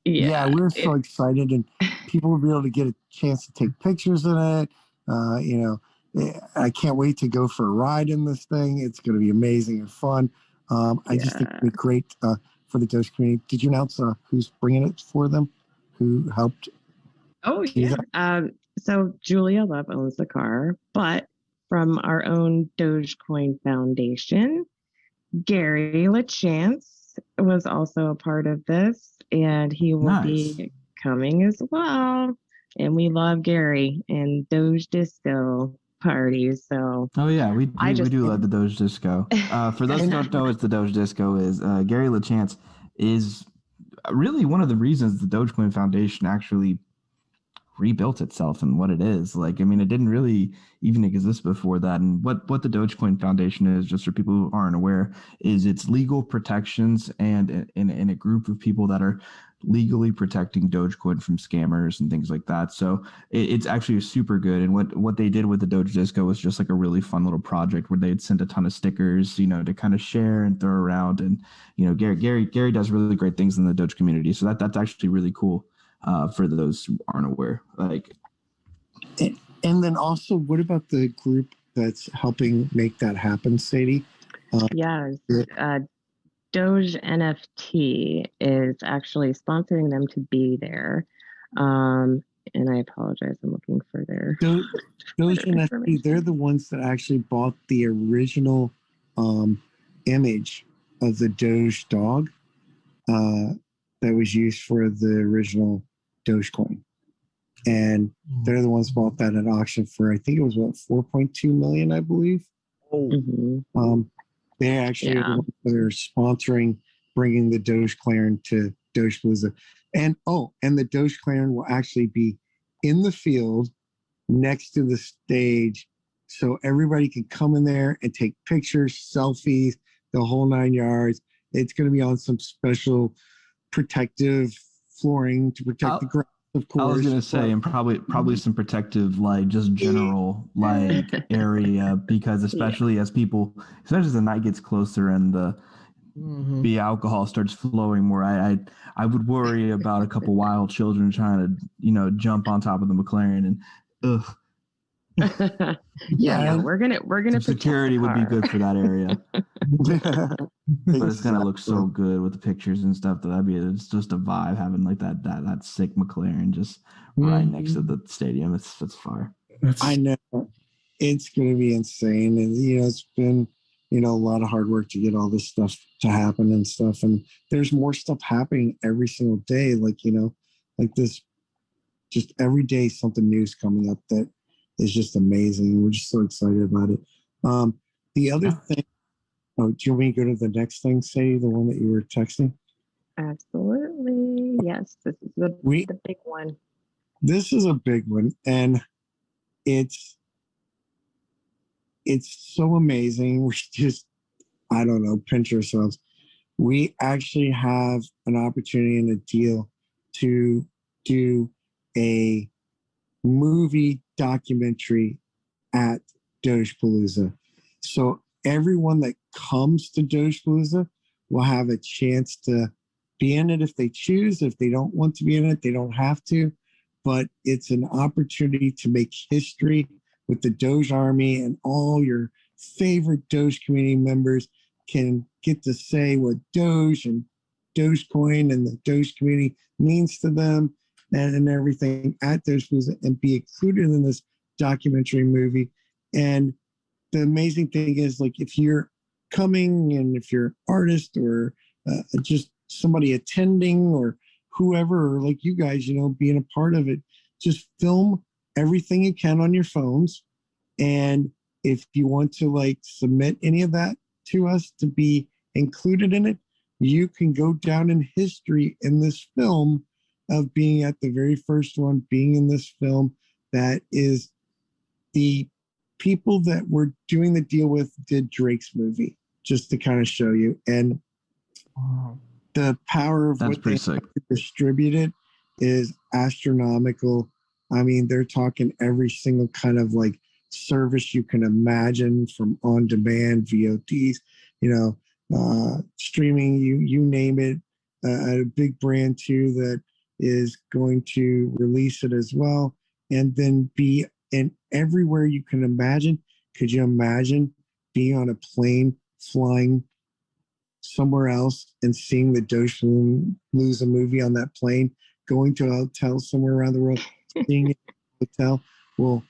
Yeah, we're so excited, and people will be able to get a chance to take pictures in it. I can't wait to go for a ride in this thing. It's going to be amazing and fun. I just think it'll be great for the Doge community. Did you announce who's bringing it for them? Who helped? Oh, yeah. So Julia Love owns the car, but from our own Dogecoin Foundation, Gary LaChance was also a part of this, and he will be coming as well. And we love Gary and Doge Disco parties. So we do love the Doge Disco. For those who don't know what the Doge Disco is, Gary LaChance is really one of the reasons the Dogecoin Foundation actually rebuilt itself and what it is. Like, I mean, it didn't really even exist before that. And what the Dogecoin Foundation is, just for people who aren't aware, is it's legal protections and in a group of people that are legally protecting Dogecoin from scammers and things like that. So it's actually super good. And what they did with the Doge Disco was just like a really fun little project where they'd send a ton of stickers, to kind of share and throw around. And, Gary does really great things in the Doge community. So that's actually really cool. For those who aren't aware, and then also, what about the group that's helping make that happen, Sadie? Doge NFT is actually sponsoring them to be there. And I apologize, I'm looking for their Doge NFT. They're the ones that actually bought the original image of the Doge dog that was used for the original Dogecoin, and they're the ones bought that at auction for, I think it was 4.2 million, I believe. They actually are the ones that are sponsoring bringing the Dogeclaren to Dogepalooza, and the Dogeclaren will actually be in the field next to the stage, so everybody can come in there and take pictures, selfies, the whole 9 yards. It's going to be on some special protective flooring to protect the grass, of course. I was gonna say, and probably some protective, just general area, because especially as the night gets closer and the alcohol starts flowing more, I would worry about a couple wild children trying to jump on top of the McLaren and we're gonna security would be good for that area. But it's gonna look so good with the pictures and stuff it's just a vibe having that sick McLaren just right next to the stadium. It's fire. I know it's gonna be insane, and it's been a lot of hard work to get all this stuff to happen and stuff, and there's more stuff happening every single day, like this, just every day something new is coming up that is just amazing. We're just so excited about it. The other thing, do you want me to go to the next thing, say the one that you were texting? Absolutely. Yes, this is the big one. This is a big one, and it's so amazing. We just, I don't know, pinch ourselves. We actually have an opportunity and a deal to do a movie documentary at Dogepalooza. So everyone that comes to Dogepalooza will have a chance to be in it if they choose. If they don't want to be in it, they don't have to. But it's an opportunity to make history with the Doge Army, and all your favorite Doge community members can get to say what Doge and Dogecoin and the Doge community means to them. and everything at Dogepalooza and be included in this documentary movie. And the amazing thing is, like, if you're coming and if you're an artist or just somebody attending or whoever, or like you guys, being a part of it, just film everything you can on your phones. And if you want to like submit any of that to us to be included in it, you can go down in history in this film of being at the very first one, being in this film. That is the people that we're doing the deal with did Drake's movie, just to kind of show you. And the power of what they distribute it is astronomical. I mean, they're talking every single kind of like service you can imagine, from on-demand, VODs, streaming, you name it. A big brand too that is going to release it as well, and then be in everywhere you can imagine. Could you imagine being on a plane flying somewhere else and seeing the Dogepalooza movie on that plane, going to a hotel somewhere around the world, seeing it in a hotel? Well,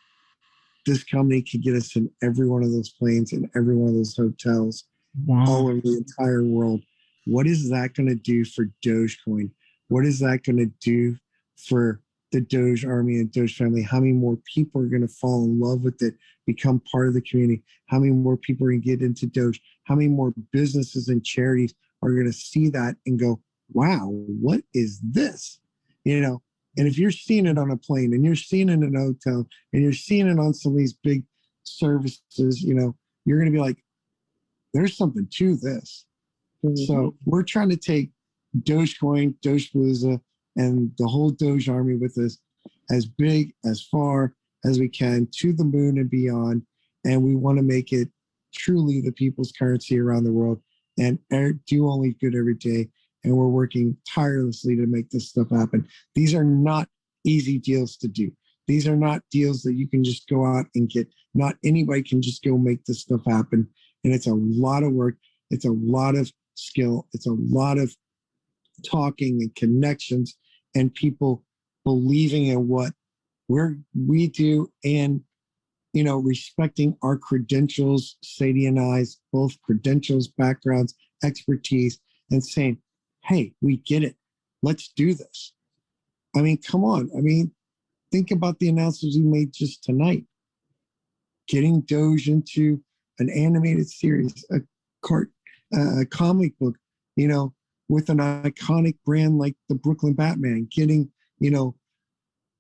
this company could get us in every one of those planes and every one of those hotels all over the entire world. What is that going to do for Dogecoin? What is that going to do for the Doge army and Doge family? How many more people are going to fall in love with it, become part of the community? How many more people are going to get into Doge? How many more businesses and charities are going to see that and go, wow, what is this? And if you're seeing it on a plane and you're seeing it in a hotel and you're seeing it on some of these big services, you're going to be like, there's something to this. Mm-hmm. So we're trying to take Dogecoin, Dogepalooza, and the whole Doge army with us as big, as far as we can, to the moon and beyond. And we want to make it truly the people's currency around the world and do only good every day. And we're working tirelessly to make this stuff happen. These are not easy deals to do. These are not deals that you can just go out and get. Not anybody can just go make this stuff happen. And it's a lot of work. It's a lot of skill. It's a lot of talking and connections and people believing in what we do, and respecting our credentials, Sadie and I's both credentials, backgrounds, expertise, and saying, hey, we get it. Let's do this. I mean, come on. I mean, think about the announcements we made just tonight. Getting Doge into an animated series, a comic book, with an iconic brand like the Brooklyn Batman. Getting,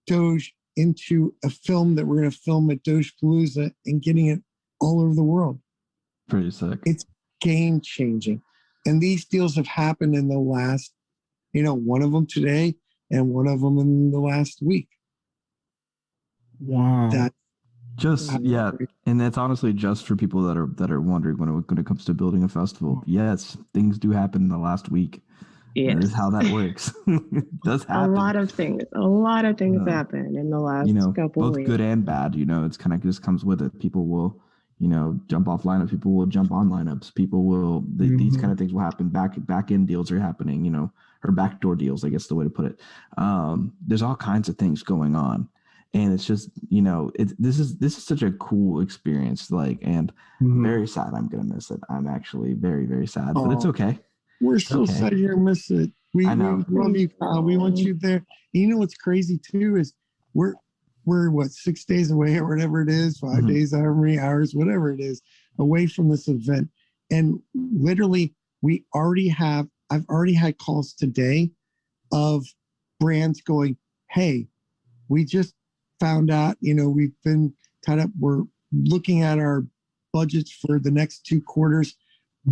Doge into a film that we're going to film at Dogepalooza and getting it all over the world. Pretty sick. It's game changing. And these deals have happened in the last, one of them today and one of them in the last week. Wow. And that's honestly just for people that are wondering when it comes to building a festival. Yes, things do happen in the last week. Yes. That is how that works. It does happen. A lot of things happen in the last couple both weeks. Good and bad. It's kind of just comes with it. People will, jump off lineups. People will jump on lineups. People will. These kind of things will happen. Back end deals are happening. Or backdoor deals, I guess the way to put it. There's all kinds of things going on. And it's just, this is such a cool experience, and very sad. I'm going to miss it. I'm actually very, very sad, but it's okay. We're so sad you're going to miss it. We love you, Kyle. We want you there. And what's crazy too is we're 6 days away or whatever it is, 5 days, however many hours, whatever it is, away from this event. And literally I've already had calls today of brands going, hey, we just found out, we've been tied up. We're looking at our budgets for the next 2 quarters,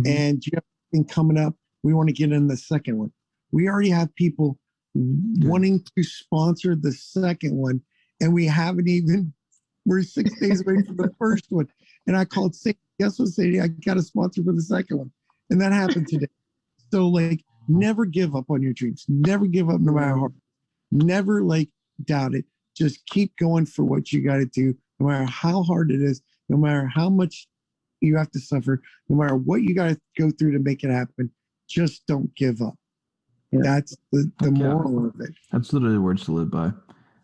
and you have something coming up. We want to get in the second one. We already have people wanting to sponsor the second one, and we're 6 days away from the first one. And I called Sadie. Guess what, Sadie? I got a sponsor for the second one. And that happened today. So, never give up on your dreams. Never give up no matter how. Never, doubt it. Just keep going for what you got to do, no matter how hard it is, no matter how much you have to suffer, no matter what you got to go through to make it happen. Just don't give up. Yeah. That's the Heck yeah. moral of it. That's literally the words to live by.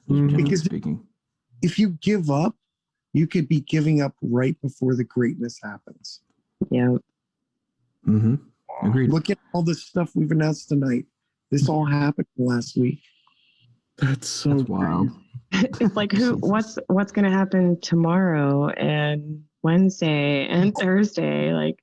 Generally Because speaking. if you give up, you could be giving up right before the greatness happens. Yeah. Mm-hmm. Agreed. Look at all the stuff we've announced tonight. This all happened last week. That's so That's wild. It's like Jesus. what's going to happen tomorrow and Wednesday and Thursday? Like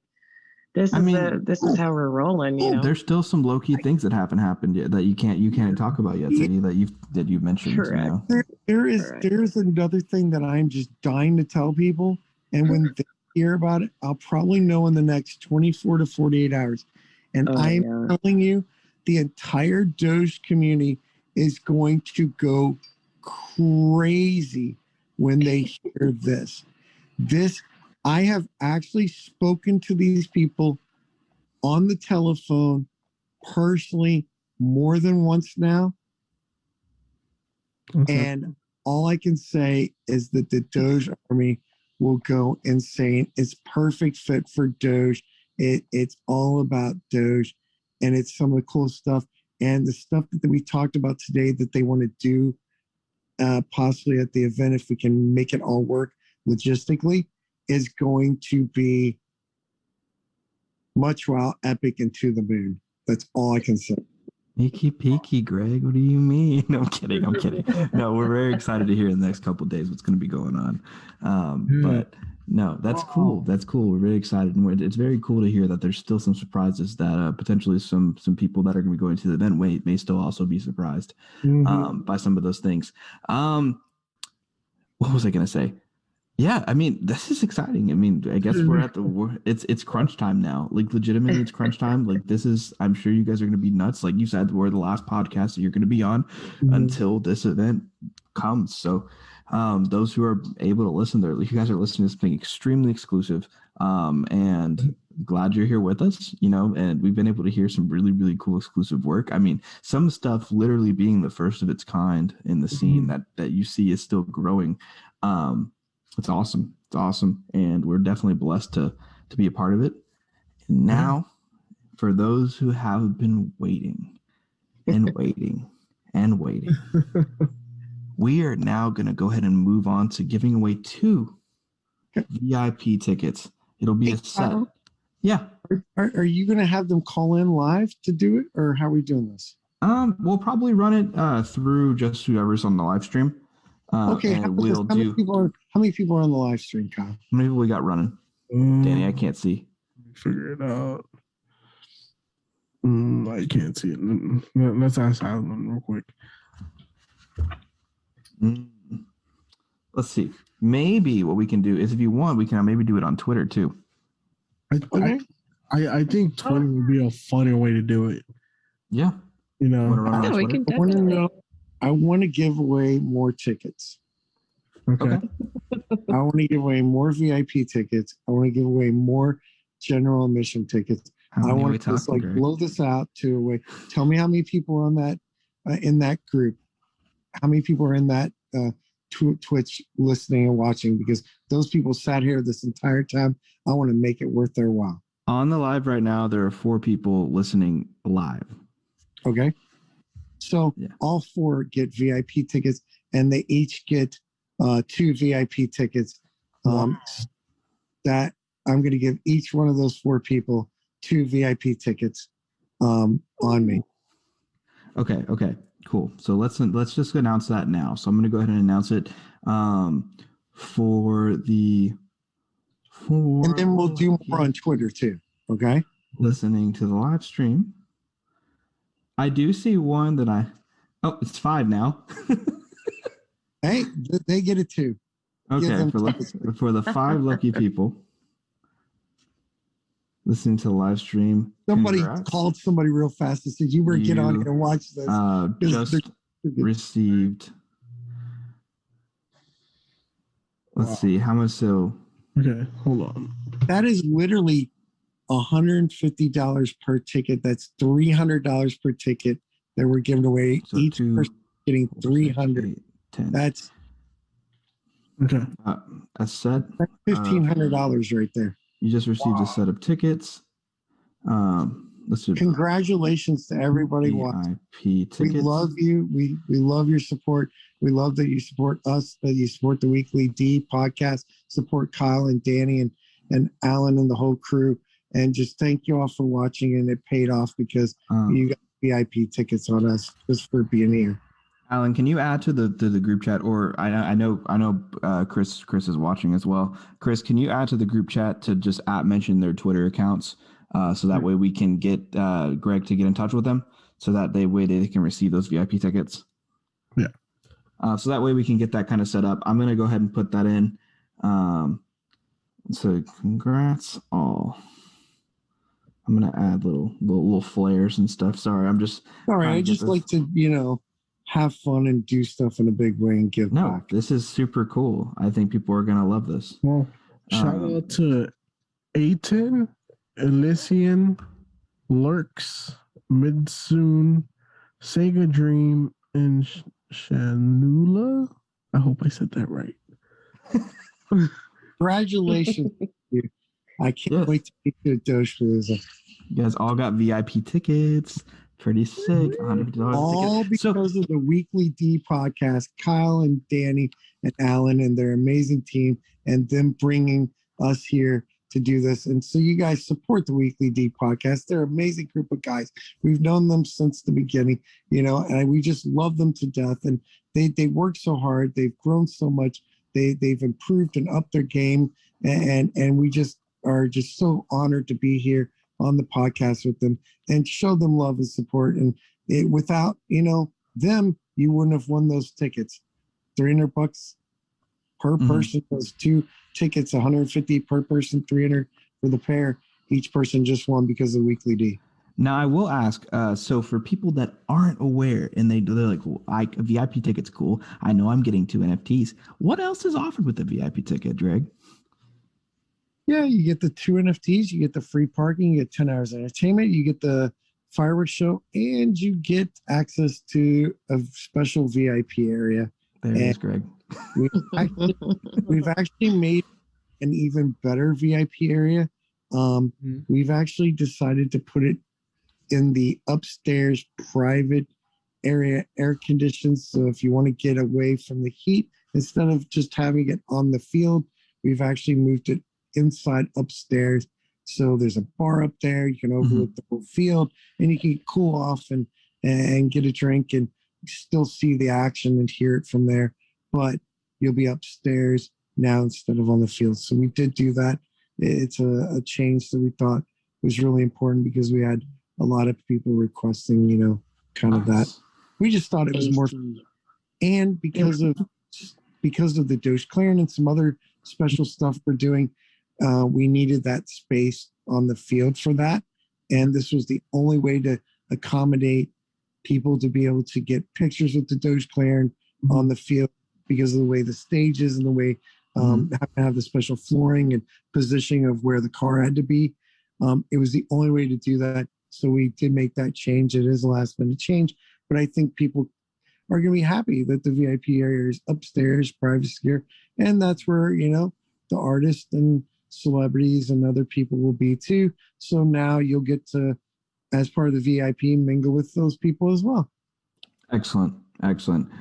this is how we're rolling, you know. There's still some low key things that happened yet that you can't talk about yet, Sadie, that you've mentioned. Correct. You know? There is another thing that I'm just dying to tell people, and when they hear about it, I'll probably know in the next 24 to 48 hours. And I'm telling you, the entire Doge community is going to go crazy when they hear this. I have actually spoken to these people on the telephone personally more than once now. Okay. And all I can say is that the Doge army will go insane. It's perfect fit for Doge. It's all about Doge, and it's some of the cool stuff. And the stuff that we talked about today that they want to do possibly at the event, if we can make it all work logistically, is going to be much wow, epic, and to the moon. That's all I can say. Sneaky peeky, Greg. What do you mean? No, I'm kidding. No, we're very excited to hear in the next couple of days what's going to be going on. But no, that's cool. That's cool. We're very excited, and it's very cool to hear that there's still some surprises that potentially some people that are going to be going to the event may still also be surprised by some of those things. What was I going to say? Yeah, I mean, this is exciting. I mean, I guess it's crunch time now. Like, legitimately, it's crunch time. Like, I'm sure you guys are going to be nuts. Like you said, we're the last podcast that you're going to be on until this event comes. So, those who are able to listen, you guys are listening to something extremely exclusive. And glad you're here with us, you know, and we've been able to hear some really, really cool exclusive work. I mean, some stuff literally being the first of its kind in the scene that you see is still growing. It's awesome. It's awesome. And we're definitely blessed to be a part of it. And now, for those who have been waiting and waiting and waiting, we are now going to go ahead and move on to giving away 2 VIP tickets. It'll be a set. Yeah. Are you going to have them call in live to do it, or how are we doing this? We'll probably run it through just whoever's on the live stream. Okay, and how many people are on the live stream, Kyle? How many people we got running? Danny, I can't see. Figure it out. I can't see it. Let's ask Alan real quick. Let's see. Maybe what we can do is, if you want, we can maybe do it on Twitter too. I think Twitter would be a funny way to do it. Yeah. You know, we can definitely. I want to give away more tickets. Okay. I want to give away more VIP tickets. I want to give away more general admission tickets. I want to just blow this out to a way. Tell me how many people are on that in that group. How many people are in that Twitch listening and watching? Because those people sat here this entire time. I want to make it worth their while. On the live right now, there are 4 people listening live. Okay. So all 4 get VIP tickets, and they each get 2 VIP tickets. That I'm going to give each one of those 4 people 2 VIP tickets on me. Okay, cool. So let's just announce that now. So I'm going to go ahead and announce it and then we'll do more on Twitter too. Okay. Listening to the live stream. I do see one that it's 5 now. Hey, they get it too. Okay, for the 5 lucky people listening to the live stream. Somebody called somebody real fast and said, you better get on here and watch this. Just received. Let's see, how much so? Okay, hold on. That is literally $150 per ticket. That's $300 per ticket that we're giving away. So each person getting $300. That's okay. A set. That's $1,500 right there. You just received a set of tickets. Let's do Congratulations to everybody watching. VIP tickets. We love you. We love your support. We love that you support us, that you support the Weekly D podcast, support Kyle and Danny and Alan and the whole crew. And just thank you all for watching. And it paid off because you got VIP tickets on us just for being here. Alan, can you add to the group chat? Or I know Chris is watching as well. Chris, can you add to the group chat to just mention their Twitter accounts, so that way we can get Greg to get in touch with them, so that they can receive those VIP tickets. Yeah. So that way we can get that kind of set up. I'm gonna go ahead and put that in. So congrats all. I'm gonna add little flares and stuff. Sorry, I'm just all right. I just like to have fun and do stuff in a big way and give back. This is super cool. I think people are gonna love this. Well, shout out to A10, Elysian, Lurks, Midsoon, Sega Dream, and Shanula. I hope I said that right. Congratulations. I can't wait to meet you at Dogepalooza. You guys all got VIP tickets. Pretty sick. $150 all tickets. Because of the Weekly D podcast, Kyle and Danny and Alan and their amazing team, and them bringing us here to do this. And so you guys support the Weekly D podcast. They're an amazing group of guys. We've known them since the beginning, and we just love them to death. And they work so hard. They've grown so much. They've improved and upped their game. And we just are just so honored to be here on the podcast with them and show them love and support. And without, them, you wouldn't have won those tickets. $300 per person. Those 2 tickets, $150 per person, $300 for the pair. Each person just won because of Weekly D. Now I will ask, so for people that aren't aware and they're like, well, a VIP ticket's cool. I know I'm getting 2 NFTs. What else is offered with the VIP ticket, Greg? Yeah, you get the 2 NFTs, you get the free parking, you get 10 hours of entertainment, you get the fireworks show, and you get access to a special VIP area. There it is, Greg. We've actually made an even better VIP area. We've actually decided to put it in the upstairs private area, air conditioned. So if you want to get away from the heat, instead of just having it on the field, we've actually moved it inside upstairs. So there's a bar up there. You can overlook the whole field, and you can cool off and get a drink and still see the action and hear it from there. But you'll be upstairs now instead of on the field. So we did do that. It's a change that we thought was really important because we had a lot of people requesting, kind of that. We just thought it was more, and because of the Doge Clearing and some other special stuff we're doing, we needed that space on the field for that. And this was the only way to accommodate people to be able to get pictures with the Doge Clearing on the field because of the way the stage is and the way have the special flooring and positioning of where the car had to be. It was the only way to do that. So we did make that change. It is a last minute change, but I think people are going to be happy that the VIP area is upstairs, private secure, and that's where, the artists and celebrities and other people will be too. So now you'll get to, as part of the VIP, mingle with those people as well. Excellent.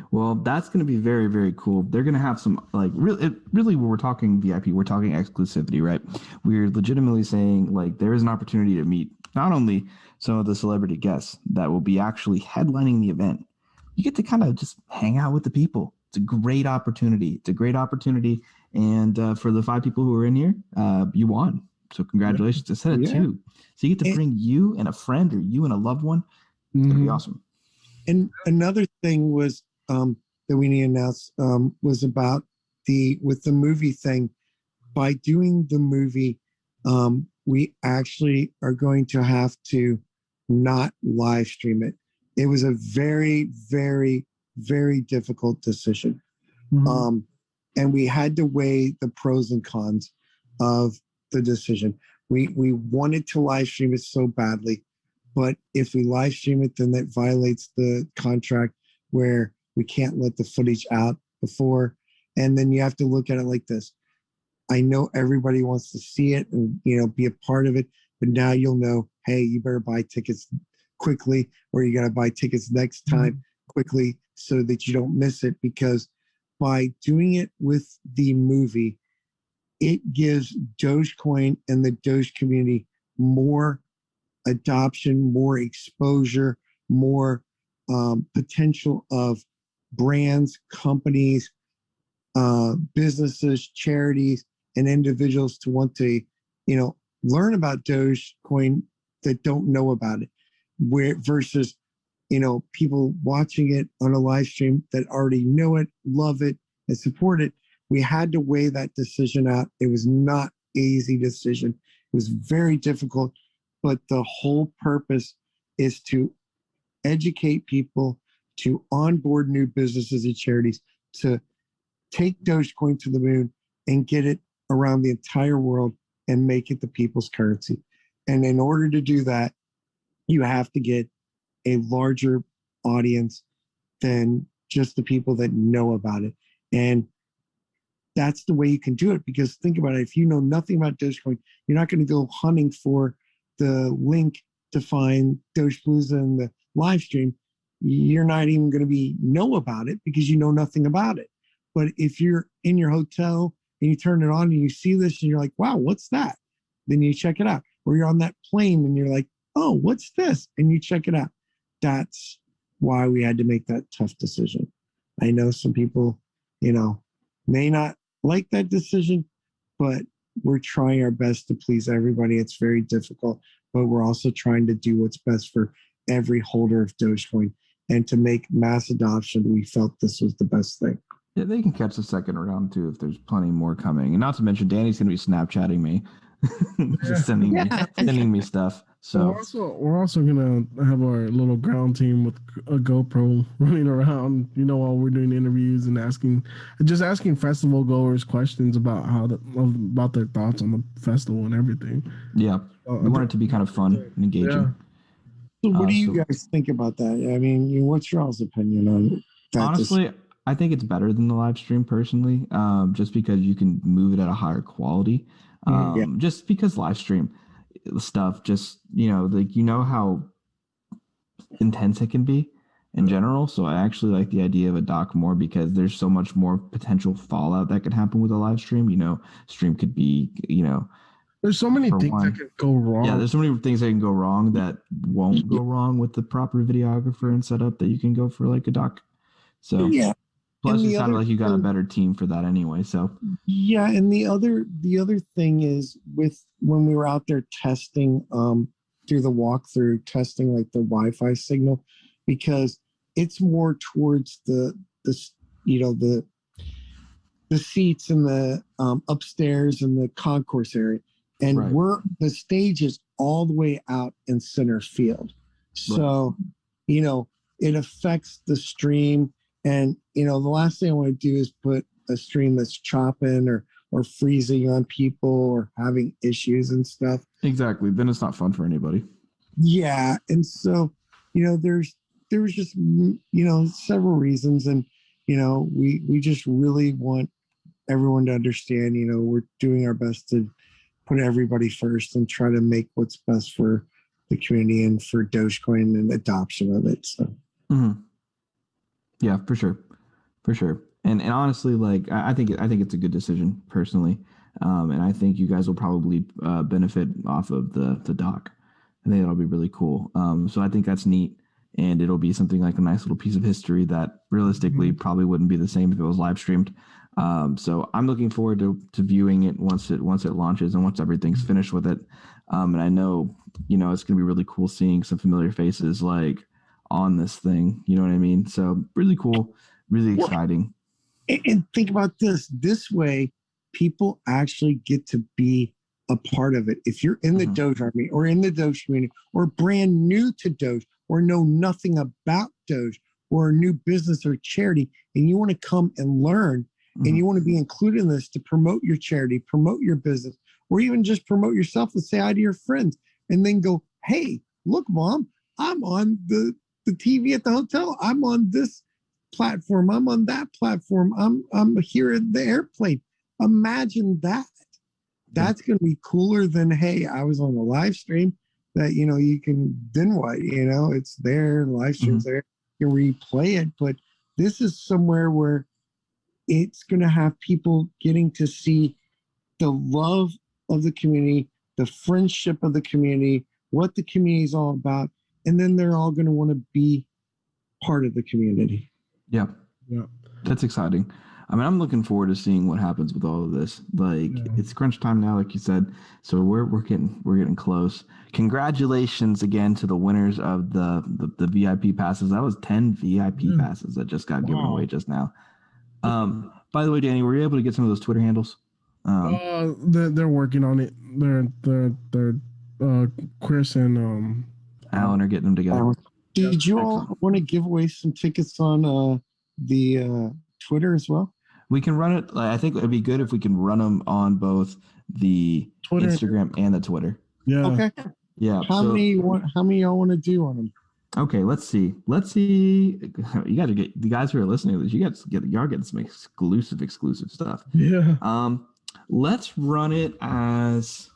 Well, that's going to be very, very cool. They're going to have some, like, really when we're talking VIP, we're talking exclusivity, right? We're legitimately saying, like, there is an opportunity to meet not only some of the celebrity guests that will be actually headlining the event. You get to kind of just hang out with the people. It's a great opportunity. And for the 5 people who are in here, you won. So congratulations. Instead of 2. So you get to bring you and a friend or you and a loved one. It's going to be awesome. And another thing was that we need to announce was about with the movie thing. By doing the movie, we actually are going to have to not live stream it. It was a very, very, very difficult decision. And we had to weigh the pros and cons of the decision. We wanted to live stream it so badly, but if we live stream it, then that violates the contract where we can't let the footage out before. And then you have to look at it like this. I know everybody wants to see it and, be a part of it, but now you'll know, hey, you better buy tickets quickly, or you got to buy tickets next time quickly so that you don't miss it. Because by doing it with the movie, it gives Dogecoin and the Doge community more adoption, more exposure, more potential of brands, companies, businesses, charities, and individuals to want to, learn about Dogecoin that don't know about it, where versus, people watching it on a live stream that already know it, love it, and support it. We had to weigh that decision out. It was not an easy decision. It was very difficult, but the whole purpose is to educate people, to onboard new businesses and charities, to take Dogecoin to the moon and get it around the entire world and make it the people's currency. And in order to do that, you have to get a larger audience than just the people that know about it. And that's the way you can do it, because think about it. If you know nothing about Dogecoin, you're not going to go hunting for the link to find Dogepalooza in the live stream. You're not even going to know about it because you know nothing about it. But if you're in your hotel and you turn it on and you see this and you're like, wow, what's that? Then you check it out. Or you're on that plane and you're like, oh, what's this? And you check it out. That's why we had to make that tough decision. I know some people, may not like that decision, but we're trying our best to please everybody. It's very difficult, but we're also trying to do what's best for every holder of Dogecoin. And to make mass adoption, we felt this was the best thing. Yeah, they can catch the second round too if there's plenty more coming. And not to mention, Danny's going to be Snapchatting me, just sending me stuff. So we're also gonna have our little ground team with a GoPro running around, while we're doing interviews and asking festival goers questions about about their thoughts on the festival and everything. Yeah, we want it to be kind of fun and engaging. Yeah. So what do you guys think about that? I mean, what's your all's opinion on that? Honestly, I think it's better than the live stream personally, just because you can move it at a higher quality. Just because live stream stuff, just how intense it can be in general. So I actually like the idea of a doc more because there's so much more potential fallout that could happen with a live stream. Stream could be, there's so many things that can go wrong. Yeah, there's so many things that can go wrong that won't go wrong with the proper videographer and setup that you can go for like a doc. So yeah. Plus, it sounded like you got a better team for that anyway. So yeah, and the other thing is when we were out there testing through the walkthrough, testing like the Wi-Fi signal, because it's more towards the seats and the upstairs and the concourse area, and the stage is all the way out in center field, so it affects the stream. And, the last thing I want to do is put a stream that's chopping or freezing on people or having issues and stuff. Exactly. Then it's not fun for anybody. Yeah. And so, there was just, several reasons. And, we just really want everyone to understand, we're doing our best to put everybody first and try to make what's best for the community and for Dogecoin and adoption of it. So. Mm-hmm. Yeah, for sure. And honestly, like I think it's a good decision personally, and I think you guys will probably benefit off of the doc. I think that'll be really cool. So I think that's neat, and it'll be something like a nice little piece of history that realistically probably wouldn't be the same if it was live streamed. So I'm looking forward to viewing it once it launches and once everything's finished with it. And I know it's gonna be really cool seeing some familiar faces like on this thing, you know what I mean? So really cool, really exciting. And think about this way, people actually get to be a part of it. If you're in the Doge army or in the Doge community or brand new to Doge or know nothing about Doge or a new business or charity, and you want to come and learn and you want to be included in this to promote your charity, promote your business, or even just promote yourself and say hi to your friends and then go, hey, look, Mom, I'm on the TV at the hotel. I'm on this platform. I'm on that platform. I'm here at the airplane. Imagine that. that's going to be cooler than, hey, I was on the live stream that, you can, then what, it's there, live stream's there, you can replay it. But this is somewhere where it's going to have people getting to see the love of the community, the friendship of the community, what the community is all about. And then they're all going to want to be part of the community. Yeah. That's exciting. I mean, I'm looking forward to seeing what happens with all of this. Like, it's crunch time now, like you said. So we're getting close. Congratulations again to the winners of the VIP passes. That was 10 VIP passes that just got given away just now. By the way, Danny, were you able to get some of those Twitter handles? They're working on it. They're Chris and Alan are getting them together. Did you all want to give away some tickets on the Twitter as well? We can run it. I think it'd be good if we can run them on both the Twitter, Instagram, and the Twitter. Yeah. Okay. Yeah. How many y'all want to do on them? Okay, let's see. You got to get the guys who are listening to this. Y'all getting some exclusive stuff. Yeah. Let's run it as.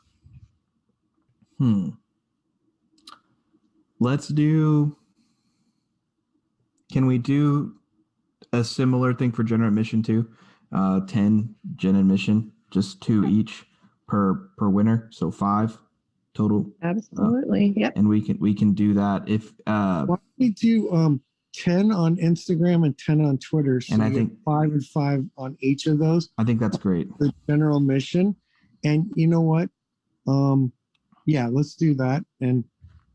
Let's do. Can we do a similar thing for general admission too? 10 gen admission, just 2 each per winner, so 5 total. Absolutely. Yep. And we can do that if why don't we do 10 on Instagram and 10 on Twitter, so and I think 5 and 5 on each of those. I think that's great. The general admission. And you know what, let's do that. And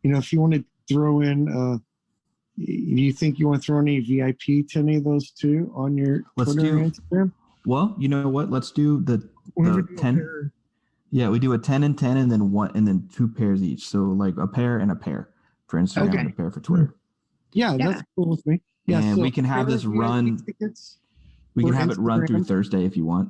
if you want to throw in do you think you want to throw any VIP to any of those too on your Twitter and Instagram? Well, you know what? Let's do the 10. Yeah, we do a 10 and 10 and then 2 pairs each. So like a pair and a pair for Instagram and a pair for Twitter. Yeah, that's cool with me. Yeah, and so we can have this run. We can have it run through Thursday if you want.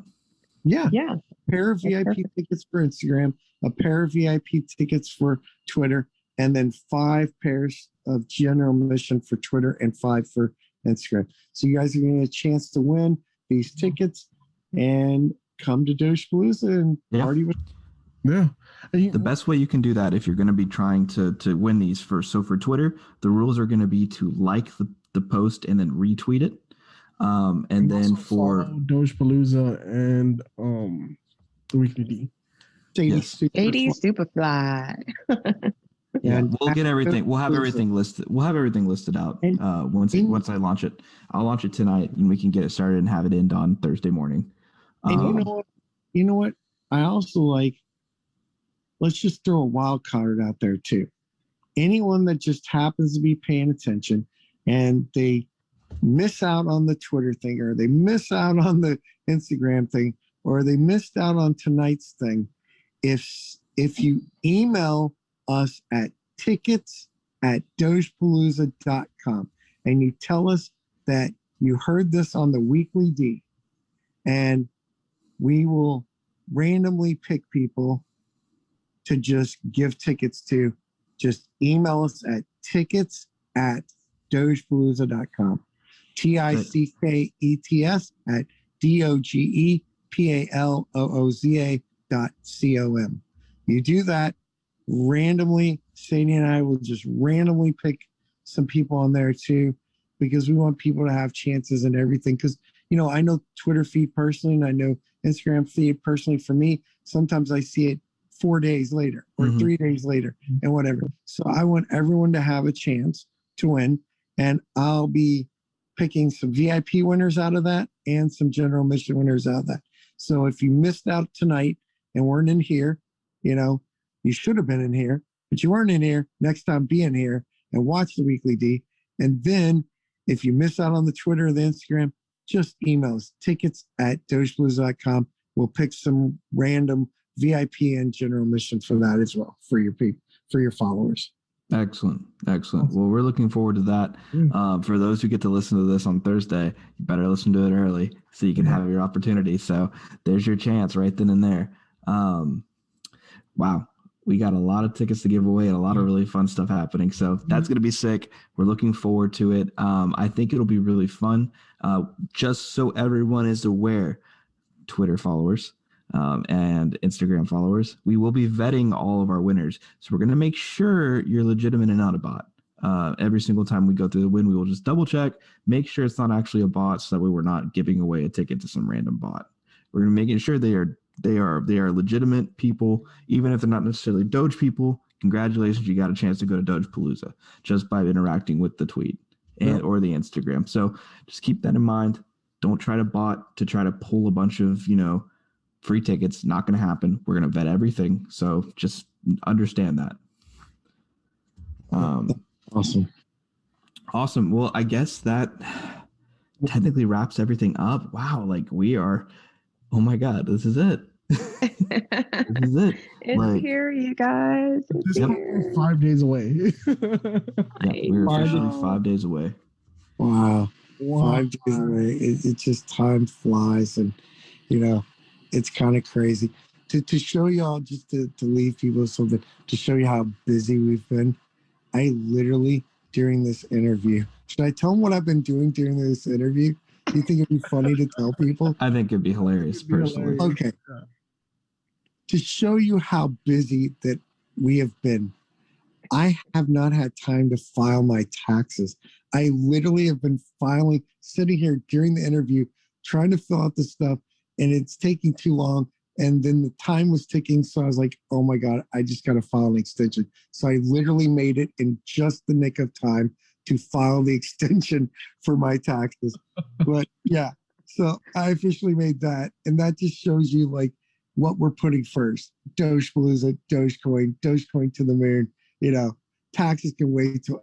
Yeah. Yeah. A pair of VIP tickets for Instagram, a pair of VIP tickets for Twitter, and then 5 pairs of general admission for Twitter and 5 for Instagram. So you guys are going to get a chance to win these tickets and come to Dogepalooza and party with. Yeah. The best way you can do that if you're going to be trying to win these for Twitter, the rules are going to be to like the post and then retweet it. And then for Dogepalooza and the Weekly D. 80 Superfly. Yeah, we'll get everything. We'll have everything listed. We'll have everything listed out once I launch it. I'll launch it tonight, and we can get it started and have it end on Thursday morning. And you know what? I also like. Let's just throw a wild card out there too. Anyone that just happens to be paying attention and they miss out on the Twitter thing, or they miss out on the Instagram thing, or they missed out on tonight's thing, if you email us at tickets@dogepalooza.com and you tell us that you heard this on the Weekly D, and we will randomly pick people to just give tickets to. Just email us at tickets@dogepalooza.com. TICKETS@DOGEPALOOZA.com. You do that randomly. Sadie and I will just randomly pick some people on there too, because we want people to have chances and everything. Because, I know Twitter feed personally, and I know Instagram feed personally. For me, sometimes I see it 4 days later or 3 days later and whatever. So I want everyone to have a chance to win, and I'll be picking some VIP winners out of that and some general admission winners out of that. So if you missed out tonight and weren't in here, you should have been in here, but you weren't in here. Next time, be in here and watch the Weekly D. And then if you miss out on the Twitter or the Instagram, just email us, tickets@dogepalooza.com. We'll pick some random VIP and general admission for that as well, for your people, for your followers. Excellent. Well, we're looking forward to that. For those who get to listen to this on Thursday, you better listen to it early so you can have your opportunity. So there's your chance right then and there. Wow. We got a lot of tickets to give away and a lot of really fun stuff happening. So that's going to be sick. We're looking forward to it. I think it'll be really fun. Just so everyone is aware, Twitter followers, and Instagram followers. We will be vetting all of our winners. So we're going to make sure you're legitimate and not a bot. Every single time we go through the win, we will just double check, make sure it's not actually a bot, so that way we're not giving away a ticket to some random bot. We're going to make sure they are legitimate people, even if they're not necessarily Doge people. Congratulations, you got a chance to go to Dogepalooza just by interacting with the tweet or the Instagram. So just keep that in mind. Don't try to bot to try to pull a bunch of, free tickets. Not going to happen. We're going to vet everything. So just understand that. Awesome. Well, I guess that technically wraps everything up. Wow. Like we are, oh my God, this is it. This is it. It's here, you guys. It's here. 5 days away. We're officially 5 days away. Wow. 5 days away. It just time flies, and it's kind of crazy. To show y'all, just to leave people something, to show you how busy we've been. I literally, during this interview, should I tell them what I've been doing during this interview? Do you think it'd be funny to tell people? I think it'd be hilarious, personally. Okay. To show you how busy that we have been, I have not had time to file my taxes. I literally have been sitting here during the interview, trying to fill out the stuff, and it's taking too long. And then the time was ticking, so I was like, oh my God, I just got to file an extension. So I literally made it in just the nick of time to file the extension for my taxes. But yeah, so I officially made that. And that just shows you like what we're putting first. Dogepalooza, Dogecoin to the moon. Taxes can wait till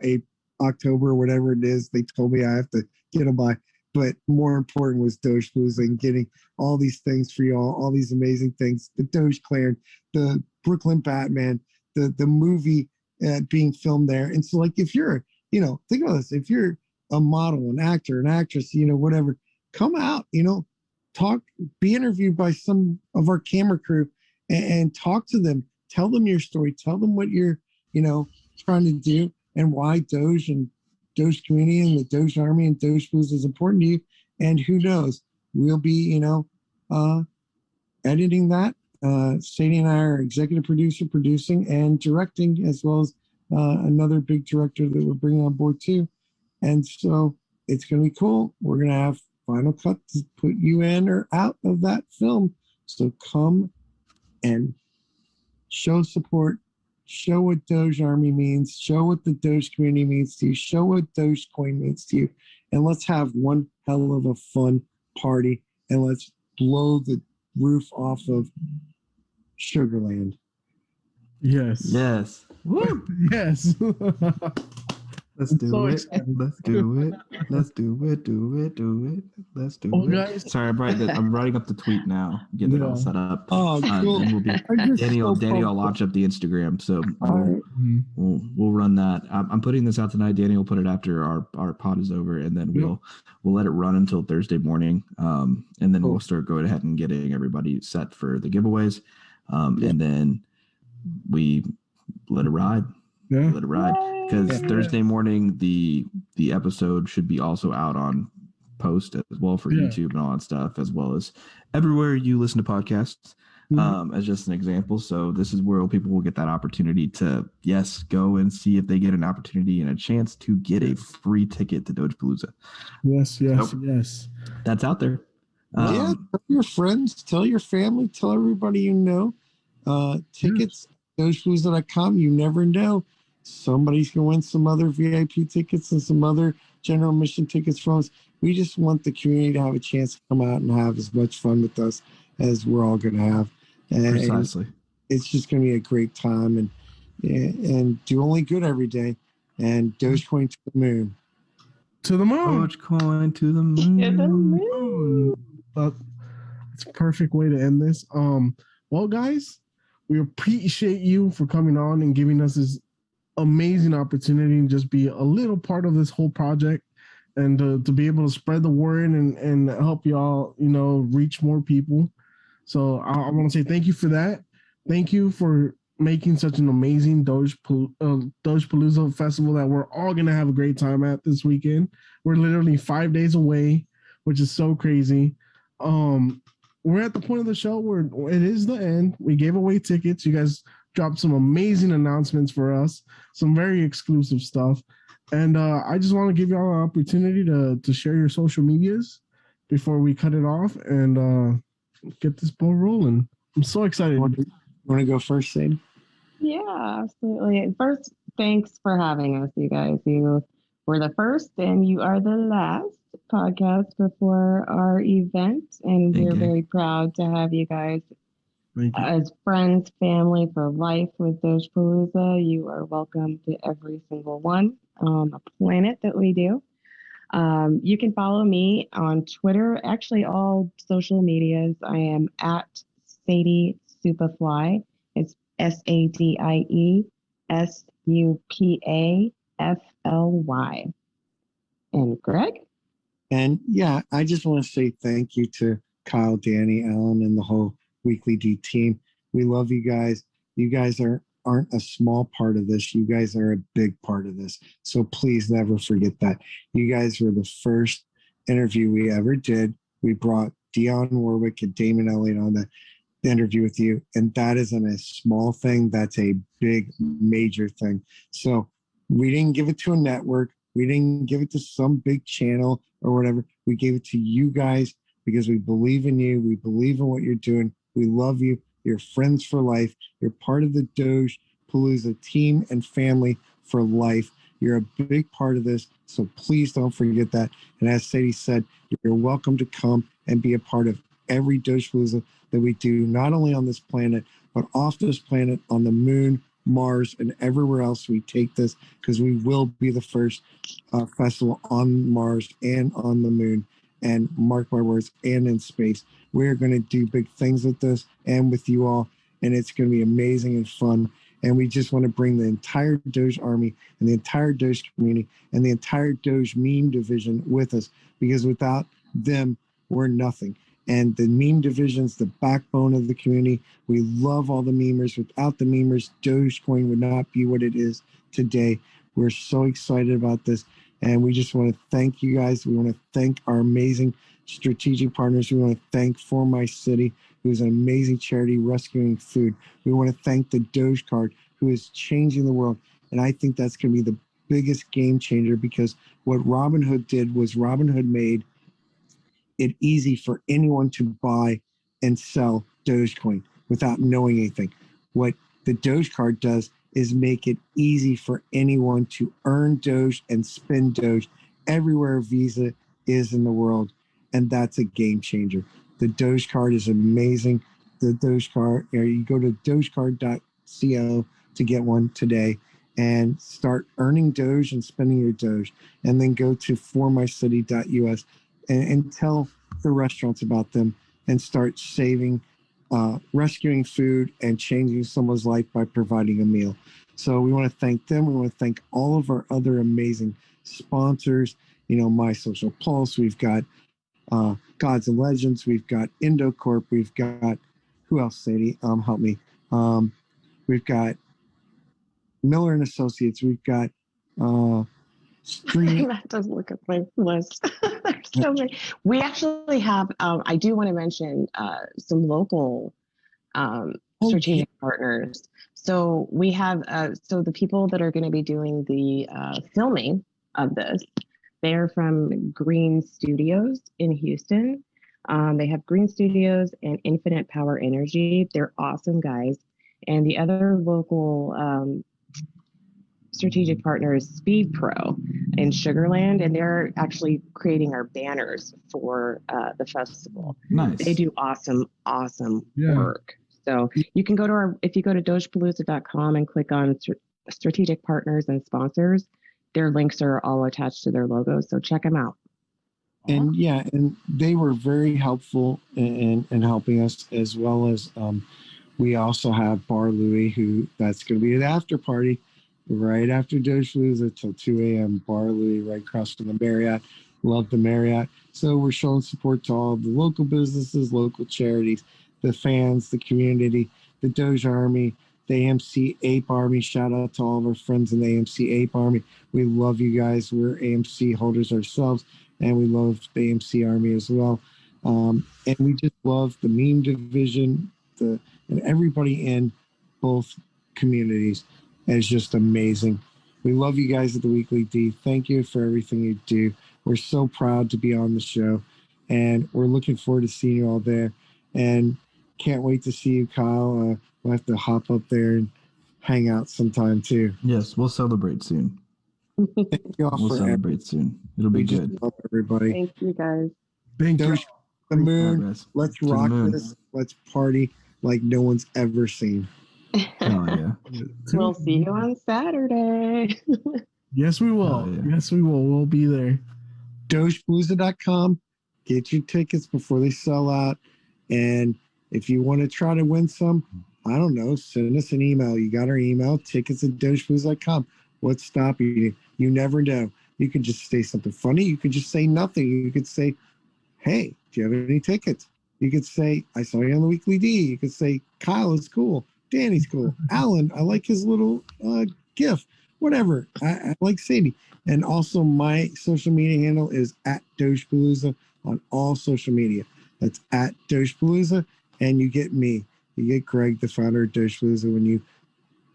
October or whatever it is. They told me I have to get them by. But more important was Dogepalooza and getting all these things for y'all, all these amazing things. The Doge Clan, the Brooklyn Batman, the movie being filmed there. And so, like, if you're, think about this. If you're a model, an actor, an actress, whatever, come out, talk, be interviewed by some of our camera crew and talk to them. Tell them your story. Tell them what you're, trying to do and why Doge and Doge community and the Doge Army and Dogepalooza is important to you. And who knows, we'll be, editing that. Sadie and I are executive producer, producing and directing, as well as another big director that we're bringing on board too. And so it's going to be cool. We're going to have final cut to put you in or out of that film. So come and show support. Show what Doge Army means. Show what the Doge community means to you. Show what Dogecoin means to you. And let's have one hell of a fun party. And let's blow the roof off of Sugarland. Yes. Yes. Woo! Yes. Let's do it. Let's do it. Let's do it. Do it. Do it. Let's do it. Guys. Sorry, I'm writing up the tweet now. Getting it all set up. Oh, cool. And we'll be Danny will launch up the Instagram, so we'll run that. I'm putting this out tonight. Danny will put it after our pod is over, and then we'll let it run until Thursday morning, and then we'll start going ahead and getting everybody set for the giveaways, and then we let it ride. Yeah. Let it ride. Because Thursday morning, the episode should be also out on post as well for YouTube and all that stuff, as well as everywhere you listen to podcasts, as just an example. So this is where people will get that opportunity to, go and see if they get an opportunity and a chance to get a free ticket to Dogepalooza. Yes. That's out there. Tell your friends, tell your family, tell everybody you know. Tickets, Dogepalooza.com, you never know. Somebody's going to win some other VIP tickets and some other general admission tickets from us. We just want the community to have a chance to come out and have as much fun with us as we're all going to have. Precisely. It's just going to be a great time and do only good every day. And Dogecoin to the moon. To the moon. Dogecoin to the moon. To the moon. But it's a perfect way to end this. Well, guys, we appreciate you for coming on and giving us this amazing opportunity to just be a little part of this whole project and to be able to spread the word and help y'all, reach more people. So I want to say thank you for that. Thank you for making such an amazing Dogepalooza festival that we're all going to have a great time at this weekend. We're literally 5 days away, which is so crazy. we're at the point of the show where it is the end. We gave away tickets. You guys dropped some amazing announcements for us, some very exclusive stuff. And I just want to give y'all an opportunity to share your social medias before we cut it off and get this ball rolling. I'm so excited. You want to go first, Sadie? Yeah, absolutely. First, thanks for having us, you guys. You were the first and you are the last podcast before our event. And Thank we're you. very proud to have you guys Thank you. as friends, family for life with Dogepalooza. You are welcome to every single one on the planet that we do. You can follow me on Twitter, actually all social medias. I am at Sadie Supafly. It's SADIESUPAFLY. And Greg? And yeah, I just want to say thank you to Kyle, Danny, Alan, and the whole Weekly D team. We love you guys. You guys aren't a small part of this. You guys are a big part of this. So please never forget that. You guys were the first interview we ever did. We brought Dionne Warwick and Damon Elliott on the interview with you. And that isn't a small thing. That's a big, major thing. So we didn't give it to a network. We didn't give it to some big channel or whatever. We gave it to you guys because we believe in you. We believe in what you're doing. We love you. You're friends for life. You're part of the Dogepalooza team and family for life. You're a big part of this. So please don't forget that. And as Sadie said, you're welcome to come and be a part of every Dogepalooza that we do, not only on this planet, but off this planet, on the moon, Mars, and everywhere else we take this, because we will be the first festival on Mars and on the moon, and mark my words, and in space. We're going to do big things with this and with you all, and it's going to be amazing and fun. And we just want to bring the entire Doge army and the entire Doge community and the entire Doge meme division with us, because without them, we're nothing. And the meme division's the backbone of the community. We love all the memers. Without the memers, Dogecoin would not be what it is today. We're so excited about this. And we just want to thank you guys. We want to thank our amazing strategic partners. We want to thank For My City, who is an amazing charity rescuing food. We want to thank the Doge Card, who is changing the world. And I think that's going to be the biggest game changer, because what Robinhood did was Robinhood made it easy for anyone to buy and sell Dogecoin without knowing anything. What the Doge Card does is make it easy for anyone to earn Doge and spend Doge everywhere Visa is in the world. And that's a game changer. The Doge Card is amazing. The Doge Card, you go to dogecard.co to get one today and start earning Doge and spending your Doge. And then go to formycity.us and tell the restaurants about them and start saving, rescuing food and changing someone's life by providing a meal. So we want to thank them. We want to thank all of our other amazing sponsors. You know, My Social Pulse. We've got Gods and Legends. We've got IndoCorp. We've got, who else, Sadie? Help me. We've got Miller and Associates. We've got That does look at my list. There's so many. We actually have, I do want to mention some local strategic partners. So we have, so the people that are going to be doing the filming of this, they're from Green Studios in Houston. They have Green Studios and Infinite Power Energy. They're awesome guys. And the other local strategic partners, Speed Pro in Sugarland, and they're actually creating our banners for the festival. Nice. They do awesome work. So you can go to if you go to dogepalooza.com and click on strategic partners and sponsors, their links are all attached to their logos. So check them out. And yeah, and they were very helpful in helping us, as well as we also have Bar Louie, who that's going to be an after party right after Dogepalooza till 2 a.m. Bar Louie, right across from the Marriott. Love the Marriott. So we're showing support to all the local businesses, local charities, the fans, the community, the Doge Army, the AMC Ape Army. Shout out to all of our friends in the AMC Ape Army. We love you guys. We're AMC holders ourselves, and we love the AMC Army as well. And we just love the meme division, and everybody in both communities. And it's just amazing. We love you guys at the Weekly D. Thank you for everything you do. We're so proud to be on the show, and we're looking forward to seeing you all there. And can't wait to see you, Kyle. We'll have to hop up there and hang out sometime too. Yes, we'll celebrate soon. Thank you all We'll for celebrate soon. It'll be just good. love everybody. Thank you guys. Thank you. Doge the moon. All right, guys. Let's the rock moon. this. Let's party like no one's ever seen. Oh yeah. We'll see you on Saturday. Yes, we will. Oh, yeah. Yes, we will. We'll be there. Dogepalooza.com. Get your tickets before they sell out. And if you want to try to win some, I don't know, send us an email. You got our email, tickets@dogepalooza.com. What's stopping you? You never know. You could just say something funny. You could just say nothing. You could say, hey, do you have any tickets? You could say, I saw you on the Weekly D. You could say, Kyle is cool. Danny's cool. Alan, I like his little GIF. Whatever. I like Sadie. And also my social media handle is @Dogepalooza on all social media. That's @Dogepalooza. And you get me. You get Greg, the founder of Dogepalooza, when you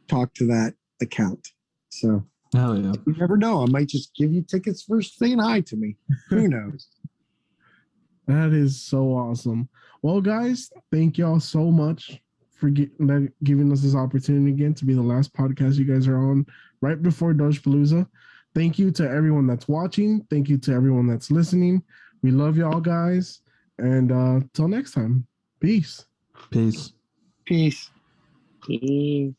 talk to that account. So Hell yeah. you never know. I might just give you tickets for saying hi to me. Who knows? That is so awesome. Well, guys, thank y'all so much for giving us this opportunity again to be the last podcast you guys are on right before Dogepalooza. Thank you to everyone that's watching. Thank you to everyone that's listening. We love y'all guys. And till next time, peace. Peace. Peace. Peace.